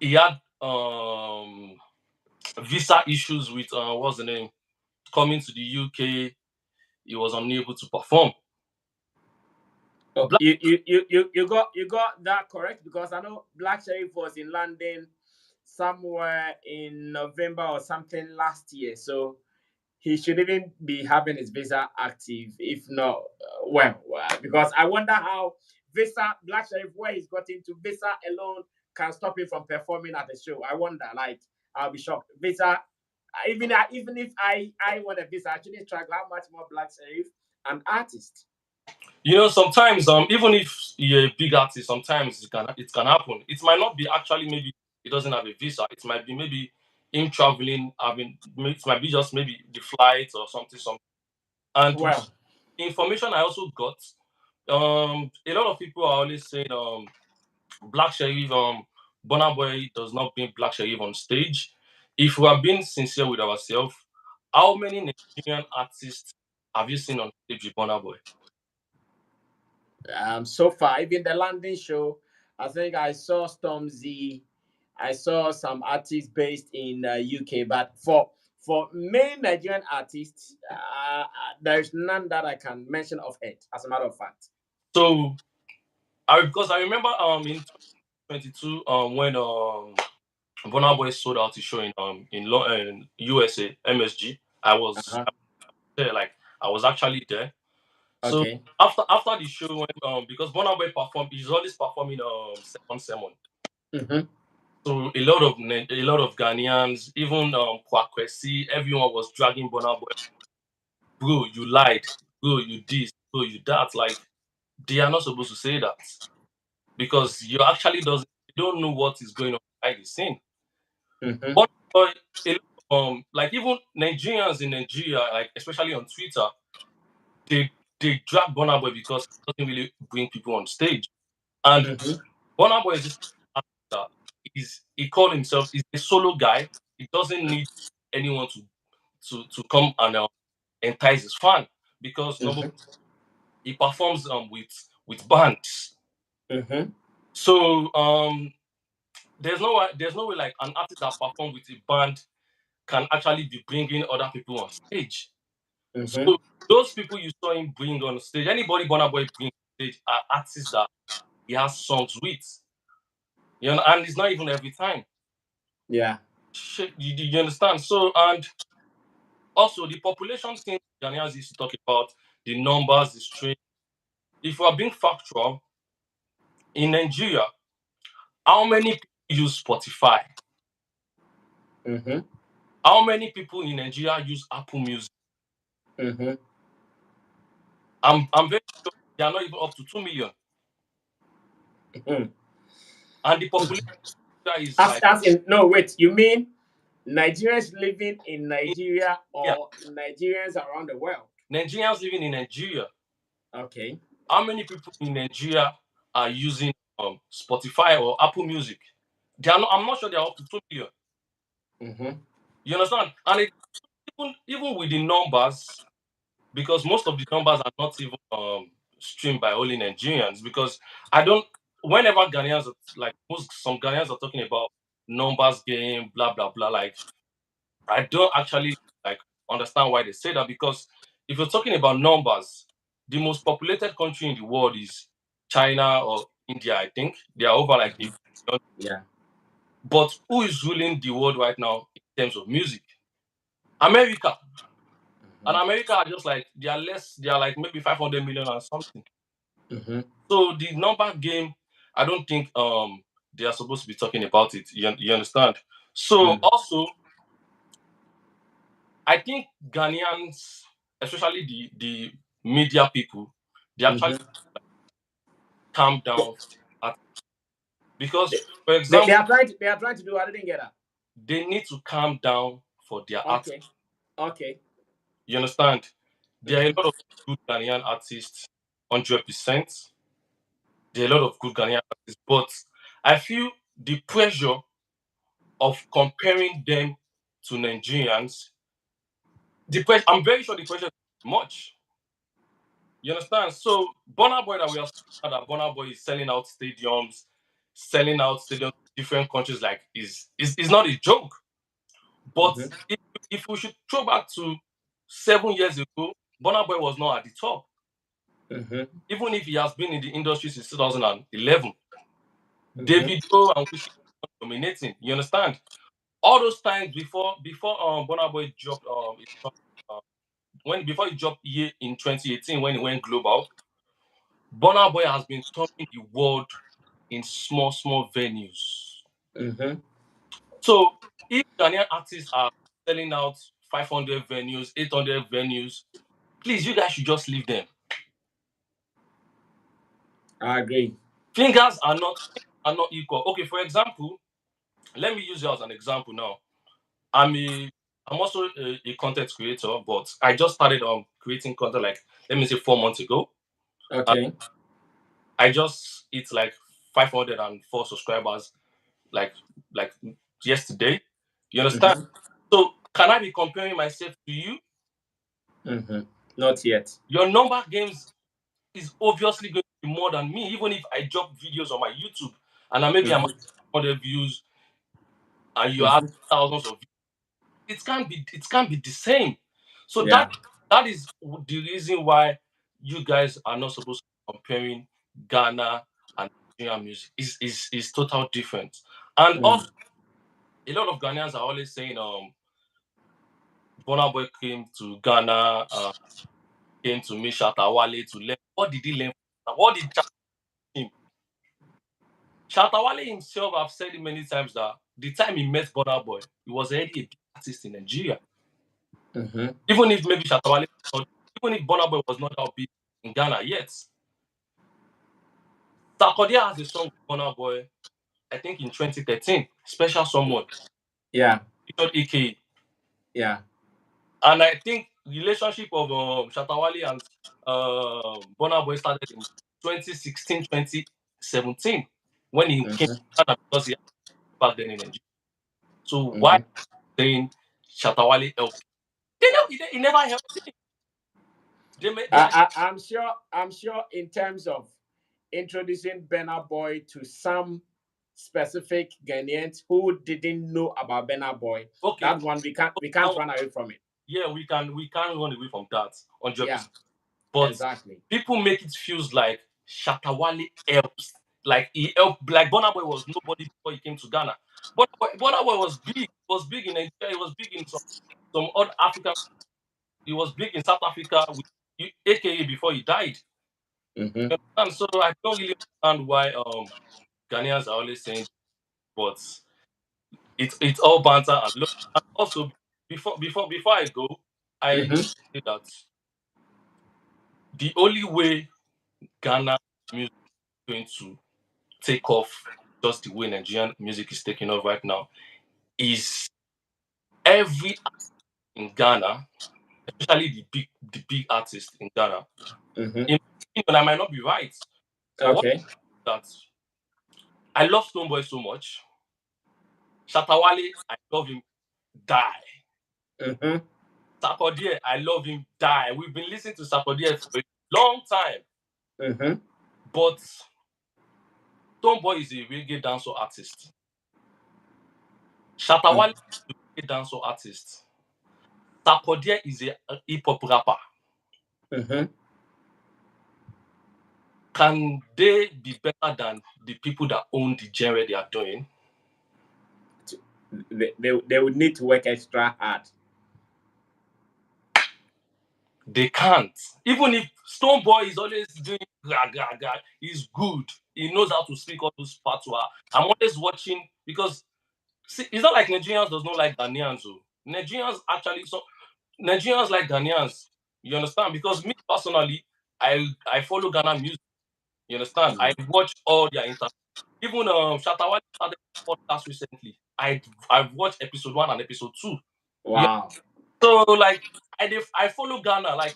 he had visa issues with what's the name, coming to the UK. He was unable to perform. Oh, you got that correct, because I know Black Sheriff was in London somewhere in November or something last year, so he should even be having his visa active. If not, because I wonder how visa Black Sheriff, where he's got into visa alone can stop him from performing at the show. I wonder. Like, I'll be shocked. Visa, even if I want a visa, I shouldn't track how much more Black Sheriff an artist. You know, sometimes even if you're a big artist, sometimes it can happen. It might not be actually, maybe he doesn't have a visa. It might be maybe him traveling. I mean, it might be just maybe the flight or something. And with Well, information I also got, a lot of people are always saying Black Sheriff, Burna Boy does not bring Black Sheriff on stage. If we are being sincere with ourselves, how many Nigerian artists have you seen on stage with Burna Boy? so far, even the London show, I think I saw Stormzy, I saw some artists based in UK, but for main Nigerian artists, there's none that I can mention of it. As a matter of fact. So, because I remember in 2022 when Burna Boy sold out his show in USA MSG, I was Uh-huh. there, like I was actually there. So Okay. after the show, when because Burna Boy performed, he's always performing second sermon. Mm-hmm. So a lot of Ghanaians, even Kwakwesi, everyone was dragging Burna Boy. Bro, you lied. Bro, you this. Bro, you that. Like, they are not supposed to say that, because you actually you don't know what is going on behind the scene. Mm-hmm. Burna Boy, like even Nigerians in Nigeria, like especially on Twitter, they drag Burna Boy because he doesn't really bring people on stage. And Mm-hmm. Burna Boy is this actor. He called himself, he's a solo guy. He doesn't need anyone to come and entice his fan, because number Mm-hmm. he performs with bands. Mm-hmm. So there's no way like an artist that performs with a band can actually be bringing other people on stage. Mm-hmm. So those people you saw him bring on stage, anybody Burna Boy bring on stage are artists that he has songs with. You know, and it's not even every time. Yeah. You understand? So, and also the population thing Ghanaians used to talk about, the numbers, the strain. If we are being factual, in Nigeria, how many people use Spotify? Mm-hmm. How many people in Nigeria use Apple Music? Mm-hmm. I'm very sure they are not even up to 2 million. Mm-hmm. And the population is As, like, as in, no, wait, you mean Nigerians living in in Nigeria Nigeria, or Nigerians around the world? Nigerians living in Nigeria. Okay. How many people in Nigeria are using Spotify or Apple Music? They are not, I'm not sure they are up to 2 million. Mm-hmm. You understand? And even with the numbers, because most of the numbers are not even streamed by only Nigerians. Because I don't, whenever Ghanaians are, like some Ghanaians are talking about numbers game, blah blah blah, like I don't actually like understand why they say that. Because if you're talking about numbers, the most populated country in the world is China or India. I think they are over like a billion. Yeah. But who is ruling the world right now in terms of music? America. And Mm-hmm. America are just like, they are less, they are like maybe 500 million or something. Mm-hmm. So the number game, I don't think they are supposed to be talking about it. You understand? So Mm-hmm. also, I think Ghanaians, especially the media people, they actually Mm-hmm. calm down They, because, for they example, are trying to do. I didn't get that. they need to calm down for their art. Okay. Okay. You understand? There are a Mm-hmm. lot of good Ghanaian artists, 100%. There are a lot of good Ghanaian artists, but I feel the pressure of comparing them to Nigerians, I'm very sure the pressure is much. You understand? So Burna Boy that we are speaking about, that Burna Boy is selling out stadiums different countries like is not a joke. But if we should throw back to 7 years ago, Burna Boy was not at the top. Even if he has been in the industry since 2011, Davido and Wizkid were dominating. You understand? All those times before Burna Boy dropped before he dropped Ye in 2018 when he went global, Burna Boy has been touring the world in small venues. So if Ghanaian artists are selling out 500 venues, 800 venues, please, you guys should just leave them. I agree. Fingers are not equal. Okay, for example, let me use you as an example now. I'm also a content creator, but I just started creating content like, let me say, 4 months ago. Okay. I just hit like 504 subscribers like yesterday. You understand? So can I be comparing myself to you? Not yet. Your number games is obviously going to be more than me, even if I drop videos on my YouTube and maybe I'm 100 views and you have thousands of views. It can't be the same. So that is the reason why you guys are not supposed to be comparing Ghana and Nigerian music. Is total different. And also, a lot of Ghanaians are always saying Burna Boy came to Ghana, came to meet Shatta Wale to learn. What did he learn? What did him? Shatta Wale himself, I've said it many times that the time he met Burna Boy, he was already a big artist in Nigeria. Even if maybe Shatta Wale, even if Burna Boy was not that big in Ghana yet. Sarkodie has a song with Burna Boy, I think in 2013, Special Someone. Yeah. Featured AKA. Yeah. And I think the relationship of Shatta Wale and Burna Boy started in 2016, 2017 when he came to Ghana because he had back then in Nigeria. So why saying Shatta Wale helped? He never helped him. I'm sure in terms of introducing Burna Boy to some specific Ghanaians who didn't know about Burna Boy. Okay. That one we can't run away from it. Yeah, we can't run away from that 100%. Yeah, but exactly. People make it feels like Shatta Wale helps. Like he helped, like Burna Boy was nobody before he came to Ghana. But Burna Boy was big. He was big in Nigeria. He was big in some other African. He was big in South Africa with AKA before he died. And so I don't really understand why Ghanaians are always saying, but it's all banter and look. And also before I go, I say that the only way Ghana music is going to take off just the way Nigerian music is taking off right now is every artist in Ghana, especially the big artists in Ghana. I might not be right. Okay. That I love Stonebwoy so much. Shatta Wale, I love him, die. Sarkodie, I love him, die. We've been listening to Sarkodie for a long time. But Stonebwoy is a reggae dancehall artist. Shatta Wale is a reggae dancehall artist. Sarkodie is a hip-hop rapper. Can they be better than the people that own the genre they are doing? They would need to work extra hard. They can't. Even if Stonebwoy is always doing he's good. He knows how to speak all those patois. I'm always watching because it's not like Nigerians does not like Ghanaians. Nigerians like Ghanaians. You understand? Because me personally, I follow Ghana music. You understand? I watch all their interviews. Even Shatta Wale started a podcast recently. I've watched episode 1 and episode 2. Wow. So like I follow Ghana. Like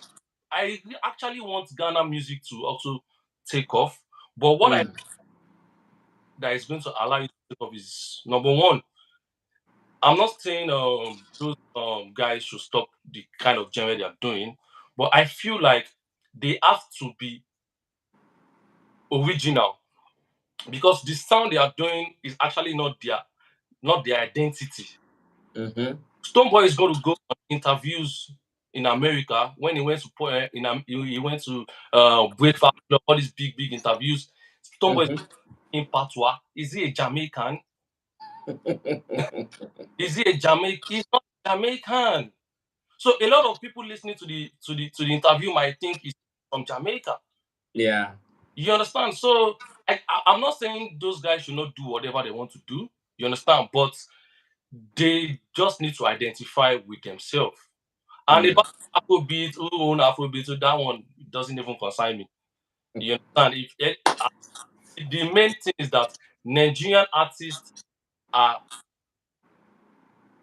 I actually want Ghana music to also take off. But what I that is going to allow you to take off is number one. I'm not saying those guys should stop the kind of genre they are doing, but I feel like they have to be original. because the sound they are doing is actually not their identity. Stonebwoy is going to go on interviews in America. When he went to he went to Breakfast Club, all these big interviews. Stonebwoy is in patois. Is he a Jamaican? Is he a Jamaican? He's not Jamaican. So a lot of people listening to the interview might think he's from Jamaica. Yeah. You understand? So I'm not saying those guys should not do whatever they want to do. You understand? But they just need to identify with themselves. And about Afrobeat, who own Afrobeat, so that one doesn't even concern me. You understand? The main thing is that Nigerian artists are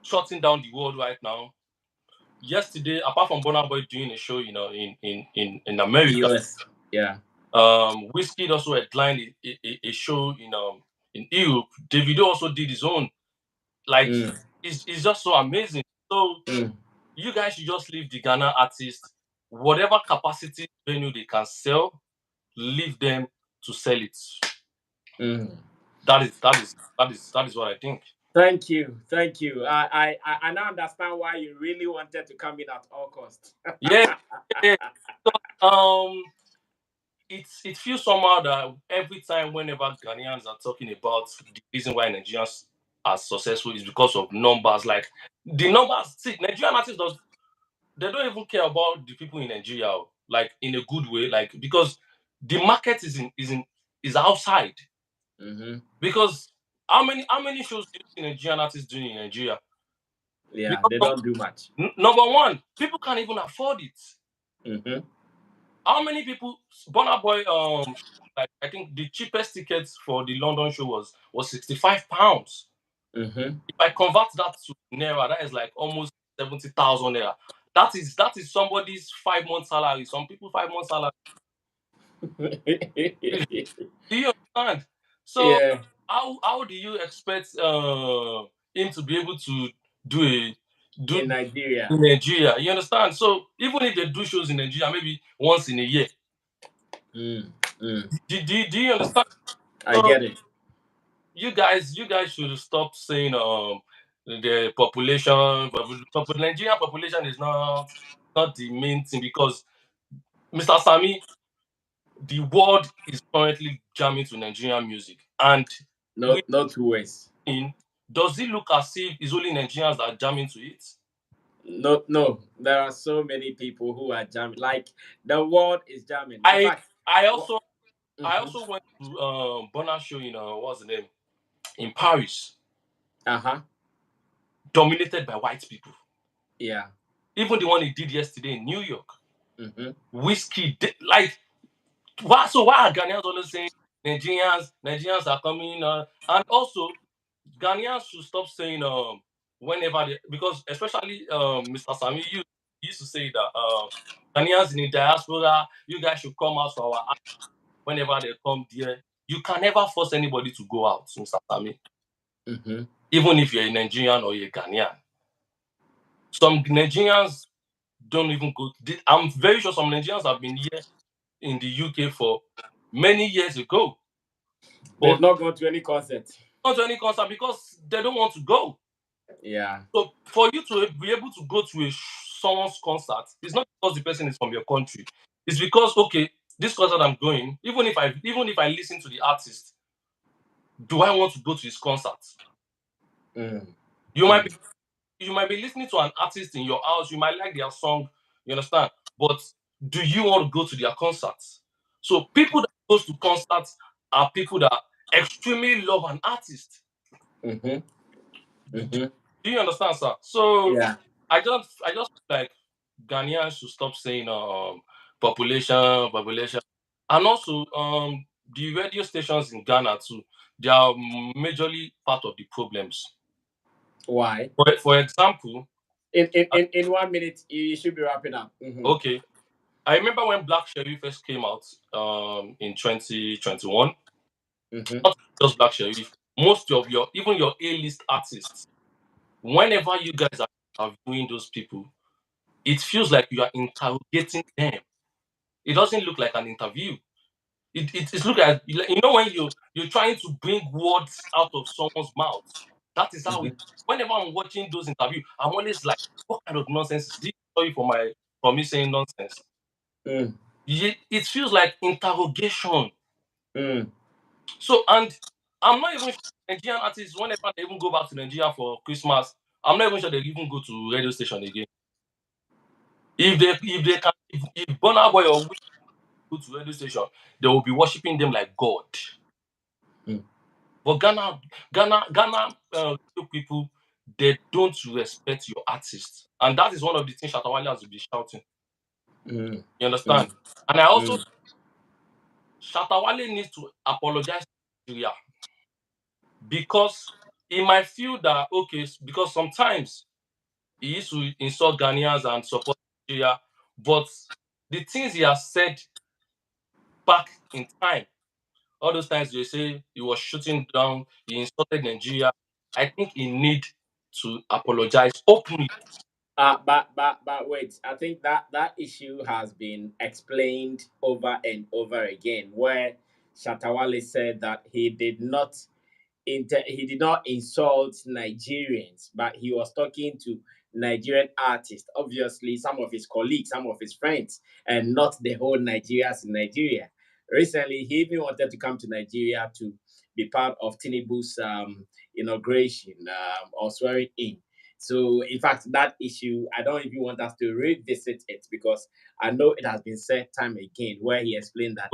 shutting down the world right now. Yesterday, apart from Burna Boy doing a show, in America, US. Yeah. Whiskey also headlined a show in Europe. Davido also did his own. Like it's just so amazing. So you guys should just leave the Ghana artists, whatever capacity venue they can sell, leave them to sell it. That is what I think. Thank you. I now understand why you really wanted to come in at all costs. Yeah. So, it feels somehow that every time whenever Ghanaians are talking about the reason why Nigerians are successful is because of numbers. Like the numbers, see, Nigerian artists they don't even care about the people in Nigeria, like in a good way, like because the market is outside. Because how many shows do you see Nigerian artists doing in Nigeria? Yeah, because they don't do much. Number one, people can't even afford it. How many people? Burna Boy, like I think the cheapest tickets for the London show was £65. If I convert that to naira, that is like almost 70,000 naira. That is somebody's 5 month salary. Some people 5 months salary. Do you understand? So yeah. how do you expect him to be able to do in Nigeria? in Nigeria? You understand? So even if they do shows in Nigeria, maybe once in a year. Do you understand? I get it. You guys should stop saying the population. Nigerian population is not the main thing, because Mr. Sammy, the world is currently jamming to Nigerian music, and Not two ways. Does it look as if it's only Nigerians that are jamming to it? No. There are so many people who are jamming. Like the world is jamming. In fact, I also went to Burna show in what's the name, in Paris. Dominated by white people. Yeah. Even the one he did yesterday in New York. Whiskey, like, why are Ghanaians always saying Nigerians are coming? And also, Ghanaians should stop saying whenever because especially Mr. Sami, you used to say that Ghanaians in the diaspora, you guys should come out for our whenever they come there. You can never force anybody to go out, Mr. Sami. Even if you're a Nigerian or you're a Ghanaian. Some Nigerians don't even go. I'm very sure some Nigerians have been here in the UK for many years ago. They've not gone to any concert. Not to any concert because they don't want to go. Yeah. So for you to be able to go to someone's concert, it's not because the person is from your country. It's because, okay, this concert I'm going, even if I listen to the artist, do I want to go to his concert? You might be listening to an artist in your house, you might like their song, you understand? But do you want to go to their concerts? So people that goes to concerts are people that extremely love an artist. Do you understand, sir? So yeah. I just feel like Ghanaians should stop saying population, and also the radio stations in Ghana too. They are majorly part of the problems. Why? For example, in 1 minute you should be wrapping up. Okay, I remember when Black Sherif first came out in 2021. Not just Black Sherif, most of your A-list artists. Whenever you guys are viewing those people, it feels like you are interrogating them. It doesn't look like an interview. It's look at when you're trying to bring words out of someone's mouth. That is how it. Whenever I'm watching those interviews, I'm always like, what kind of nonsense is this? Sorry for me saying nonsense. It feels like interrogation. So, and I'm not even sure Nigerian artists, whenever they even go back to Nigeria for Christmas, I'm not even sure they even go to radio station again. If Burna Boy or Wizkid go to radio station, they will be worshiping them like God. But Ghana people, they don't respect your artist, and that is one of the things Shatawale has to be shouting. You understand? And I also Shatawale needs to apologize to Nigeria, because he might feel that because sometimes he used to insult Ghanaians and support Nigeria, but the things he has said back in time, all those times they say he was shooting down, he insulted Nigeria, I think he need to apologize openly. But wait, I think that issue has been explained over and over again, where Shatawale said that he did not insult Nigerians, but he was talking to Nigerian artists, obviously some of his colleagues, some of his friends, and not the whole Nigerians in Nigeria. Recently, he even wanted to come to Nigeria to be part of Tinubu's inauguration or swearing in. So, in fact, that issue, I don't even want us to revisit it, because I know it has been said time again, where he explained that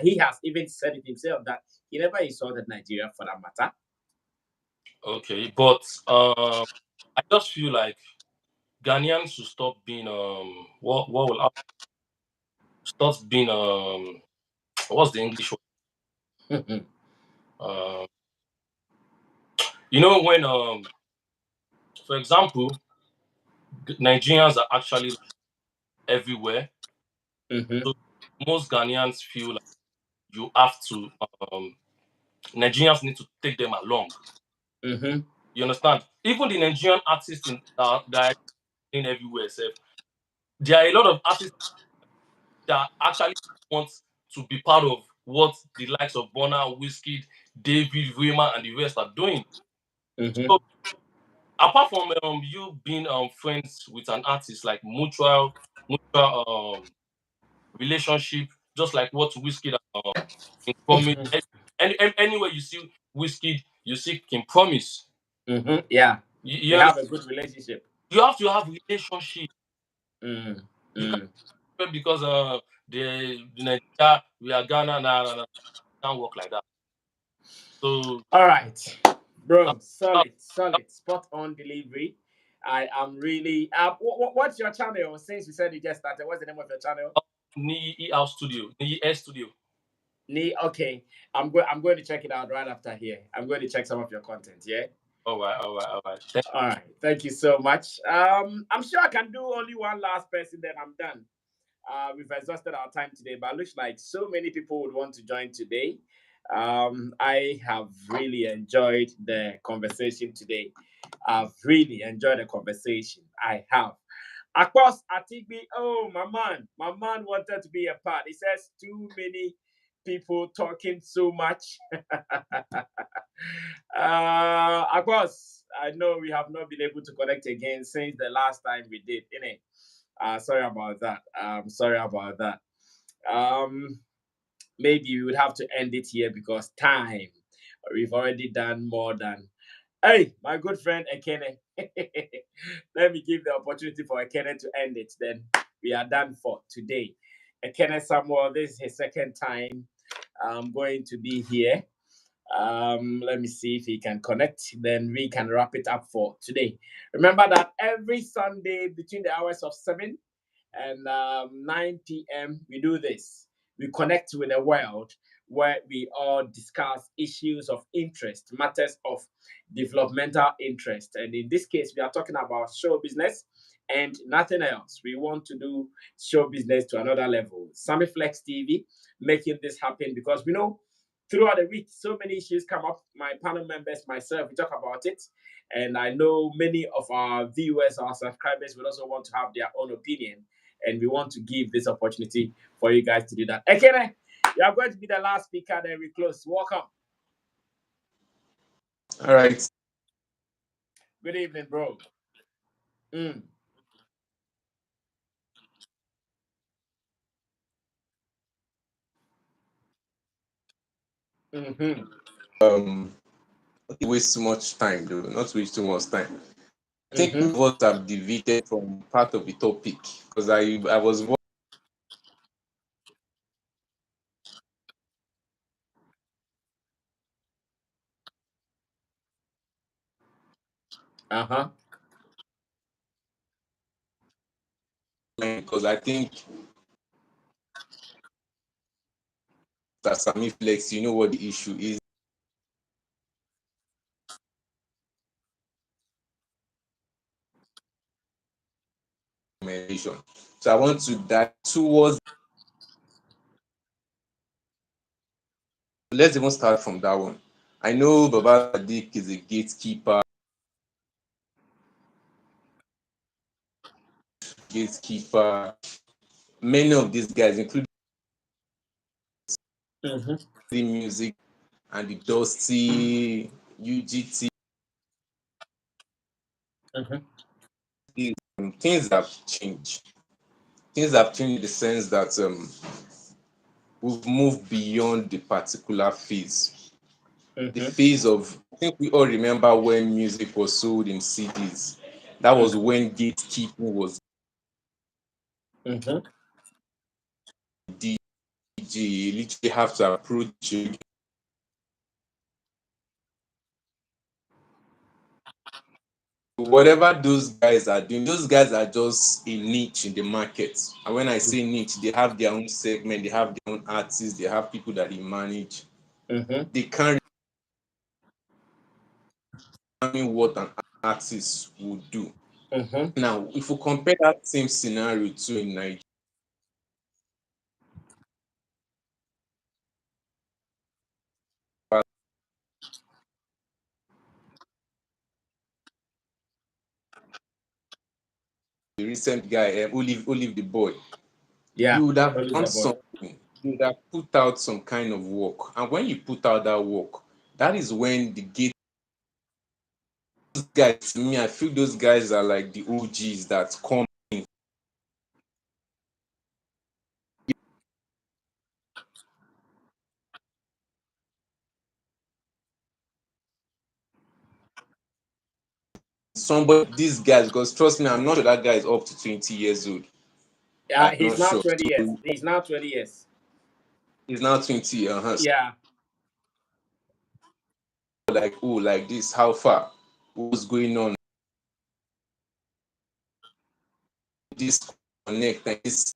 he has even said it himself that he never insulted Nigeria for that matter. Okay, but I just feel like Ghanaians should stop being stop being what's the English word? When for example, Nigerians are actually everywhere. So most Ghanaians feel like you have to Nigerians need to take them along. You understand? Even the Nigerian artists that are in everywhere, there are a lot of artists that actually want to be part of what the likes of Burna, Wizkid, David, Rema, and the rest are doing. So apart from you being friends with an artist, like mutual relationship, just like what Wizkid in Promise. Anywhere you see Wizkid, you see King Promise. Yeah, You they have a good relationship. You have to have relationship. Mm. You can't because the Nigeria, we are Ghana, nah, can't work like that. So all right, bro, solid, spot on delivery. I am really. What's your channel? Since you said you just started, what's the name of your channel? Ni House Studio, Ni Air Studio. Okay, I'm going to check it out right after here. I'm going to check some of your content. Yeah. All right. All right. Thank you so much. I'm sure I can do only one last person, then I'm done. We've exhausted our time today, but it looks like so many people would want to join today. I have really enjoyed the conversation today. I've really enjoyed the conversation. I have. Of course, Atigbi, my man wanted to be a part. He says too many people talking so much. Of course, I know we have not been able to connect again since the last time we did, innit? Sorry about that. Maybe we would have to end it here because time. We've already done more than. Hey, my good friend Ekene. Let me give the opportunity for Ekene to end it. Then we are done for today. Ekene Samuel, this is his second time going to be here. Let me see if he can connect. Then we can wrap it up for today. Remember that every Sunday between the hours of 7 and 9 p.m. we do this. We connect with the world where we all discuss issues of interest, matters of developmental interest. And in this case, we are talking about show business and nothing else. We want to do show business to another level. Sammy Flex TV making this happen because we know throughout the week, so many issues come up. My panel members, myself, we talk about it. And I know many of our viewers, our subscribers will also want to have their own opinion. And we want to give this opportunity for you guys to do that. Ekene, You are going to be the last speaker, then we close. Welcome. All right. Good evening, bro. Mm. Mm-hmm. Not waste too much time, though. Not waste too much time. I think Mm-hmm. what have deviated from part of the topic because I was Uh-huh. because I think that Sammy Flex, you know what the issue is. So I want to dive towards. Let's even start from that one. I know Baba Sadiq is a gatekeeper. Gatekeeper. Many of these guys, including Mm-hmm. the music and the Dusty, UGT, things have changed. Things have changed in the sense that we've moved beyond the particular phase. The Mm-hmm. phase of, I think we all remember when music was sold in CDs. That was when gatekeeping was Mm-hmm. DJ. You literally have to approach you. Whatever those guys are doing, those guys are just a niche in the market. And when I say niche, they have their own segment, they have their own artists, they have people that they manage. Mm-hmm. They can't determine what an artist would do. Mm-hmm. Now, if we compare that same scenario to in Nigeria, the recent guy, Olive the boy, Yeah. you would have Only done the boy. something. You would have put out some kind of work. And when you put out that work, that is when the gate guys, to me, I feel those guys are like the OGs that come in. Somebody, these guys, because trust me, I'm not sure that guy is up to 20 years old. Yeah, I'm he's not now sure. 20 years. So He's now 20 years. he's now 20. So Yeah. like, oh, like this, how far? What's going on? This connect and this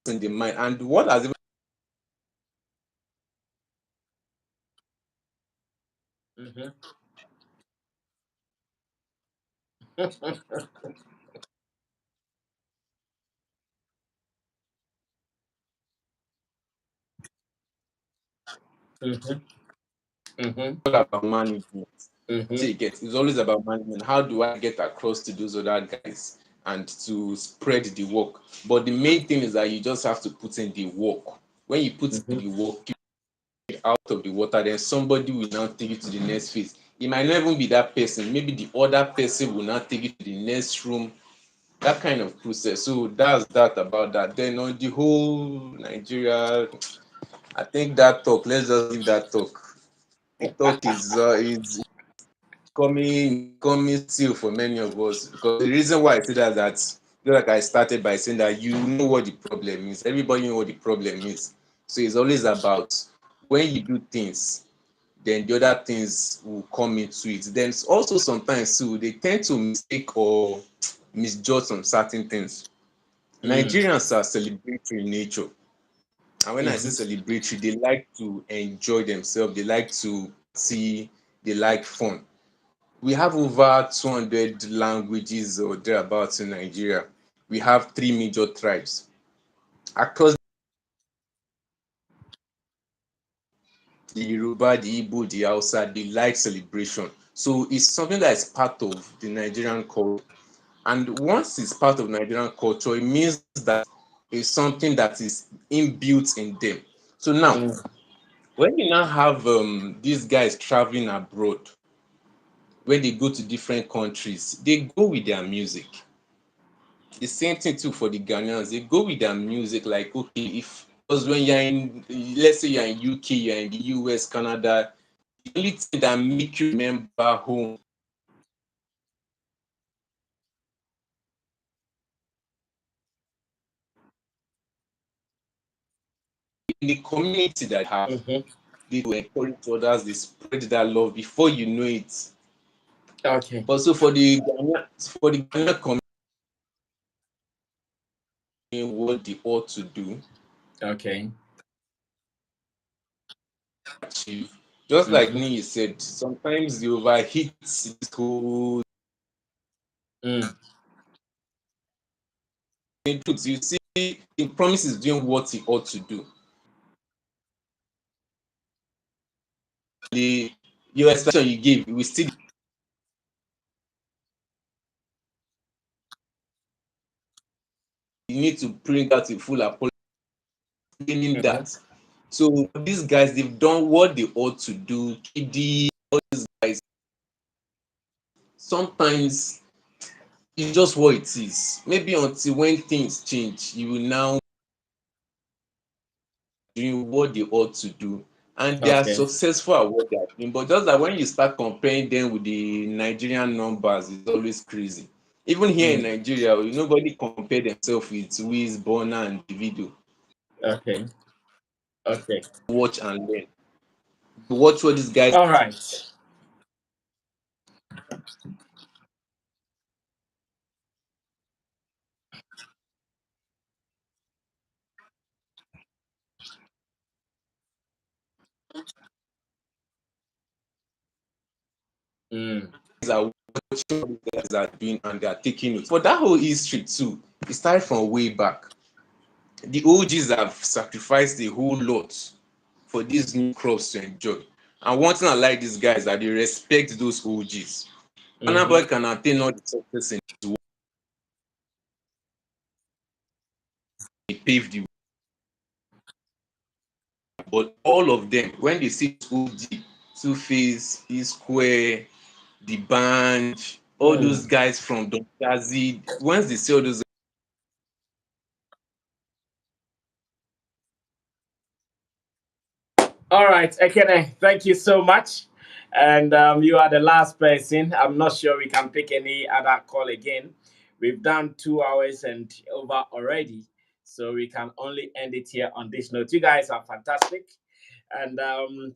in the mind. And what has even Mm-hmm. Mm-hmm. Mm-hmm. all about management. Mm-hmm. See, it's always about management. How do I get across to those other guys and to spread the work? But the main thing is that you just have to put in the work. When you put in Mm-hmm. the work out of the water, then somebody will now take you to the next phase. It might not even be that person. Maybe the other person will now take you to the next room. That kind of process. So that's that about that. Then on the whole Nigeria, I think that talk. Let's just leave that talk. The talk is coming still for many of us because the reason why I say that just like I started by saying that you know what the problem is. Everybody know what the problem is. So it's always about when you do things, then the other things will come into it. Then also sometimes too, they tend to mistake or misjudge some certain things. Mm. Nigerians are celebratory in nature. And when I say Mm-hmm. celebratory, they like to enjoy themselves, they like to see, they like fun. We have over 200 languages or thereabouts in Nigeria. We have three major tribes. Across the Yoruba, the Igbo, the Hausa, they like celebration. So it's something that is part of the Nigerian culture. And once it's part of Nigerian culture, it means that it's something that is inbuilt in them. So now, when you now have these guys traveling abroad, when they go to different countries, they go with their music. The same thing too for the Ghanaians. They go with their music. Like, okay, if because when you're in, let's say you're in UK, you're in the US, Canada, the only thing that make you remember home in the community that have, they will encourage others, they spread that love before you know it. Okay. But so for the Ghana community, what they ought to do, Okay. achieve. Just like Nii said, sometimes the overheat this whole in truth, you see the promise is doing what he ought to do. Your explanation you gave, we still you need to bring out a full apology meaning that. So these guys, they've done what they ought to do. KD, all these guys, sometimes it's just what it is. Maybe until when things change, you will now doing what they ought to do. And they are successful at what they are doing. But just that when you start comparing them with the Nigerian numbers, it's always crazy. Even here in Nigeria, nobody compare themselves with Wiz, Burna, and Davido. Okay. Okay. Watch and learn. Watch what these guys. All right. Are watching what these guys are doing and they are taking it. For that whole history too, it started from way back. The OGs have sacrificed a whole lot for these new crops to enjoy. And one thing I like these guys that they respect those OGs. Boy can attain all the success in his work. He paved the way. But all of them, when they see OG, Two Face, E Square, the band, all those guys from Don Jazzy, once they see all those. All right, Ekene, thank you so much. And you are the last person. I'm not sure we can pick any other call again. We've done 2 hours and over already. So we can only end it here on this note. You guys are fantastic. And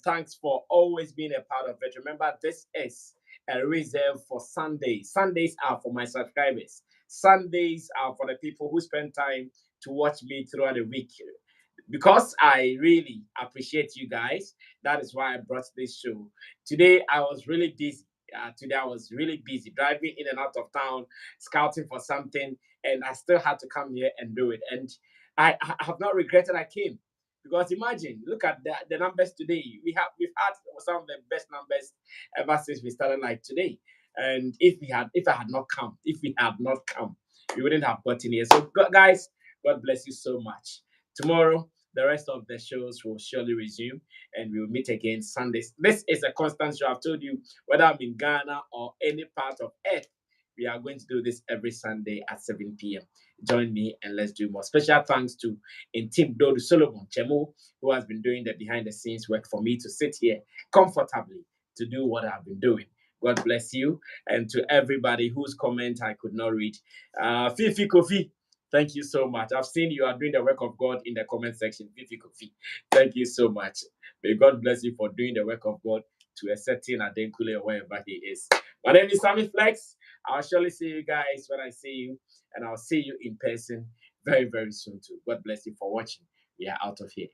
thanks for always being a part of it. Remember, this is a reserve for Sundays. Sundays are for my subscribers. Sundays are for the people who spend time to watch me throughout the week. Because I really appreciate you guys, that is why I brought this show. Today, I was really busy. Today, I was really busy driving in and out of town, scouting for something, and I still had to come here and do it. And I have not regretted I came. Because imagine, look at the numbers today. We've had some of the best numbers ever since we started like today. And if I had not come, we wouldn't have gotten here. So guys, God bless you so much. Tomorrow, the rest of the shows will surely resume and we'll meet again Sundays. This is a constant show. I've told you, whether I'm in Ghana or any part of Earth, we are going to do this every Sunday at 7 p.m. Join me and let's do more. Special thanks to Intim Dodu Solomon Chemo, who has been doing the behind the scenes work for me to sit here comfortably to do what I've been doing. God bless you. And to everybody whose comment I could not read. Fifi Kofi, thank you so much. I've seen you are doing the work of God in the comment section. Fifi Kofi, thank you so much. May God bless you for doing the work of God to a certain Adenkule or wherever he is. My name is Sammy Flex. I'll surely see you guys when I see you, and I'll see you in person very, very soon too. God bless you for watching. We are out of here.